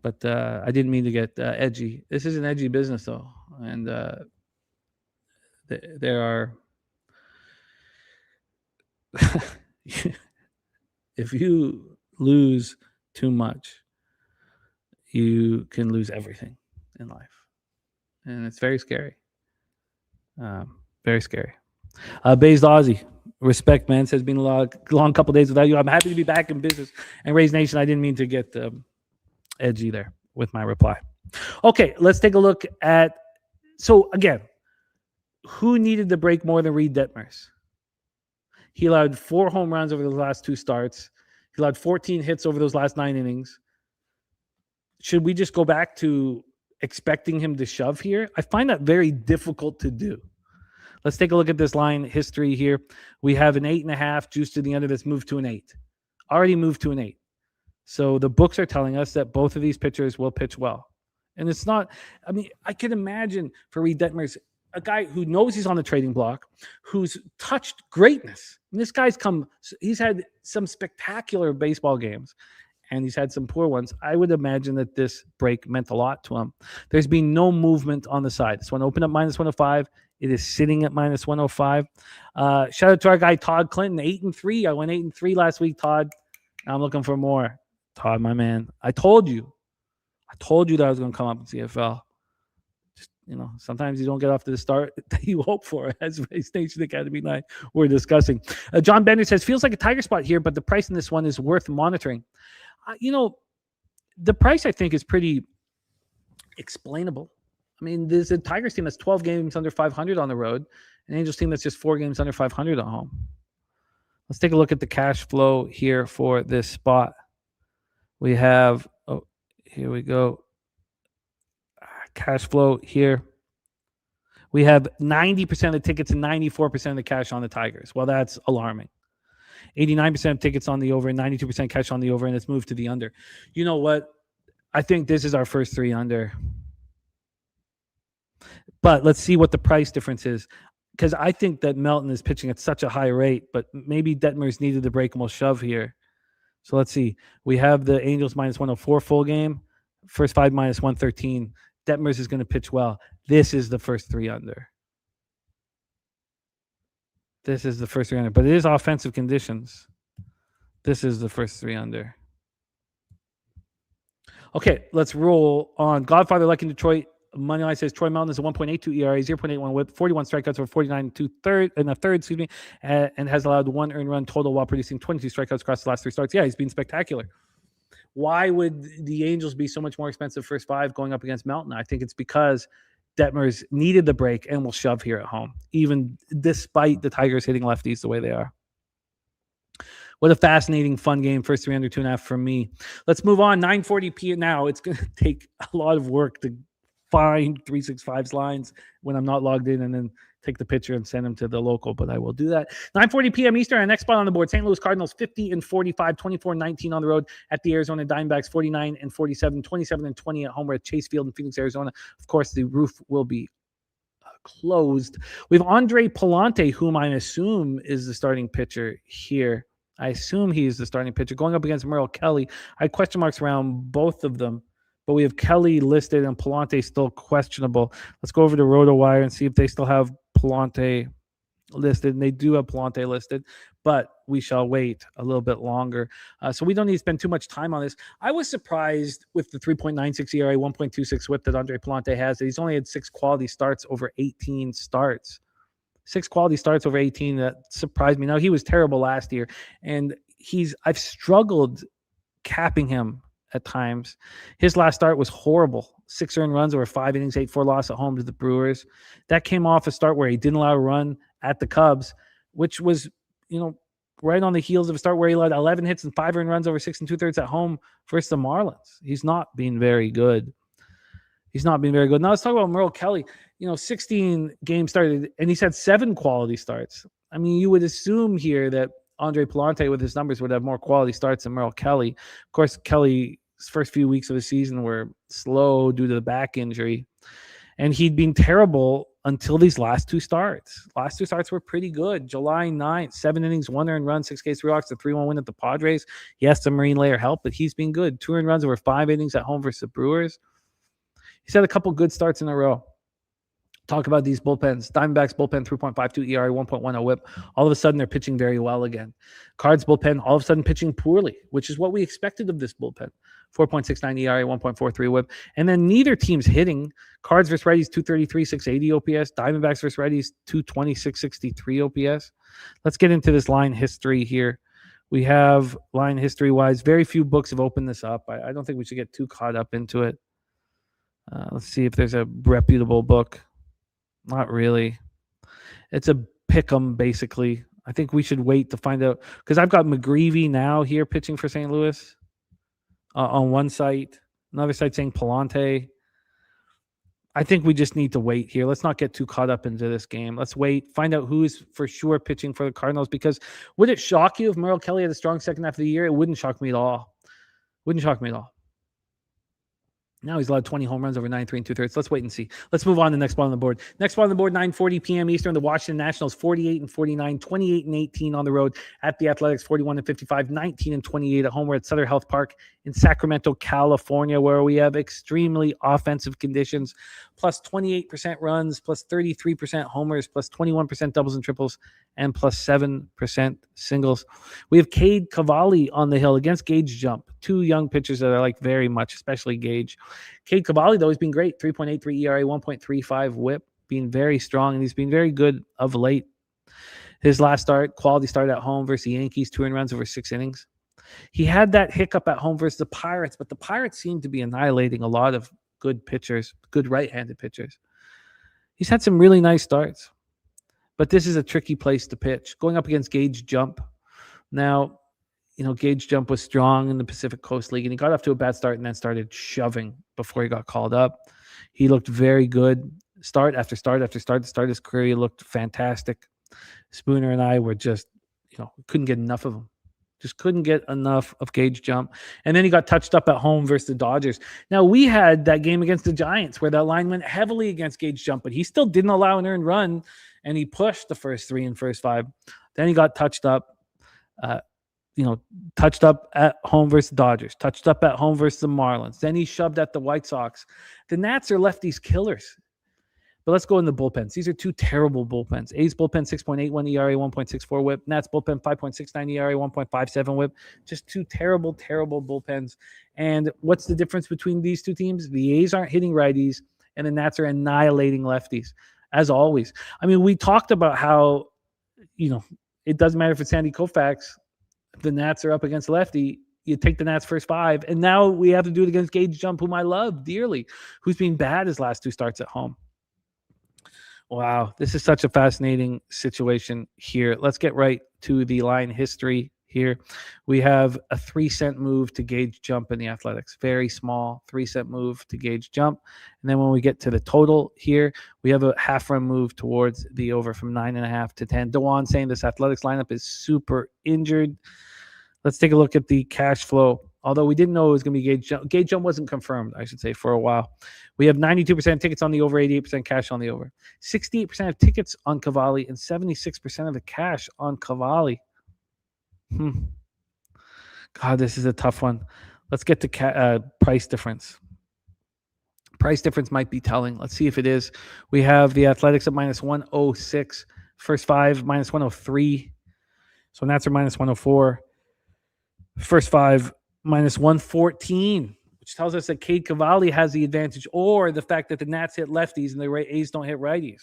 But I didn't mean to get edgy. This is an edgy business, though, and there are. If you lose too much, you can lose everything in life, and it's very scary. Very scary. Based Aussie, respect, man. Says been a long couple days without you. I'm happy to be back in business. And Rays Nation, I didn't mean to get edgy there with my reply. Okay, let's take a look at. So again, who needed the break more than Reed Detmers? He allowed 4 home runs over the last 2 starts. He allowed 14 hits over those last 9 innings. Should we just go back to expecting him to shove here? I find that very difficult to do. Let's take a look at this line history here. We have an 8.5 juice to the under that's moved to an 8. Already moved to an 8. So the books are telling us that both of these pitchers will pitch well. And it's not, I can imagine for Reed Detmers, a guy who knows he's on the trading block, who's touched greatness. And this guy's he's had some spectacular baseball games, and he's had some poor ones. I would imagine that this break meant a lot to him. There's been no movement on the side. This one opened up minus 105. It is sitting at minus 105. Shout out to our guy, Todd Clinton, 8-3. I went 8-3 last week, Todd. I'm looking for more. Todd, my man. I told you that I was going to come up in CFL. Sometimes you don't get off to the start that you hope for, as Rays Nation Academy and I were discussing. John Bender says, feels like a Tiger spot here, but the price in this one is worth monitoring. The price, I think, is pretty explainable. There's a Tigers team that's 12 games under 500 on the road, an Angels team that's just 4 games under 500 at home. Let's take a look at the cash flow here for this spot. We have, here we go. Cash flow here. We have 90% of the tickets and 94% of the cash on the Tigers. Well, that's alarming. 89% of tickets on the over and 92% cash on the over, and it's moved to the under. You know what? I think this is our first 3 under. But let's see what the price difference is, because I think that Melton is pitching at such a high rate, but maybe Detmers needed the break and we'll shove here. So let's see. We have the Angels minus 104 full game. First 5 minus 113. Detmers is going to pitch well. This is the first 3 under. This is the first 3 under. But it is offensive conditions. This is the first 3 under. Okay, let's roll on. Godfather like in Detroit. Moneyline says Troy Melton is a 1.82 ERA, 0.81 whip, 41 strikeouts over 49 and a third, and has allowed 1 earned run total while producing 22 strikeouts across the last 3 starts. Yeah, he's been spectacular. Why would the Angels be so much more expensive first 5 going up against Melton? I think it's because Detmers needed the break and will shove here at home, even despite the Tigers hitting lefties the way they are. What a fascinating, fun game. First 3 under 2.5 from me. Let's move on. 9:40 p.m. now. It's going to take a lot of work to find 365's lines when I'm not logged in and then take the picture and send them to the local, but I will do that. 9:40 p.m. Eastern, our next spot on the board, St. Louis Cardinals 50-45, 24-19 on the road at the Arizona Diamondbacks, 49-47, 27-20 at home. We're at Chase Field in Phoenix, Arizona. Of course, the roof will be closed. We have Andre Palante, whom I assume is the starting pitcher here. I assume he's the starting pitcher. Going up against Merle Kelly, I had question marks around both of them, but we have Kelly listed and Palante still questionable. Let's go over to RotoWire and see if they still have Palante listed, and they do have Palante listed, but we shall wait a little bit longer. So we don't need to spend too much time on this. I was surprised with the 3.96 ERA, 1.26 whip that Andre Palante has, that he's only had 6 quality starts over 18 starts. 6 quality starts over 18, that surprised me. Now, he was terrible last year, and I've struggled capping him at times. His last start was horrible. 6 earned runs over 5 innings, 8-4 loss at home to the Brewers. That came off a start where he didn't allow a run at the Cubs, which was, right on the heels of a start where he led 11 hits and 5 earned runs over 6 2/3 at home versus the Marlins. He's not been very good. Now let's talk about Merle Kelly. 16 games started, and he's had 7 quality starts. I mean, you would assume here that Andre Palante with his numbers would have more quality starts than Merle Kelly. Of course, Kelly's first few weeks of the season were slow due to the back injury, and he'd been terrible until these last 2 starts. Last 2 starts were pretty good. July 9th, 7 innings, 1 earned run, 6 Ks, 3 walks, a 3-1 win at the Padres. Yes, the Marine layer helped, but he's been good. 2 earned runs over 5 innings at home versus the Brewers. He's had a couple good starts in a row. Talk about these bullpens. Diamondbacks bullpen, 3.52 ERA, 1.10 whip. All of a sudden, they're pitching very well again. Cards bullpen, all of a sudden pitching poorly, which is what we expected of this bullpen. 4.69 ERA, 1.43 whip. And then neither team's hitting. Cards versus righties, 233, 680 OPS. Diamondbacks versus righties, 220, 663 OPS. Let's get into this line history here. We have line history-wise, very few books have opened this up. I don't think we should get too caught up into it. Let's see if there's a reputable book. Not really. It's a pick 'em, basically. I think we should wait to find out, because I've got McGreevy now here pitching for St. Louis on one site. Another site saying Palante. I think we just need to wait here. Let's not get too caught up into this game. Let's wait, find out who's for sure pitching for the Cardinals, because would it shock you if Merle Kelly had a strong second half of the year? It wouldn't shock me at all. Now he's allowed 20 home runs over 9 3 2/3. Let's wait and see. Let's move on to the next spot on the board. Next spot on the board, 9:40 p.m. Eastern. The Washington Nationals, 48-49, 28-18 on the road at the Athletics, 41-55, 19-28 at home. We're at Sutter Health Park in Sacramento, California, where we have extremely offensive conditions, plus 28% runs, plus 33% homers, plus 21% doubles and triples, and plus 7% singles. We have Cade Cavalli on the hill against Gage Jump, 2 young pitchers that I like very much, especially Gage. Cade Cavalli, though, has been great. 3.83 ERA, 1.35 whip, being very strong, and he's been very good of late. His last start, quality start at home versus the Yankees, 2 earned runs over 6 innings. He had that hiccup at home versus the Pirates, but the Pirates seem to be annihilating a lot of good pitchers, good right-handed pitchers. He's had some really nice starts, but this is a tricky place to pitch. Going up against Gage Jump. Now, Gage Jump was strong in the Pacific Coast League, and he got off to a bad start and then started shoving before he got called up. He looked very good. Start after start after start to start his career, he looked fantastic. Spooner and I were just, couldn't get enough of him. Just couldn't get enough of Gage Jump. And then he got touched up at home versus the Dodgers. Now, we had that game against the Giants where that line went heavily against Gage Jump, but he still didn't allow an earned run, and he pushed the first 3 and first 5. Then he got touched up. Touched up at home versus the Dodgers, touched up at home versus the Marlins. Then he shoved at the White Sox. The Nats are lefties killers. But let's go in the bullpens. These are 2 terrible bullpens. A's bullpen, 6.81 ERA, 1.64 whip. Nats bullpen, 5.69 ERA, 1.57 whip. Just 2 terrible, terrible bullpens. And what's the difference between these 2 teams? The A's aren't hitting righties, and the Nats are annihilating lefties, as always. I mean, we talked about how, it doesn't matter if it's Sandy Koufax. If the Nats are up against lefty, you take the Nats first 5. And now we have to do it against Gage Jump, whom I love dearly, who's been bad his last 2 starts at home. Wow, this is such a fascinating situation here. Let's get right to the line history here. We have a 3-cent move to Gage Jump in the Athletics. Very small 3-cent move to Gage Jump. And then when we get to the total here, we have a half-run move towards the over from 9.5 to 10. Dewan saying this Athletics lineup is super injured. Let's take a look at the cash flow. Although we didn't know it was going to be Gage Jump. Gage Jump wasn't confirmed, I should say, for a while. We have 92% tickets on the over, 88% cash on the over. 68% of tickets on Cavalli and 76% of the cash on Cavalli. God, this is a tough one. Let's get to price difference. Price difference might be telling. Let's see if it is. We have the Athletics at minus 106. First five, minus 103. So Nats are minus 104. First five, minus 114, which tells us that Cade Cavalli has the advantage, or the fact that the Nats hit lefties and the A's don't hit righties.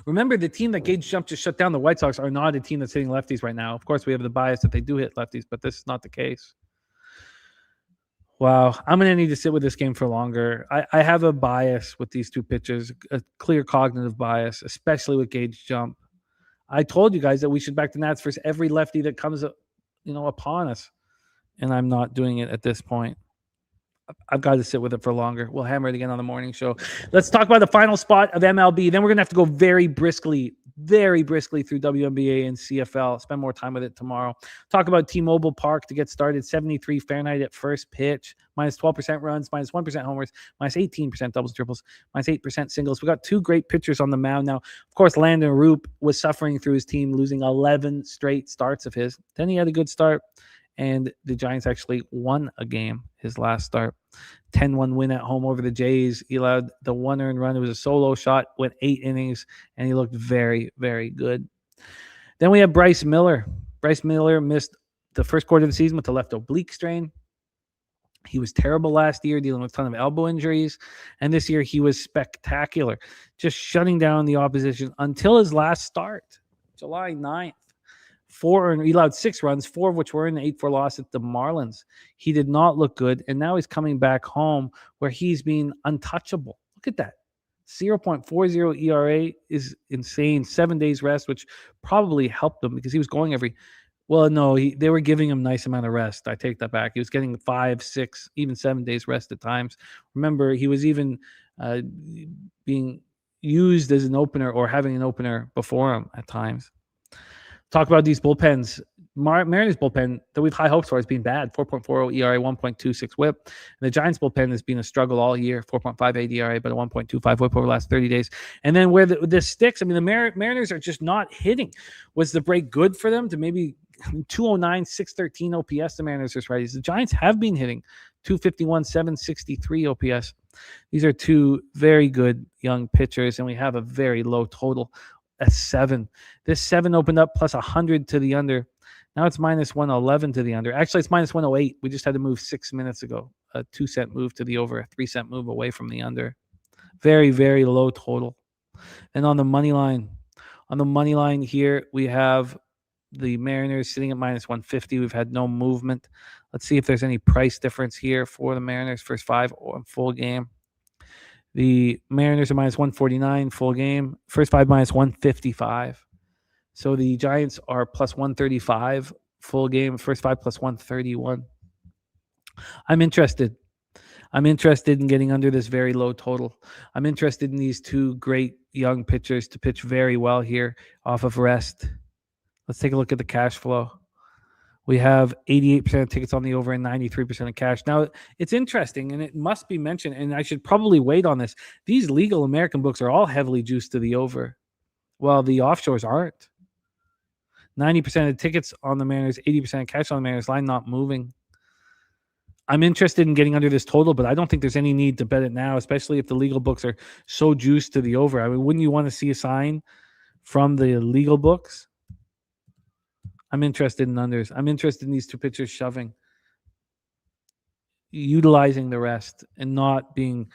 Remember, the team that Gage jumped to shut down, the White Sox, are not a team that's hitting lefties right now. Of course, we have the bias that they do hit lefties, but this is not the case. Wow, I'm going to need to sit with this game for longer. I have a bias with these two pitchers, a clear cognitive bias, especially with Gage jump. I told you guys that we should back the Nats versus every lefty that comes, upon us, and I'm not doing it at this point. I've got to sit with it for longer. We'll hammer it again on the morning show. Let's talk about the final spot of MLB. Then we're going to have to go very briskly through WNBA and CFL. Spend more time with it tomorrow. Talk about T-Mobile Park to get started. 73 Fahrenheit at first pitch. Minus 12% runs. Minus 1% homers. Minus 18% doubles, triples. Minus 8% singles. We got two great pitchers on the mound now. Of course, Landon Roop was suffering through his team, losing 11 straight starts of his. Then he had a good start. And the Giants actually won a game his last start. 10-1 win at home over the Jays. He allowed the one earned run. It was a solo shot, went 8 innings, and he looked very, very good. Then we have Bryce Miller. Bryce Miller missed the first quarter of the season with the left oblique strain. He was terrible last year, dealing with a ton of elbow injuries. And this year he was spectacular, just shutting down the opposition until his last start, July 9th. He allowed 6 runs, 4 of which were in the 8-4 loss at the Marlins. He did not look good, and now he's coming back home where he's been untouchable. Look at that. 0.40 ERA is insane. 7 days rest, which probably helped him because he was going they were giving him a nice amount of rest. I take that back. He was getting 5, 6, even 7 days rest at times. Remember, he was even being used as an opener or having an opener before him at times. Talk about these bullpens. Mariners bullpen that we've high hopes for has been bad. 4.40 ERA, 1.26 whip. And the Giants bullpen has been a struggle all year. 4.58 ERA, but a 1.25 whip over the last 30 days. And then where this sticks, the Mariners are just not hitting. Was the break good for them to maybe 209, 613 OPS, the Mariners are righties? The Giants have been hitting 251, 763 OPS. These are two very good young pitchers, and we have a very low total. A 7. This 7 opened up plus 100 to the under. Now it's minus 111 to the under. Actually, it's minus 108. We just had to move 6 minutes ago. A 2-cent move to the over, a 3-cent move away from the under. Very, very low total. And on the money line here, we have the Mariners sitting at minus 150. We've had no movement. Let's see if there's any price difference here for the Mariners first 5 or full game. The Mariners are minus 149 full game. First 5 minus 155. So the Giants are plus 135 full game. First 5 plus 131. I'm interested. I'm interested in getting under this very low total. I'm interested in these two great young pitchers to pitch very well here off of rest. Let's take a look at the cash flow. We have 88% of tickets on the over and 93% of cash. Now, it's interesting, and it must be mentioned, and I should probably wait on this. These legal American books are all heavily juiced to the over, while the offshores aren't. 90% of tickets on the Mariners, 80% of cash on the Mariners, line not moving. I'm interested in getting under this total, but I don't think there's any need to bet it now, especially if the legal books are so juiced to the over. Wouldn't you want to see a sign from the legal books? I'm interested in unders. I'm interested in these two pitchers shoving, utilizing the rest and not being,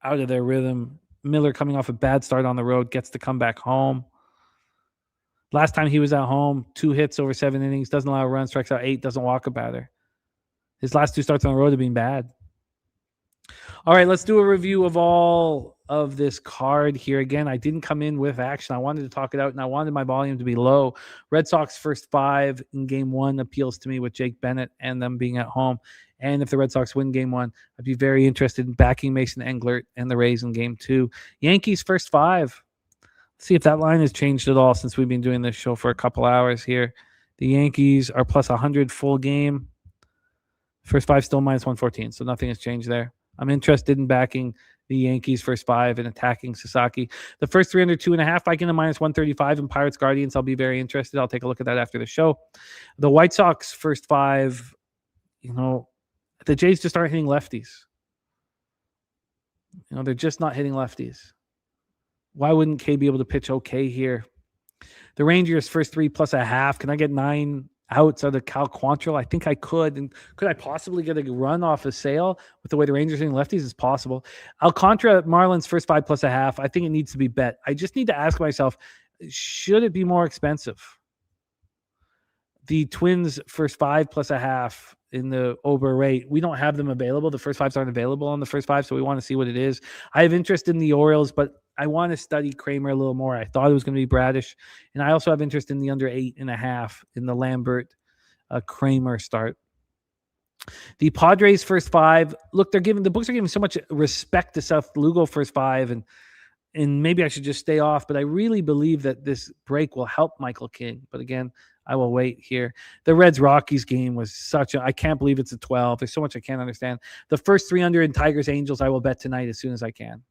out of their rhythm. Miller coming off a bad start on the road, gets to come back home. Last time he was at home, 2 hits over 7 innings, doesn't allow a run, strikes out 8, doesn't walk a batter. His last 2 starts on the road have been bad. All right, let's do a review of all of this card here. Again, I didn't come in with action. I wanted to talk it out, and I wanted my volume to be low. Red Sox first 5 in Game 1 appeals to me with Jake Bennett and them being at home. And if the Red Sox win Game 1, I'd be very interested in backing Mason Englert and the Rays in Game 2. Yankees first 5. Let's see if that line has changed at all since we've been doing this show for a couple hours here. The Yankees are plus 100 full game. First 5 still minus 114, so nothing has changed there. I'm interested in backing the Yankees first 5 and attacking Sasaki. The first 3 under 2.5, I get a minus 135 in Pirates Guardians. I'll be very interested. I'll take a look at that after the show. The White Sox first 5, the Jays just aren't hitting lefties. They're just not hitting lefties. Why wouldn't K be able to pitch okay here? The Rangers first 3 plus a half. Can I get 9 outs out of Cal Quantrill? I think I could. And could I possibly get a run off a sale with the way the Rangers are hitting lefties? It's possible. Alcantara, Marlins first 5 plus a half. I think it needs to be bet. I just need to ask myself, should it be more expensive? The Twins first 5 plus a half in the over rate. We don't have them available. The first 5s aren't available on the first 5, so we want to see what it is. I have interest in the Orioles, but I want to study Kramer a little more. I thought it was going to be Bradish, and I also have interest in the under 8.5 in the Lambert Kramer start. The Padres first 5. Look, the books are giving so much respect to Seth Lugo first 5, and maybe I should just stay off. But I really believe that this break will help Michael King. But again, I will wait here. The Reds-Rockies game was I can't believe it's a 12. There's so much I can't understand. The first 3 under in Tigers-Angels, I will bet tonight as soon as I can.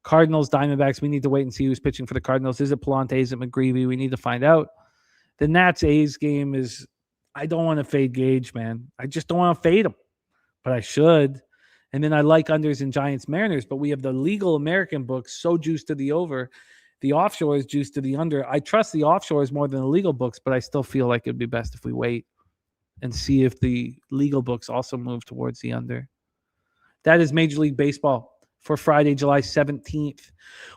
Cardinals, Diamondbacks, we need to wait and see who's pitching for the Cardinals. Is it Palante? Is it McGreevy? We need to find out. The Nats-A's game is, I don't want to fade Gage, man. I just don't want to fade him, but I should. And then I like unders in Giants-Mariners, but we have the legal American books so juiced to the over. The offshore is juiced to the under. I trust the offshores more than the legal books, but I still feel like it'd be best if we wait and see if the legal books also move towards the under. That is Major League Baseball for Friday, July 17th.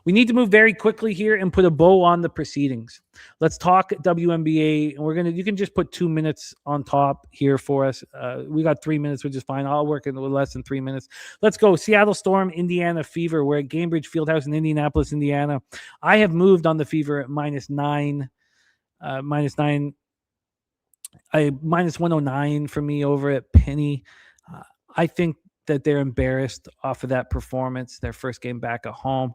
We need to move very quickly here and put a bow on the proceedings. Let's talk WNBA, and you can just put 2 minutes on top here for us. We got 3 minutes, which is fine. I'll work in less than 3 minutes. Let's go. Seattle Storm, Indiana Fever. We're at Gainbridge Fieldhouse in Indianapolis, Indiana. I have moved on the Fever at -9. -9. -109 for me over at Penny. I think that they're embarrassed off of that performance, their first game back at home,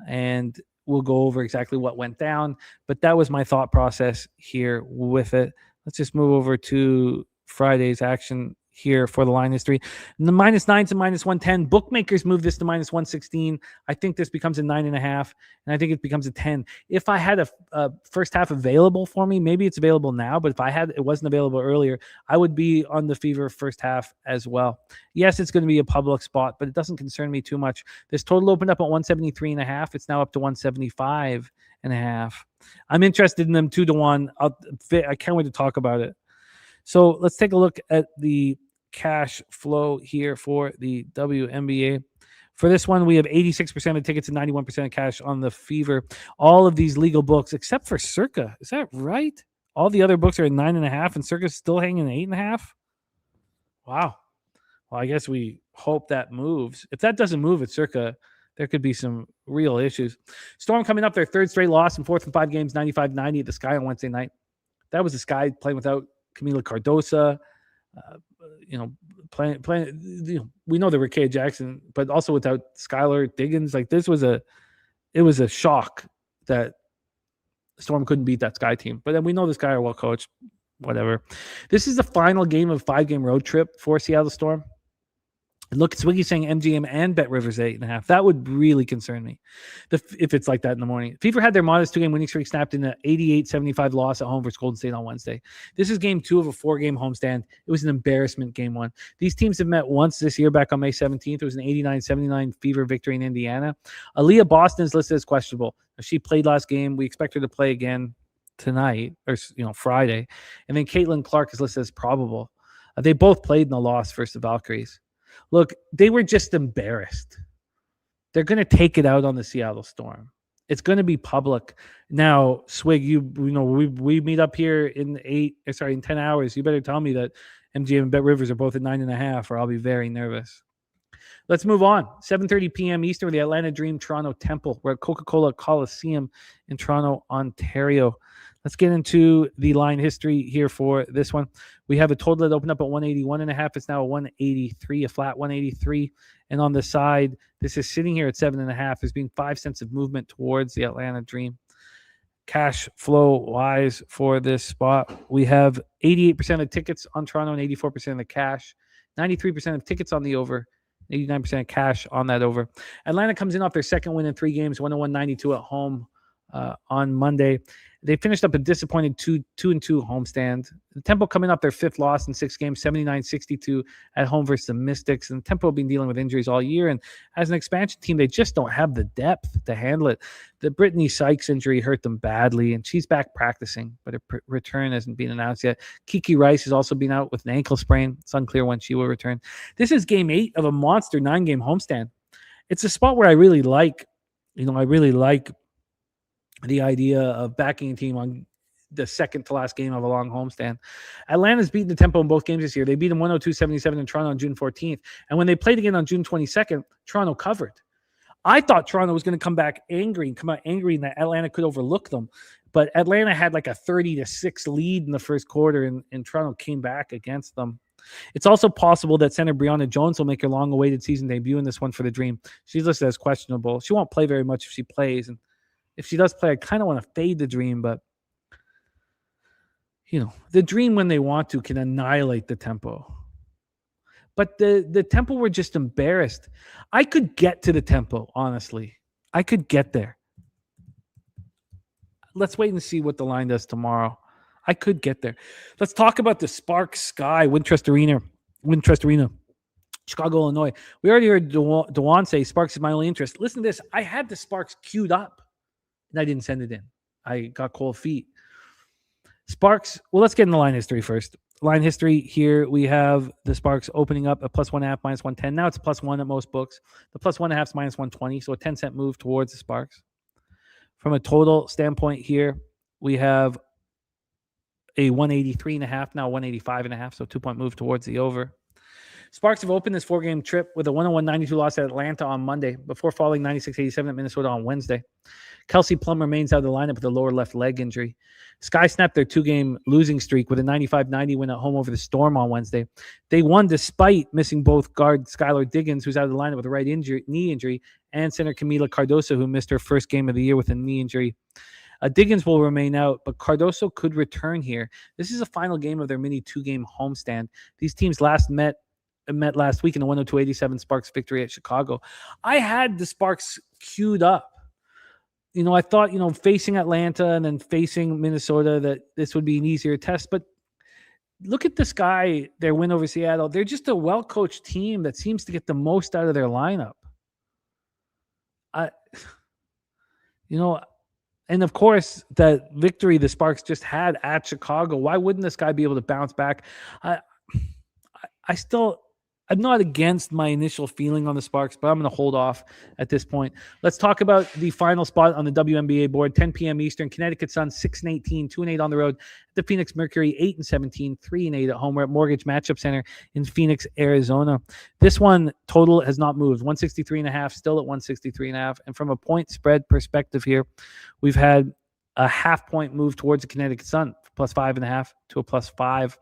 and we'll go over exactly what went down. But that was my thought process here with it. Let's just move over to Friday's action here for the line history. And the -9 to -110. Bookmakers move this to -116. I think this becomes a 9.5, and I think it becomes a 10. If I had a first half available for me, maybe it's available now, but if it wasn't available earlier, I would be on the Fever first half as well. Yes, it's going to be a public spot, but it doesn't concern me too much. This total opened up at 173.5. It's now up to 175.5. I'm interested in them 2-1. I can't wait to talk about it. So let's take a look at the cash flow here for the WNBA. For this one, we have 86% of tickets and 91% of cash on the Fever. All of these legal books, except for Circa. Is that right? All the other books are at 9.5, and Circa's still hanging at 8.5? Wow. Well, I guess we hope that moves. If that doesn't move at Circa, there could be some real issues. Storm coming up, their 3rd straight loss in 4th and 5 games, 95-90 at the Sky on Wednesday night. That was the Sky playing without Camila Cardosa, we know there were Kay Jackson, but also without Skylar Diggins. Like it was a shock that Storm couldn't beat that Sky team. But then we know the Sky are well coached. Whatever. This is the final game of a 5-game road trip for Seattle Storm. And look, Swiggy saying MGM and Bet Rivers 8.5. That would really concern me if it's like that in the morning. Fever had their modest 2-game winning streak snapped in an 88-75 loss at home versus Golden State on Wednesday. This is game 2 of a 4-game homestand. It was an embarrassment, game 1. These teams have met once this year back on May 17th. It was an 89-79 Fever victory in Indiana. Aaliyah Boston is listed as questionable. She played last game. We expect her to play again tonight or Friday. And then Caitlin Clark is listed as probable. They both played in the loss versus the Valkyries. Look, they were just embarrassed. They're going to take it out on the Seattle Storm. It's going to be public. Now, Swig, we meet up here in 10 hours. You better tell me that MGM and Bet Rivers are both at 9.5, or I'll be very nervous. Let's move on. 7:30 p.m. Eastern, the Atlanta Dream Toronto Temple. We're at Coca-Cola Coliseum in Toronto, Ontario. Let's get into the line history here for this one. We have a total that opened up at 181.5. It's now a 183, a flat 183. And on the side, this is sitting here at 7.5. There's been 5 cents of movement towards the Atlanta Dream. Cash flow wise for this spot, we have 88% of tickets on Toronto and 84% of the cash, 93% of tickets on the over, 89% cash on that over. Atlanta comes in off their second win in 3 games, 101-92 at home on Monday. They finished up a disappointing 2-2 homestand. The Tempo coming off their 5th loss in 6 games, 79-62 at home versus the Mystics. And the Tempo have been dealing with injuries all year. And as an expansion team, they just don't have the depth to handle it. The Brittany Sykes injury hurt them badly, and she's back practicing, but her return hasn't been announced yet. Kiki Rice has also been out with an ankle sprain. It's unclear when she will return. This is game 8 of a monster 9-game homestand. It's a spot where I really like the idea of backing a team on the second to last game of a long homestand. Atlanta's beaten the Tempo in both games this year. They beat them 102-77 in Toronto on June 14th. And when they played again on June 22nd, Toronto covered. I thought Toronto was going to come out angry, and that Atlanta could overlook them. But Atlanta had like a 30-6 lead in the first quarter, and Toronto came back against them. It's also possible that center Brianna Jones will make her long-awaited season debut in this one for the Dream. She's listed as questionable. She won't play very much if she plays, and if she does play, I kind of want to fade the Dream, but the Dream, when they want to, can annihilate the Tempo. But the Tempo were just embarrassed. I could get to the Tempo, honestly. I could get there. Let's wait and see what the line does tomorrow. I could get there. Let's talk about the Sparks Sky, Wintrust Arena, Chicago, Illinois. We already heard Dewan say Sparks is my only interest. Listen to this. I had the Sparks queued up, and I didn't send it in. I got cold feet. Sparks, well, let's get in the line history first. Line history here, we have the Sparks opening up at +1.5, -110. Now it's +1 at most books. The +1.5 is -120, so a 10-cent move towards the Sparks. From a total standpoint here, we have a 183.5, now 185.5, so 2-point move towards the over. Sparks have opened this 4-game trip with a 101-92 loss at Atlanta on Monday before falling 96-87 at Minnesota on Wednesday. Kelsey Plum remains out of the lineup with a lower left leg injury. Sky snapped their 2-game losing streak with a 95-90 win at home over the Storm on Wednesday. They won despite missing both guard Skylar Diggins, who's out of the lineup with a right knee injury, and center Camila Cardoso, who missed her first game of the year with a knee injury. Diggins will remain out, but Cardoso could return here. This is a final game of their mini 2-game homestand. These teams last met last week in a 102-87 Sparks victory at Chicago. I had the Sparks queued up. I thought, facing Atlanta and then facing Minnesota, that this would be an easier test. But look at the Sky, their win over Seattle. They're just a well-coached team that seems to get the most out of their lineup. And of course, that victory the Sparks just had at Chicago, why wouldn't this guy be able to bounce back? I'm not against my initial feeling on the Sparks, but I'm going to hold off at this point. Let's talk about the final spot on the WNBA board, 10 p.m. Eastern. Connecticut Suns 6-18, 2-8 on the road. The Phoenix Mercury 8-17, 3-8 at home. We're at Mortgage Matchup Center in Phoenix, Arizona. This one total has not moved. 163.5, still at 163.5. And from a point spread perspective here, we've had a half-point move towards the Connecticut Sun, +5.5 to a +5.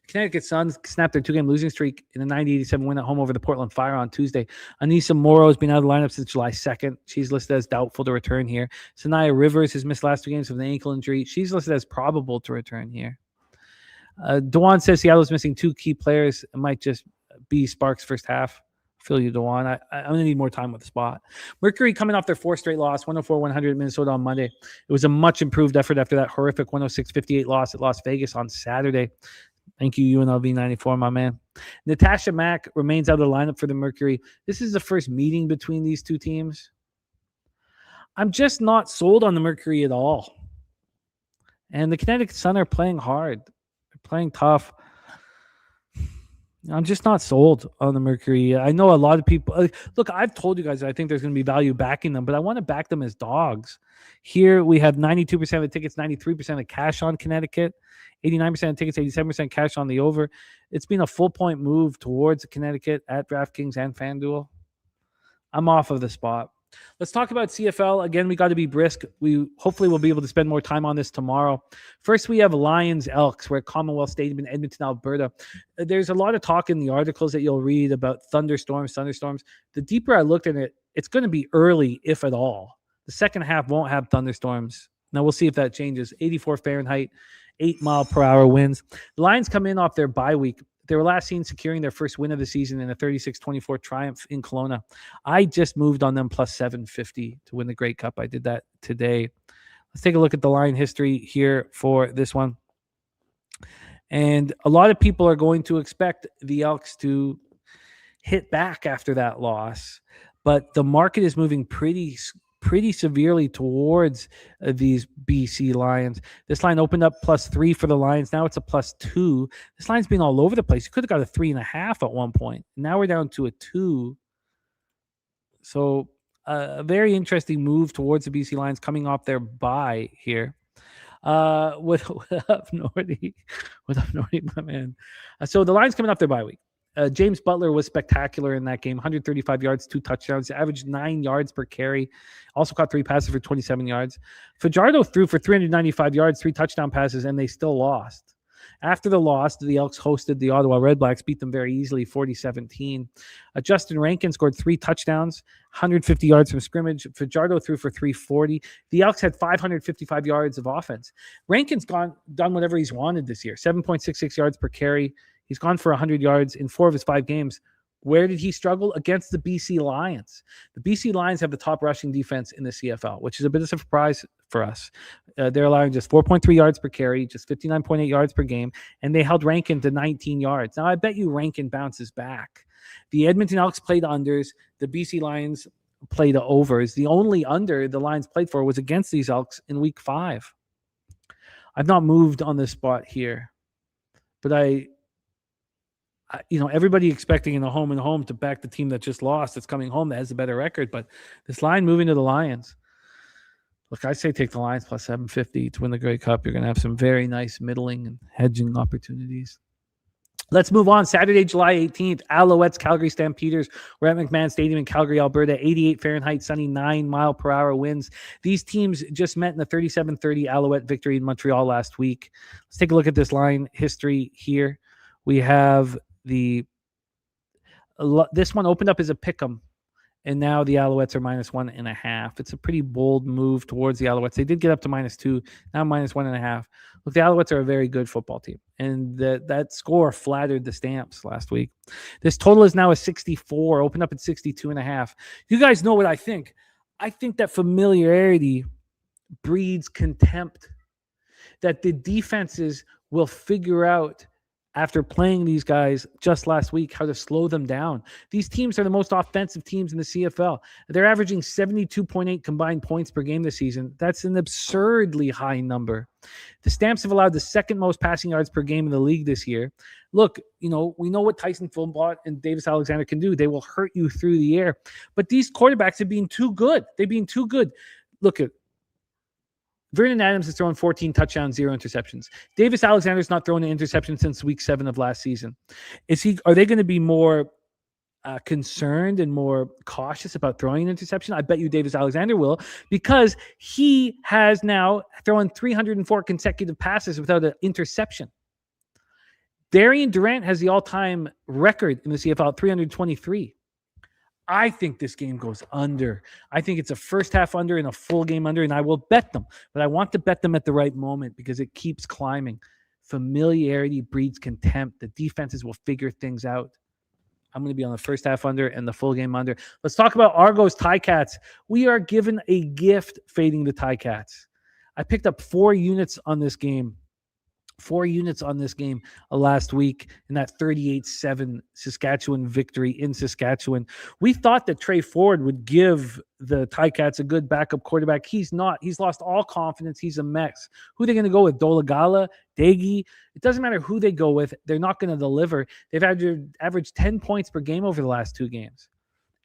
The Connecticut Suns snapped their 2-game losing streak in a 90-87 win at home over the Portland Fire on Tuesday. Anissa Morrow has been out of the lineup since July 2nd. She's listed as doubtful to return here. Sanaya Rivers has missed last 2 games with an ankle injury. She's listed as probable to return here. Dewan says Seattle's missing 2 key players. It might just be Sparks first half. I feel you, Dewan. I'm going to need more time with the spot. Mercury coming off their 4th straight loss, 104-100 at Minnesota on Monday. It was a much improved effort after that horrific 106-58 loss at Las Vegas on Saturday. Thank you, UNLV 94, my man. Natasha Mack remains out of the lineup for the Mercury. This is the first meeting between these 2 teams. I'm just not sold on the Mercury at all. And the Connecticut Sun are playing hard. They're playing tough. I'm just not sold on the Mercury. I know a lot of people. Look, I've told you guys I think there's going to be value backing them, but I want to back them as dogs. Here we have 92% of the tickets, 93% of cash on Connecticut, 89% of tickets, 87% cash on the over. It's been a full-point move towards Connecticut at DraftKings and FanDuel. I'm off of the spot. Let's talk about CFL. Again, we got to be brisk. We hopefully will be able to spend more time on this tomorrow. First, we have Lions Elks. We're at Commonwealth Stadium in Edmonton, Alberta. There's a lot of talk in the articles that you'll read about thunderstorms. The deeper I looked at it, it's going to be early, if at all. The second half won't have thunderstorms. Now, we'll see if that changes. 84 Fahrenheit, 8-mile-per-hour winds. The Lions come in off their bye week. They were last seen securing their first win of the season in a 36-24 triumph in Kelowna. I just moved on them plus 750 to win the Grey Cup. I did that today. Let's take a look at the line history here for this one. And a lot of people are going to expect the Elks to hit back after that loss, but the market is moving pretty severely towards these BC Lions. This line opened up +3 for the Lions. Now it's a +2. This line's been all over the place. You could have got a 3.5 at one point. Now we're down to a 2. So a very interesting move towards the BC Lions coming off their bye here. What up, Nordy? What up, Nordy, my man? So the Lions coming off their bye week. James Butler was spectacular in that game. 135 yards, 2 touchdowns, averaged 9 yards per carry. Also caught 3 passes for 27 yards. Fajardo threw for 395 yards, 3 touchdown passes, and they still lost. After the loss, the Elks hosted the Ottawa Redblacks, beat them very easily, 40-17. Justin Rankin scored 3 touchdowns, 150 yards from scrimmage. Fajardo threw for 340. The Elks had 555 yards of offense. Rankin's done whatever he's wanted this year, 7.66 yards per carry. He's gone for 100 yards in 4 of his 5 games. Where did he struggle? Against the BC Lions. The BC Lions have the top rushing defense in the CFL, which is a bit of a surprise for us. They're allowing just 4.3 yards per carry, just 59.8 yards per game, and they held Rankin to 19 yards. Now, I bet you Rankin bounces back. The Edmonton Elks played unders. The BC Lions played overs. The only under the Lions played for was against these Elks in Week 5. I've not moved on this spot here, but everybody expecting in the home to back the team that just lost, that's coming home, that has a better record. But this line moving to the Lions. Look, I say take the Lions plus 750 to win the Grey Cup. You're going to have some very nice middling and hedging opportunities. Let's move on. Saturday, July 18th, Alouettes, Calgary Stampeders. We're at McMahon Stadium in Calgary, Alberta. 88 Fahrenheit, sunny, 9-mile-per-hour winds. These teams just met in the 37-30 Alouette victory in Montreal last week. Let's take a look at this line history here. We have this one opened up as a pick'em, and now the Alouettes are -1.5. It's a pretty bold move towards the Alouettes. They did get up to -2, now -1.5. Look, the Alouettes are a very good football team, and that score flattered the Stamps last week. This total is now a 64, opened up at 62.5. You guys know what I think. I think that familiarity breeds contempt, that the defenses will figure out after playing these guys just last week how to slow them down. These teams are the most offensive teams in the CFL. They're averaging 72.8 combined points per game this season. That's an absurdly high number. The Stamps have allowed the second most passing yards per game in the league this year. Look, we know what Tyson Fulbot and Davis Alexander can do. They will hurt you through the air. But these quarterbacks have been too good. They've been too good. Look at Vernon Adams has thrown 14 touchdowns, 0 interceptions. Davis Alexander's not thrown an interception since week 7 of last season. Are they going to be more concerned and more cautious about throwing an interception? I bet you Davis Alexander will, because he has now thrown 304 consecutive passes without an interception. Darian Durant has the all-time record in the CFL at 323. I think this game goes under. I think it's a first half under and a full game under, and I will bet them. But I want to bet them at the right moment because it keeps climbing. Familiarity breeds contempt. The defenses will figure things out. I'm going to be on the first half under and the full game under. Let's talk about Argos Ticats. We are given a gift fading the Ticats. I picked up 4 units on this game. 4 units on this game last week in that 38-7 Saskatchewan victory in Saskatchewan. We thought that Trey Ford would give the Ticats a good backup quarterback. He's not. He's lost all confidence. He's a mess. Who are they going to go with? Dolagala? Daggy? It doesn't matter who they go with. They're not going to deliver. They've averaged 10 points per game over the last 2 games.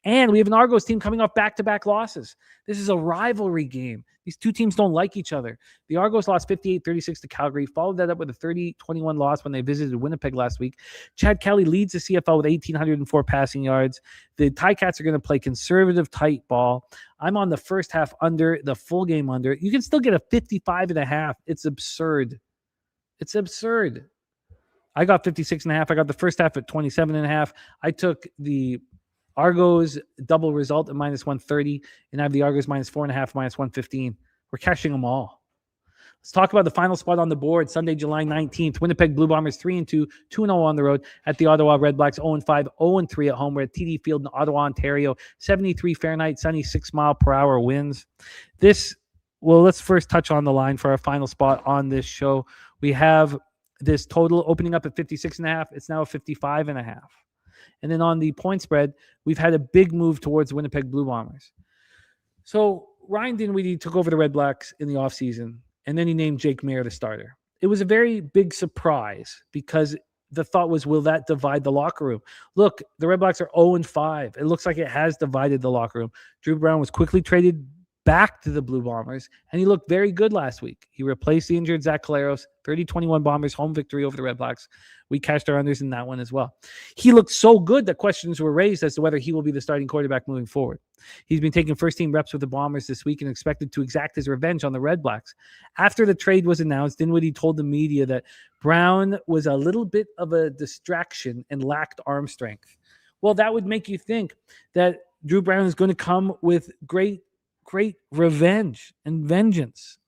And we have an Argos team coming off back-to-back losses. This is a rivalry game. These 2 teams don't like each other. The Argos lost 58-36 to Calgary, followed that up with a 30-21 loss when they visited Winnipeg last week. Chad Kelly leads the CFL with 1,804 passing yards. The Ticats are going to play conservative, tight ball. I'm on the first half under, the full game under. You can still get a 55.5. It's absurd. It's absurd. I got 56.5. I got the first half at 27.5. I took the Argos double result at -130, and I have the Argos -4.5, -115. We're cashing them all. Let's talk about the final spot on the board. Sunday, July 19th. Winnipeg Blue Bombers 3-2, 2-0 on the road at the Ottawa Redblacks, 0-5, 0-3 at home. We're at TD Field in Ottawa, Ontario. 73 Fahrenheit, sunny 6-mile-per-hour winds. Let's first touch on the line for our final spot on this show. We have this total opening up at 56.5. It's now 55.5. And then on the point spread, we've had a big move towards Winnipeg Blue Bombers. So Ryan Dinwiddie took over the Redblacks in the offseason, and then he named Jake Maier the starter. It was a very big surprise because the thought was, will that divide the locker room? Look, the Redblacks are 0-5. It looks like it has divided the locker room. Drew Brown was quickly traded back to the Blue Bombers, and he looked very good last week. He replaced the injured Zach Collaros, 30-21 Bombers, home victory over the Redblacks. We cashed our unders in that one as well. He looked so good that questions were raised as to whether he will be the starting quarterback moving forward. He's been taking first-team reps with the Bombers this week and expected to exact his revenge on the Redblacks. After the trade was announced, Dinwiddie told the media that Brown was a little bit of a distraction and lacked arm strength. Well, that would make you think that Drew Brown is going to come with great revenge and vengeance.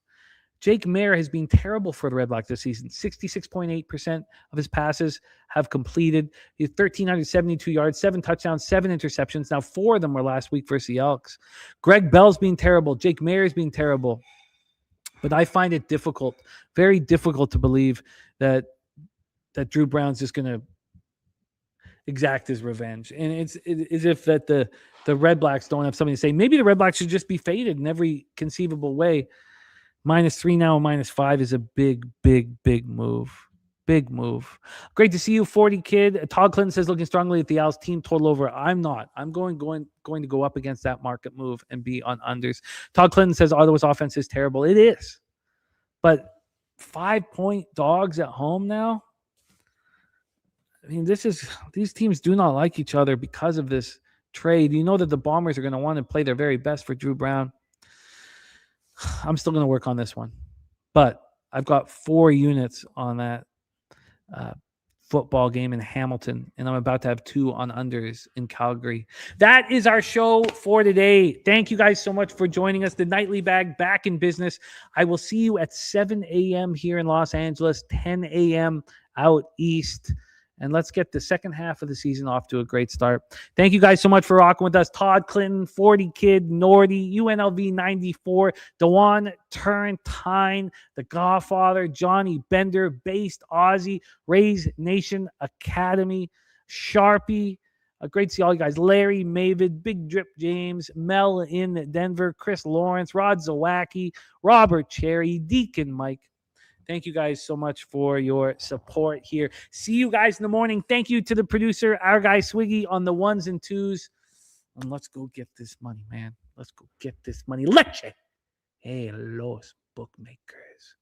Jake Maier has been terrible for the Redblacks this season. 66.8% of his passes have completed. He has 1,372 yards, 7 touchdowns, 7 interceptions. Now, 4 of them were last week versus the Elks. Greg Bell's been terrible. Jake Maier's been terrible. But I find it difficult, very difficult to believe that Drew Brown's just going to exact his revenge. And it's as if that the Redblacks don't have something to say. Maybe the Redblacks should just be faded in every conceivable way. -3 now, -5 is a big move. Big move. Great to see you, 40 kid. Todd Clinton says looking strongly at the Owls team total over. I'm not. I'm going to go up against that market move and be on unders. Todd Clinton says Ottawa's offense is terrible. It is. But 5-point dogs at home now? I mean, these teams do not like each other because of this trade. You know that the Bombers are going to want to play their very best for Drew Brown. I'm still going to work on this one. But I've got 4 units on that football game in Hamilton, and I'm about to have 2 on unders in Calgary. That is our show for today. Thank you guys so much for joining us. The Nightly Bag back in business. I will see you at 7 a.m. here in Los Angeles, 10 a.m. out east. And let's get the second half of the season off to a great start. Thank you guys so much for rocking with us. Todd Clinton, 40 Kid, Nordy, UNLV 94, Dewan Turrentine, The Godfather, Johnny Bender, Based Aussie, Raise Nation Academy, Sharpie. Great to see all you guys. Larry, Mavid, Big Drip James, Mel in Denver, Chris Lawrence, Rod Zawacki, Robert Cherry, Deacon Mike. Thank you guys so much for your support here. See you guys in the morning. Thank you to the producer, our guy Swiggy, on the 1s and 2s. And let's go get this money, man. Let's go get this money. Leche. Hey, los bookmakers.